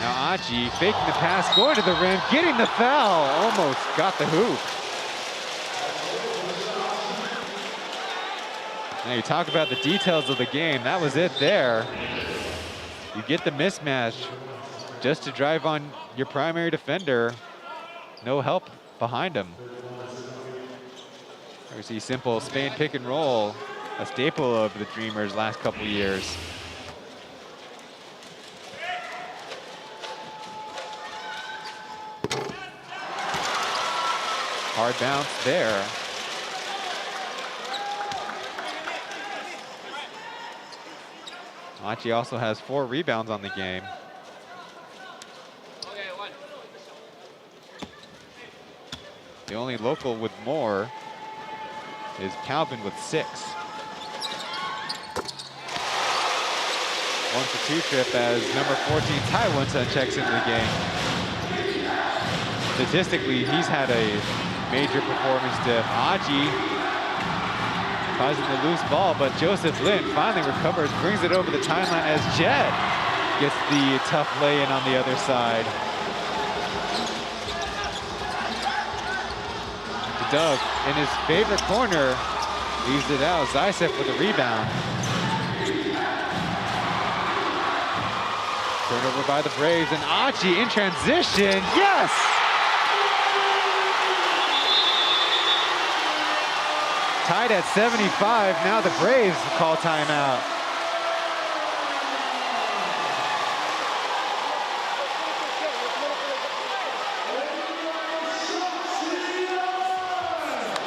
Now Aji faking the pass, going to the rim, getting the foul. Almost got the hoop. Now you talk about the details of the game. That was it there. You get the mismatch just to drive on your primary defender. No help behind him. We see simple Spain pick and roll, a staple of the Dreamers last couple years. Hard bounce there. Aji also has 4 rebounds on the game. The only local with more is Calvin with 6. 1-for-2 trip as number 14 Taiwan Sun checks into the game. Statistically, he's had a major performance dip. Aji causing the loose ball, but Joseph Lin finally recovers, brings it over the timeline as Jet gets the tough lay-in on the other side. Doug in his favorite corner leaves it out. Zaitsev with a rebound. Turnover by the Braves, and Achi in transition. Yes! Tied at 75. Now the Braves call timeout.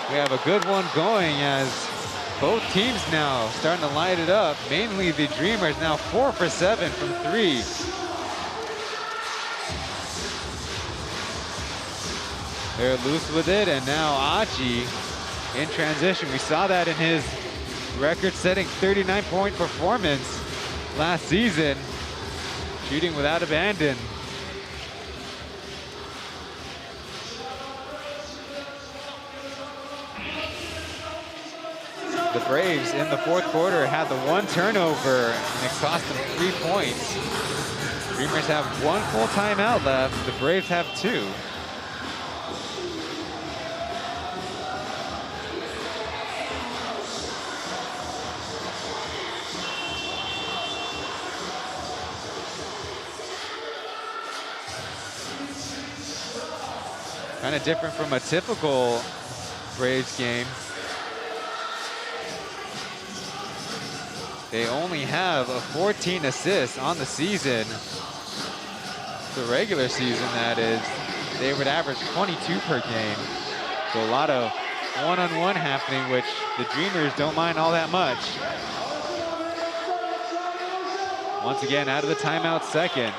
We have a good one going as both teams now starting to light it up. Mainly the Dreamers now 4 for 7 from 3. They're loose with it, and now Achi in transition. We saw that in his record-setting 39-point performance last season, shooting without abandon. The Braves in the fourth quarter had the one turnover, and it cost them 3 points. Dreamers have 1 full timeout left. The Braves have 2. Kind of different from a typical Braves game. They only have 14 assists on the season. The regular season, that is. They would average 22 per game. So a lot of one-on-one happening, which the Dreamers don't mind all that much. Once again, out of the timeout second.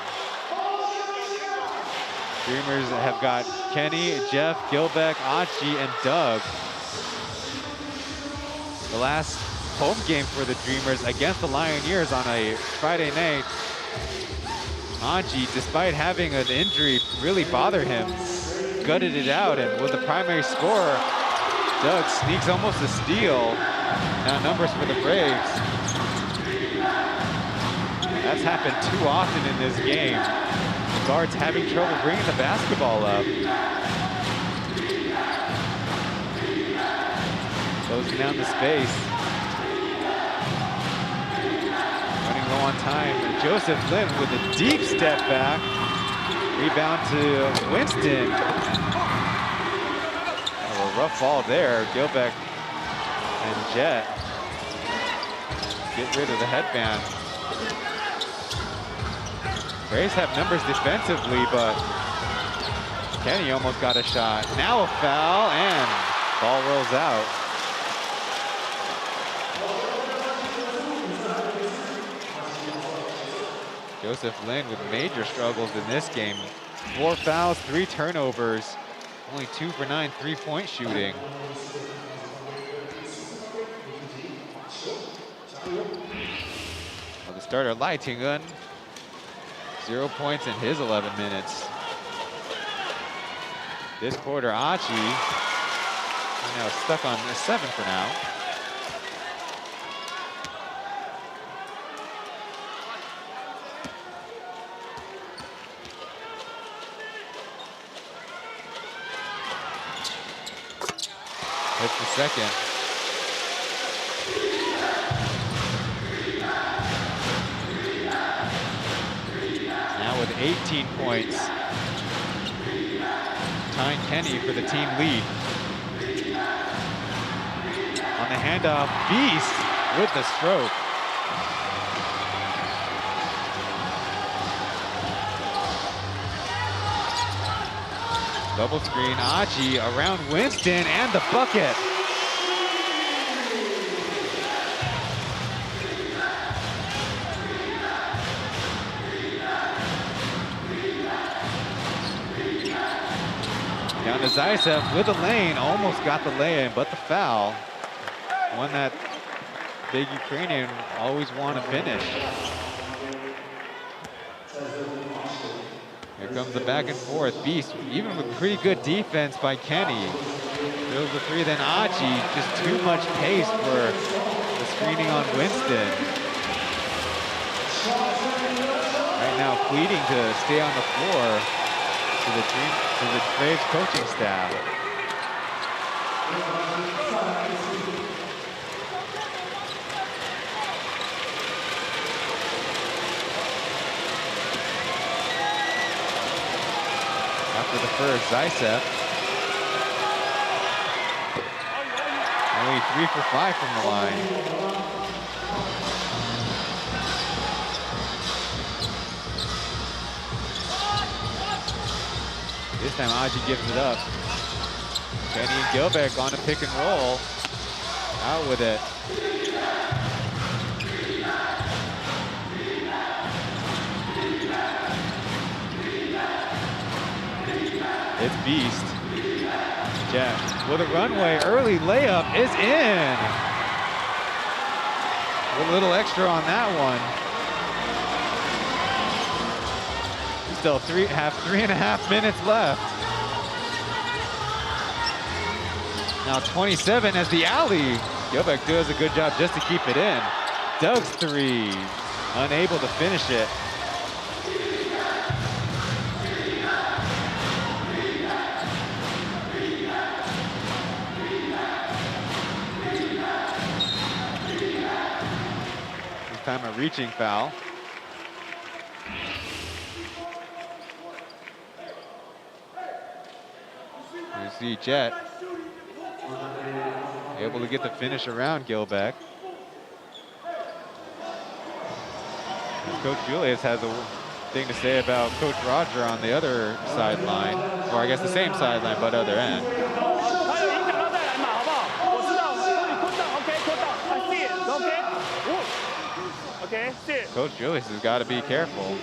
Dreamers have got Kenny, Jeff, Gilbeck, Achi, and Doug. The last home game for the Dreamers against the Lioneers on a Friday night. Achi, despite having an injury really bother him, gutted it out, and with the primary scorer, Doug sneaks almost a steal. Now numbers for the Braves. That's happened too often in this game. The guards having trouble bringing the basketball up. Closing down the space. Running low on time. And Joseph Lin with a deep step back. Rebound to Winston. Oh, a rough ball there. Gilbeck and Jet get rid of the headband. Braves have numbers defensively, but Kenny almost got a shot. Now a foul, and ball rolls out. Joseph Lin with major struggles in this game. 4 fouls, 3 turnovers, only 2 for 9 3-point shooting. Well, the starter, Lightingun, 0 points in his 11 minutes. This quarter, Achi now stuck on 7 for now. Hits the second. Now with 18 points, tying Kenny for the team lead. On the handoff, Beast with the stroke. Double screen, Achi around Winston, and the bucket. Down to Zaitsev with the lane, almost got the lay-in, but the foul. One that big Ukrainian always want to finish. Here comes the back and forth. Beast, even with pretty good defense by Kenny. Drills the three, then Aji, just too much pace for the screening on Winston. Right now pleading to stay on the floor to the Braves coaching staff. After the first, Zaitsev. Only 3 for 5 from the line. This time Aji gives it up. Kenny and Gilbeck on a pick and roll. Out with it. It's Beast. Jet with a runway. Early layup is in. A little extra on that one. Still 3.5 minutes left. Now 27 as the alley. Gilbeck does a good job just to keep it in. Doug's three, unable to finish it. This time a reaching foul. You see Jet able to get the finish around Gilbeck. Coach Julius has a thing to say about Coach Roger on the other sideline, or I guess the same sideline but other end. Coach Julius has got to be careful.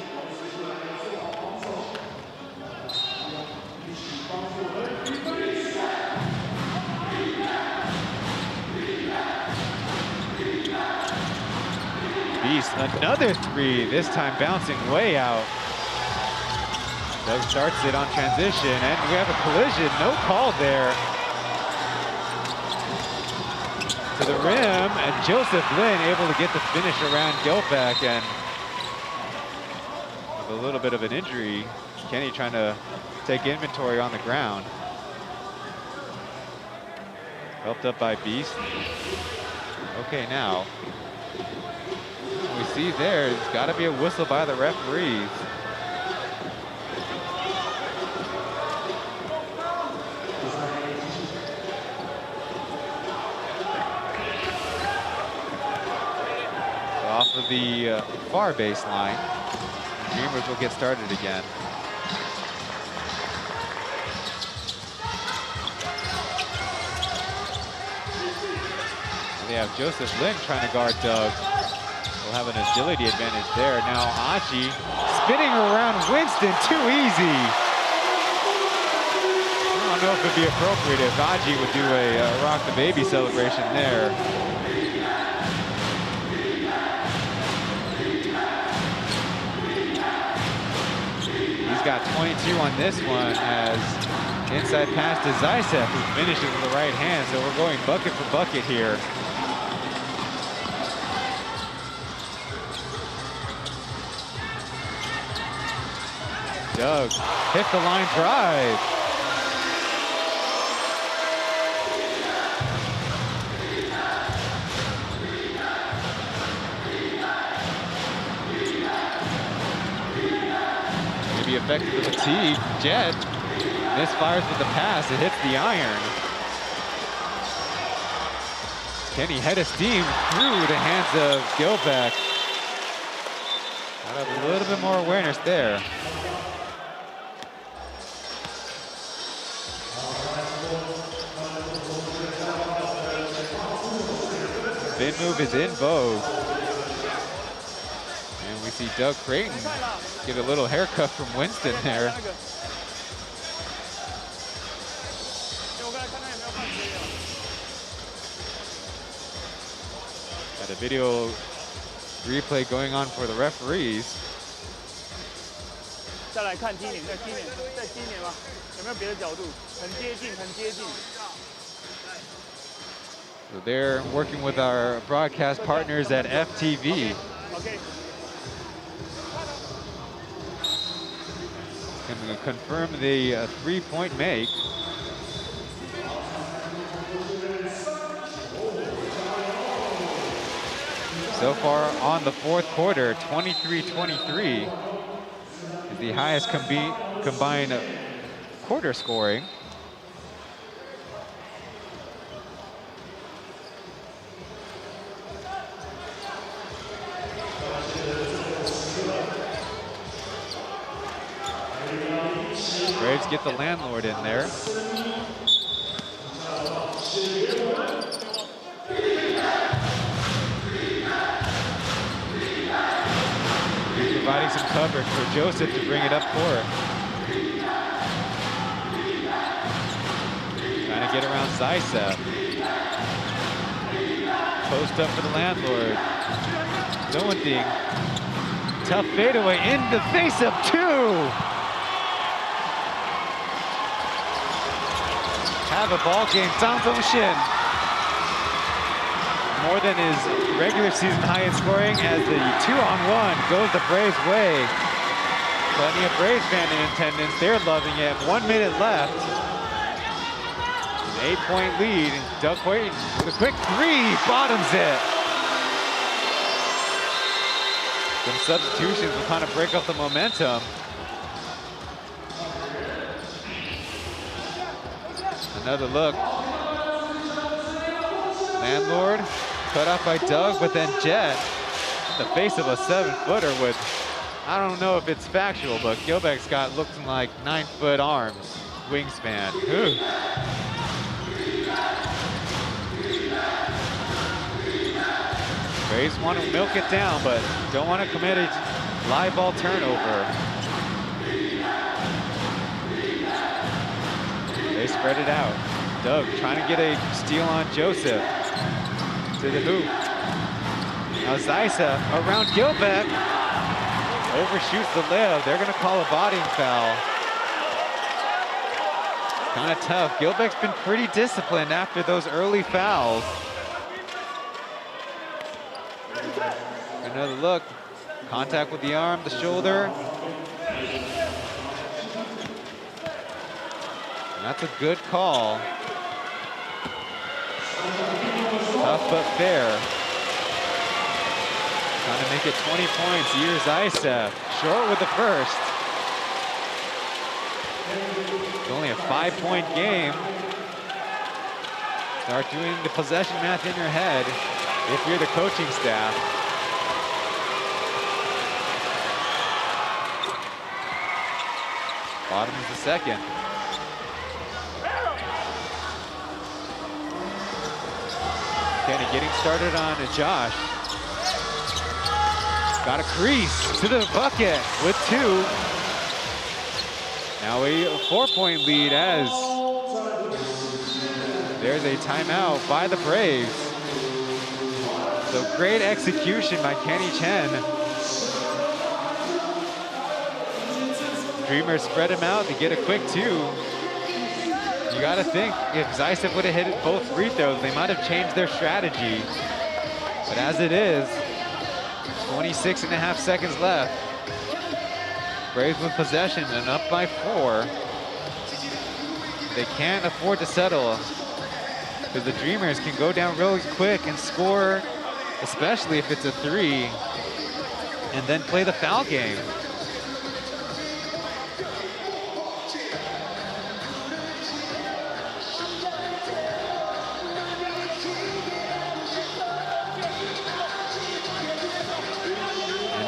Beast, another three, this time bouncing way out. Doug starts it on transition, and we have a collision, no call there. To the rim, and Joseph Lin able to get the finish around Gilbeck, and with a little bit of an injury, Kenny trying to take inventory on the ground. Helped up by Beast. Okay, now. We see there's got to be a whistle by the referees. So off of the far baseline, Dreamers will get started again. They have Joseph Lin trying to guard Doug. We'll have an agility advantage there. Now Aji spinning around Winston, too easy. I don't know if it'd be appropriate if Aji would do a rock the baby celebration there. He's got 22 on this one as inside pass to Zaitsev, who finishes with the right hand. So we're going bucket for bucket here. Doug hit the line drive. Maybe effective with the fatigue. Jet misfires with the pass. It hits the iron. Kenny head of steam through the hands of Gilbeck. Got a little bit more awareness there. Spin move is in vogue. And we see Doug Creighton get a little haircut from Winston there. Got a video replay going on for the referees. 再来看今年，在今年吗？有没有别的角度？很接近，很接近。So they're working with our broadcast partners at FTV. Okay. Going to confirm the three-point make. So far on the fourth quarter, 23-23 is the highest combined quarter scoring. Braves get the landlord in there. He's providing some coverage for Joseph to bring it up court. Trying to get around Zaitsev. Post up for the landlord. Doenting. Tough fadeaway in the face of two. Have a ball game. Zhang Zhongxin. More than his regular season high in scoring as the 2-on-1 goes the Braves' way. Plenty of Braves fans in attendance. They're loving it. 1 minute left. An 8-point lead. Doug Hoyton with a quick three. Bottoms it. Some substitutions will kind of break up the momentum. Another look. Landlord cut off by Doug, but then Jet in the face of a 7-footer with, I don't know if it's factual, but Gilbeck's got looking like 9-foot arms, wingspan. Ooh. Braves want to milk it down, but don't want to commit a live ball turnover. They spread it out. Doug trying to get a steal on Joseph. To the hoop. Now Zaitsev around Gilbeck. Overshoots the layup. They're going to call a bodying foul. Kind of tough. Gilbeck's been pretty disciplined after those early fouls. Another look. Contact with the arm, the shoulder. And that's a good call. Tough but fair. Trying to make it 20 points. Here's Zaitsev. Short with the first. It's only a 5-point game. Start doing the possession math in your head if you're the coaching staff. Bottom is the second. Kenny getting started on Josh. Got a crease to the bucket with two. Now a 4-point lead as there's a timeout by the Braves. So great execution by Kenny Chen. Dreamers spread him out to get a quick two. You got to think, if Zaitsev would have hit both free throws, they might have changed their strategy. But as it is, 26.5 seconds left. Braves with possession and up by 4. They can't afford to settle because the Dreamers can go down really quick and score, especially if it's a 3, and then play the foul game.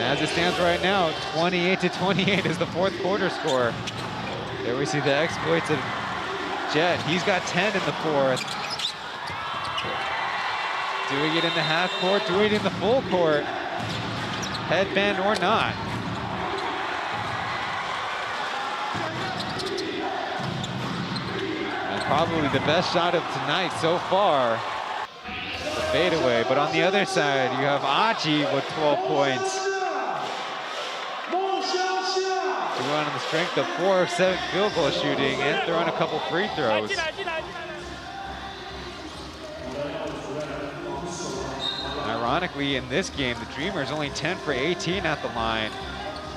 As it stands right now, 28-28 is the fourth quarter score. There we see the exploits of Jet. He's got 10 in the fourth. Doing it in the half court, doing it in the full court. Headband or not. And probably the best shot of tonight so far. The fadeaway, but on the other side, you have Achi with 12 points. On the strength of 4 of 7 field goal shooting and throwing a couple free throws. Ironically, in this game, the Dreamers only 10 for 18 at the line,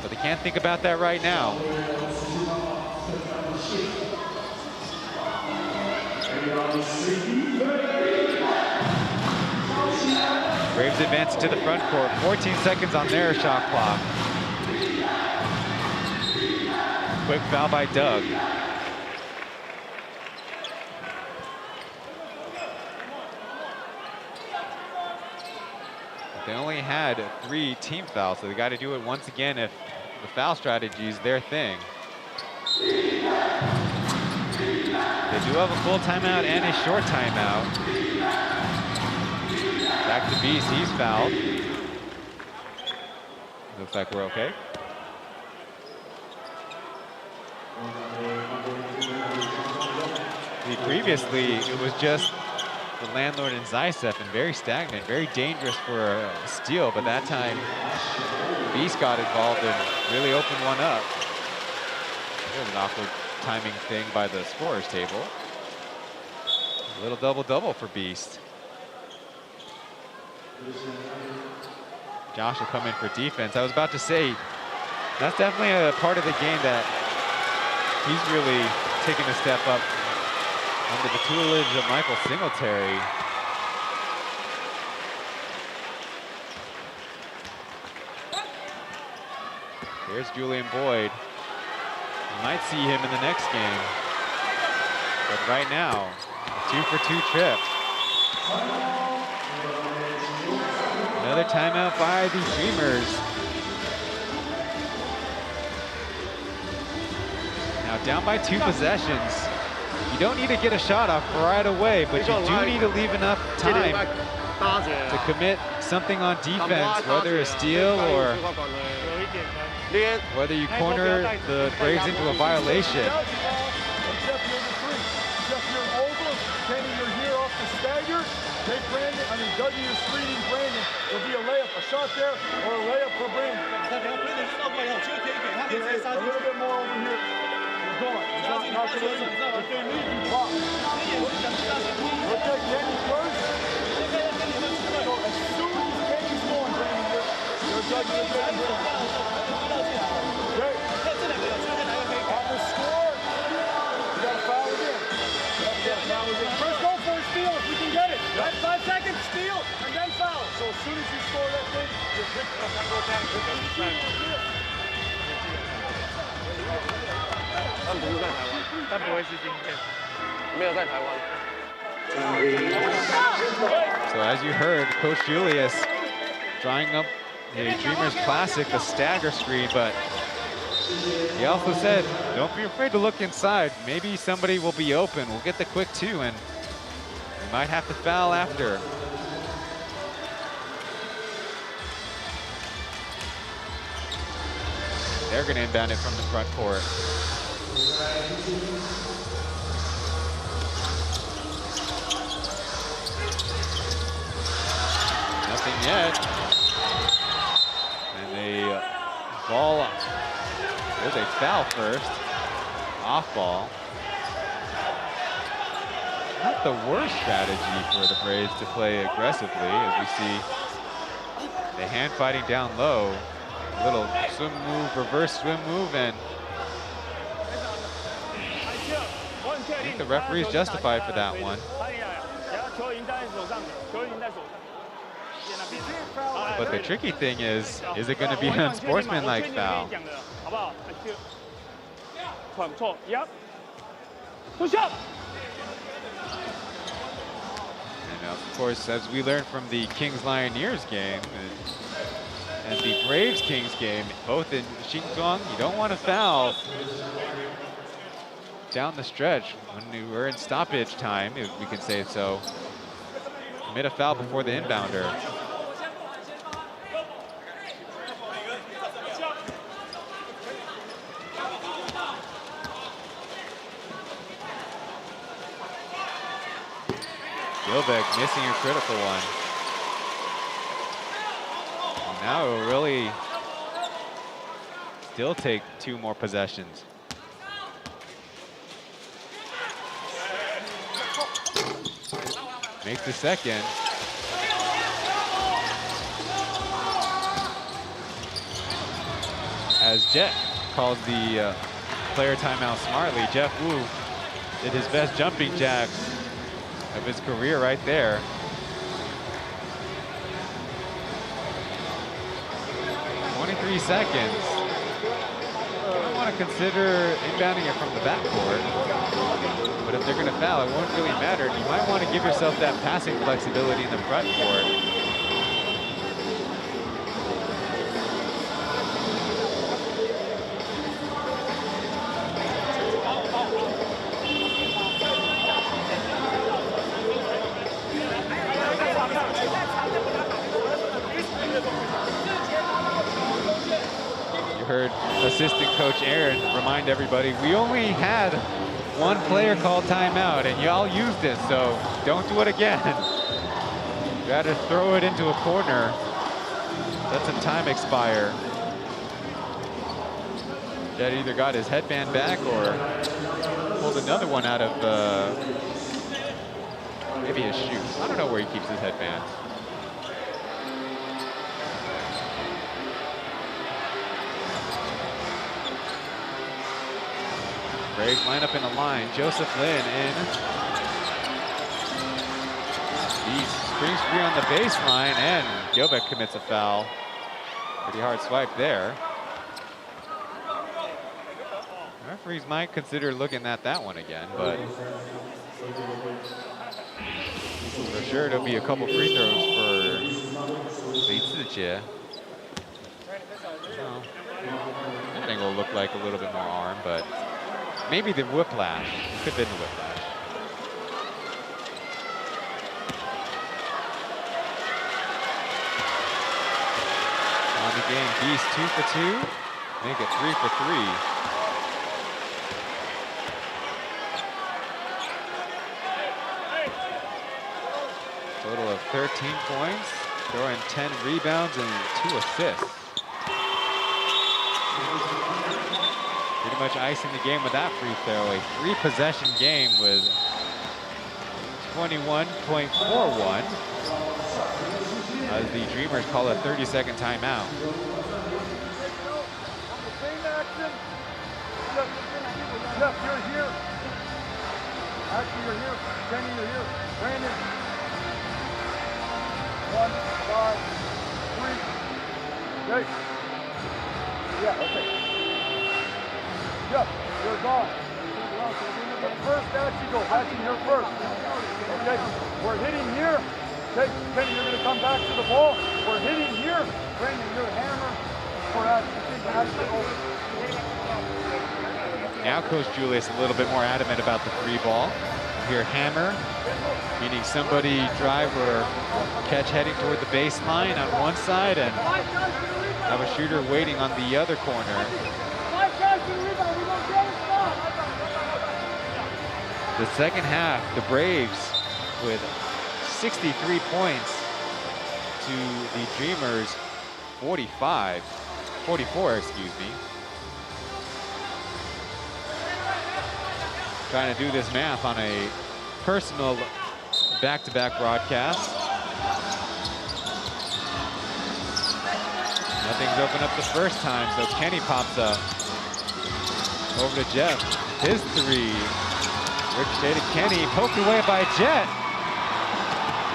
but they can't think about that right now. Braves advance to the front court. 14 seconds on their shot clock. Quick foul by Doug. They only had 3 team fouls, so they got to do it once again if the foul strategy is their thing. They do have a full timeout and a short timeout. Back to Beast, he's fouled. Looks like we're okay. Previously, it was just the landlord and Zaitsev, and very stagnant, very dangerous for a steal, but that time Beast got involved and really opened one up. There's an awkward timing thing by the scorer's table. A little double-double for Beast. Josh will come in for defense. I was about to say, that's definitely a part of the game that he's really taking a step up under the tutelage of Michael Singletary. Here's Julian Boyd. You might see him in the next game. But right now, a 2-for-2 trip. Another timeout by the Dreamers. Now down by 2 possessions. You don't need to get a shot off right away, but you do need to leave enough time to commit something on defense, whether a steal or whether you corner the Braves into a violation. Take Brandon, Dougie is screening Brandon. It'll be a layup, a shot there, or a layup for Brandon. A little bit more over here. He's gone. He's not going to leave. If they leave, you pop. We'll take Kenny first. So as soon as Kenny's going, Brandon, you're Dougie is getting okay. On the score, you got to foul again. First, go for a steal if you can get it. Right, 5 seconds, steal, and then foul. So as soon as you score that thing, you pick it up and go down. 但不是在台湾，但不会是今天，没有在台湾。 So as you heard, Coach Julius drawing up the Dreamers Classic, the stagger screen, but he also said, don't be afraid to look inside. Maybe somebody will be open. We'll get the quick 2, and we might have to foul after. They're going to inbound it from the front court. Nothing yet. And they ball up. There's a foul first. Off ball. Not the worst strategy for the Braves to play aggressively, as we see the hand fighting down low. A little swim move, reverse swim move, and I think the referee's justified for that one. But the tricky thing is it going to be an unsportsmanlike foul? And of course, as we learned from the Kings-Lioneers game, and the Braves-Kings game, both in Xinzhuang, you don't want to foul down the stretch when you were in stoppage time, if we can say so. Commit a foul before the inbounder. Gilbeck missing a critical one. And now it will really still take 2 more possessions. Makes the second. as Jet calls the player timeout smartly. Jeff Wu did his best jumping jacks of his career right there. 23 seconds. You might want to consider inbounding it from the backcourt. But if they're going to foul, it won't really matter. You might want to give yourself that passing flexibility in the front court. You heard assistant coach Aaron remind everybody, we only had one player called timeout and y'all used it, so don't do it again. You gotta throw it into a corner. Let some time expire. Jet either got his headband back or pulled another one out of maybe his shoe. I don't know where he keeps his headband. Braves line up in a line. Joseph Lin in. He springs free on the baseline, and Gilbeck commits a foul. Pretty hard swipe there. Referees might consider looking at that one again, but for sure there'll be a couple free throws for Li Zijie. I think it'll look like a little bit more arm, but maybe the whiplash. Could have been the whiplash. On the game, Beast 2 for 2. Make it 3 for 3. Total of 13 points. Throwing 10 rebounds and 2 assists. Pretty much icing the game with that free throw. A 3-possession game with 21.41 as the Dreamers call a 30-second timeout. Jeff, you're here. Actually, you're here. Kenny, you're here. Brandon. 1, 5, 3. Okay. Yeah, okay. Jeff, you're gone. First, actually go. Actually, you're first. Okay, we're hitting here. Okay, Kenny, you're going to come back to the ball. We're hitting here. Brandon, you're hammer. For actually over. Now Coach Julius a little bit more adamant about the free ball. Here hammer, meaning somebody drive or catch heading toward the baseline on one side and have a shooter waiting on the other corner. The second half, the Braves with 63 points to the Dreamers 44, excuse me. Trying to do this math on a personal back-to-back broadcast. Nothing's opened up the first time, so Kenny pops up. Over to Jeff, his 3. Ricocheted to Kenny, poked away by Jet.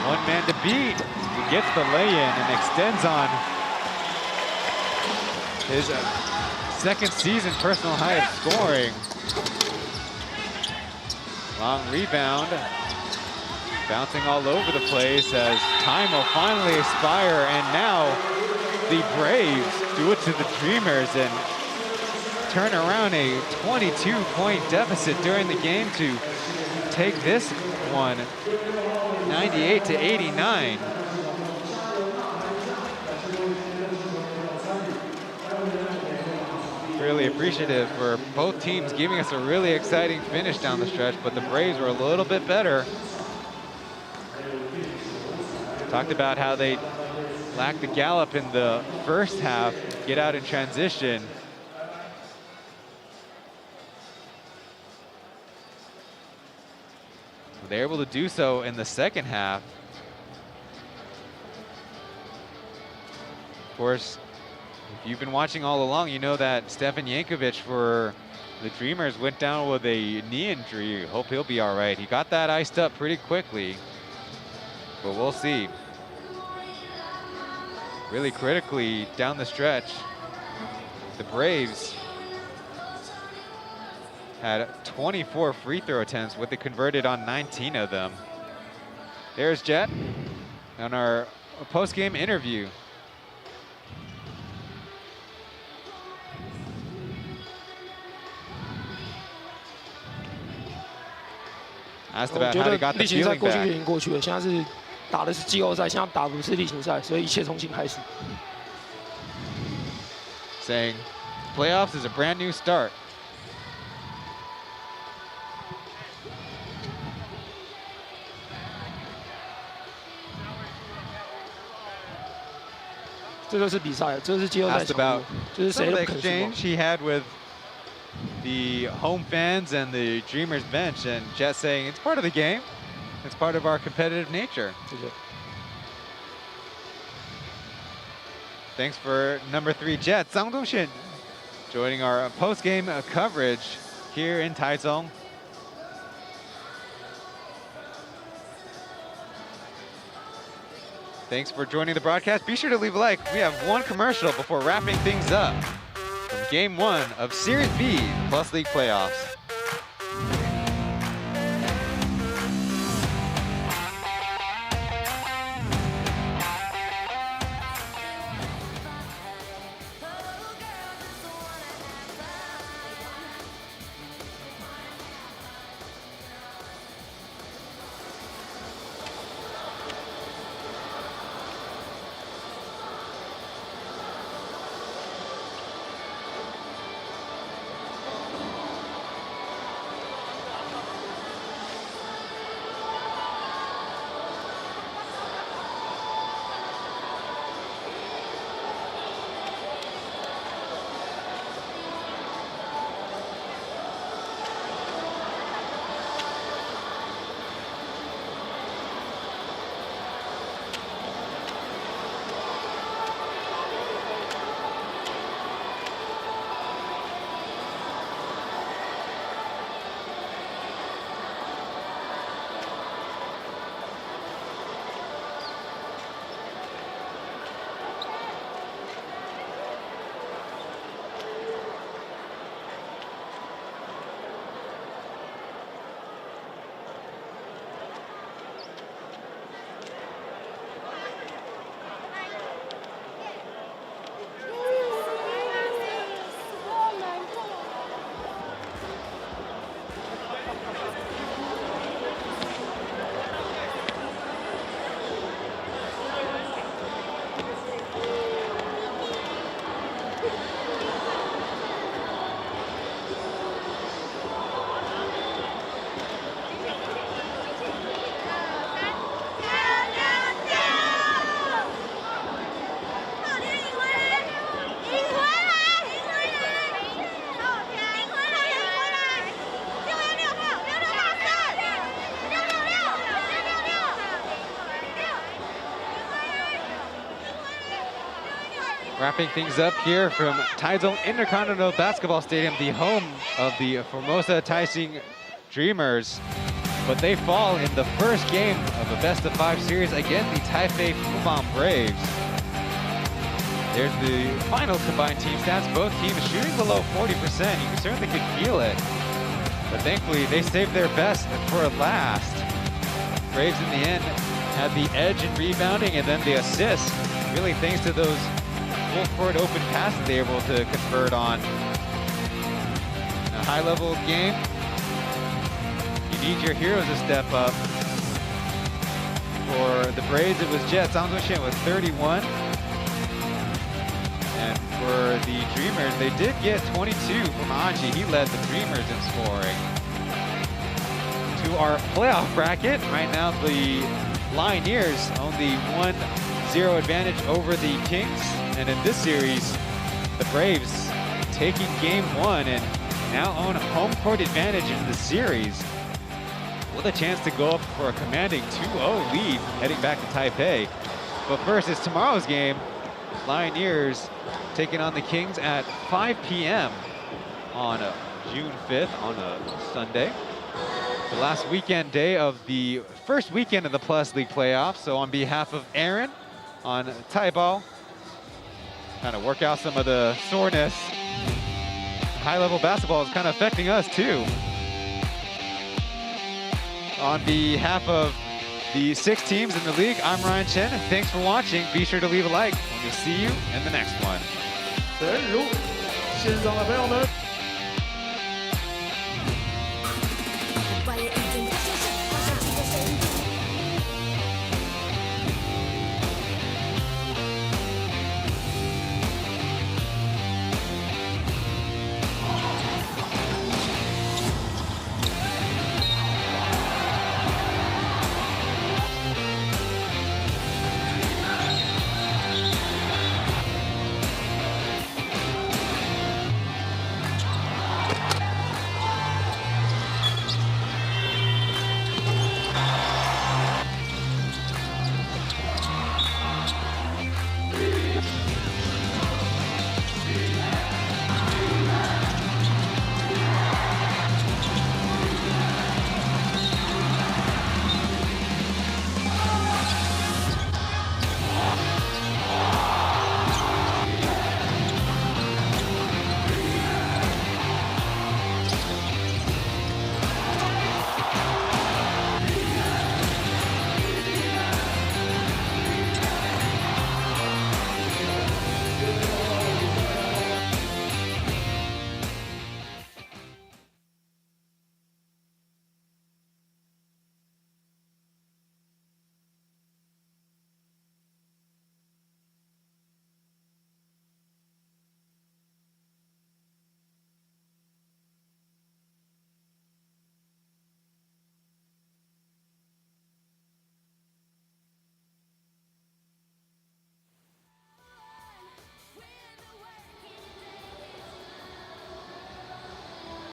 One man to beat. He gets the lay-in and extends on his second season personal high of scoring. Long rebound, bouncing all over the place as time will finally expire, and now the Braves do it to the Dreamers and turn around a 22-point deficit during the game to take this one 98-89. Really appreciative for both teams giving us a really exciting finish down the stretch, but the Braves were a little bit better. Talked about how they lacked the gallop in the first half, get out in transition. They're able to do so in the second half. Of course, If you've been watching all along, you know that Stefan Jankovic for the Dreamers went down with a knee injury. Hope he'll be all right. He got that iced up pretty quickly, but we'll see. Really critically down the stretch, the Braves had 24 free throw attempts, with it converted on 19 of them. There's Jet on our post-game interview. Asked about how he got the feeling back. 打的是季后赛，现在打不是例行赛，所以一切重新开始。Saying playoffs is a brand new start. 这就是比赛，这是季后赛 Asked 强 about 度，就是 some 谁 of 都 the 不肯输。 exchange he had with the home fans and the Dreamers bench, and Jet saying it's part of the game. It's part of our competitive nature. Thanks for number 3 Jet, Zhang Dongxun, joining our post-game coverage here in Taichung. Thanks for joining the broadcast. Be sure to leave a like. We have one commercial before wrapping things up from Game 1 of Series B Plus League Playoffs. Wrapping things up here from Taichung Intercontinental Basketball Stadium, the home of the Formosa Taishin Dreamers. But they fall in the first game of a best-of-5 series against the Taipei Fubon Braves. There's the final combined team stats. Both teams shooting below 40%. You certainly could feel it. But thankfully, they saved their best for last. Braves in the end had the edge in rebounding and then the assist. Really thanks to those full-court open passes they were able to convert on. In a high-level game, you need your heroes to step up. For the Braves, it was Jet Zhang Dongxun with 31. And for the Dreamers, they did get 22 from Anji. He led the Dreamers in scoring. To our playoff bracket, right now the Lioneers own the 1-0 advantage over the Kings. And in this series, the Braves taking game 1 and now own home court advantage in the series, with a chance to go up for a commanding 2-0 lead heading back to Taipei. But first, it's tomorrow's game Lioneers taking on the Kings at 5 p.m. on June 5th on a Sunday. The last weekend day of the first weekend of the Plus League playoffs. So on behalf of Aaron on Taipei, kind of work out some of the soreness. High-level basketball is kind of affecting us too. On behalf of the 6 teams in the league, I'm Ryan Chen. Thanks for watching. Be sure to leave a like. We'll see you in the next one.诚如线上的朋友们。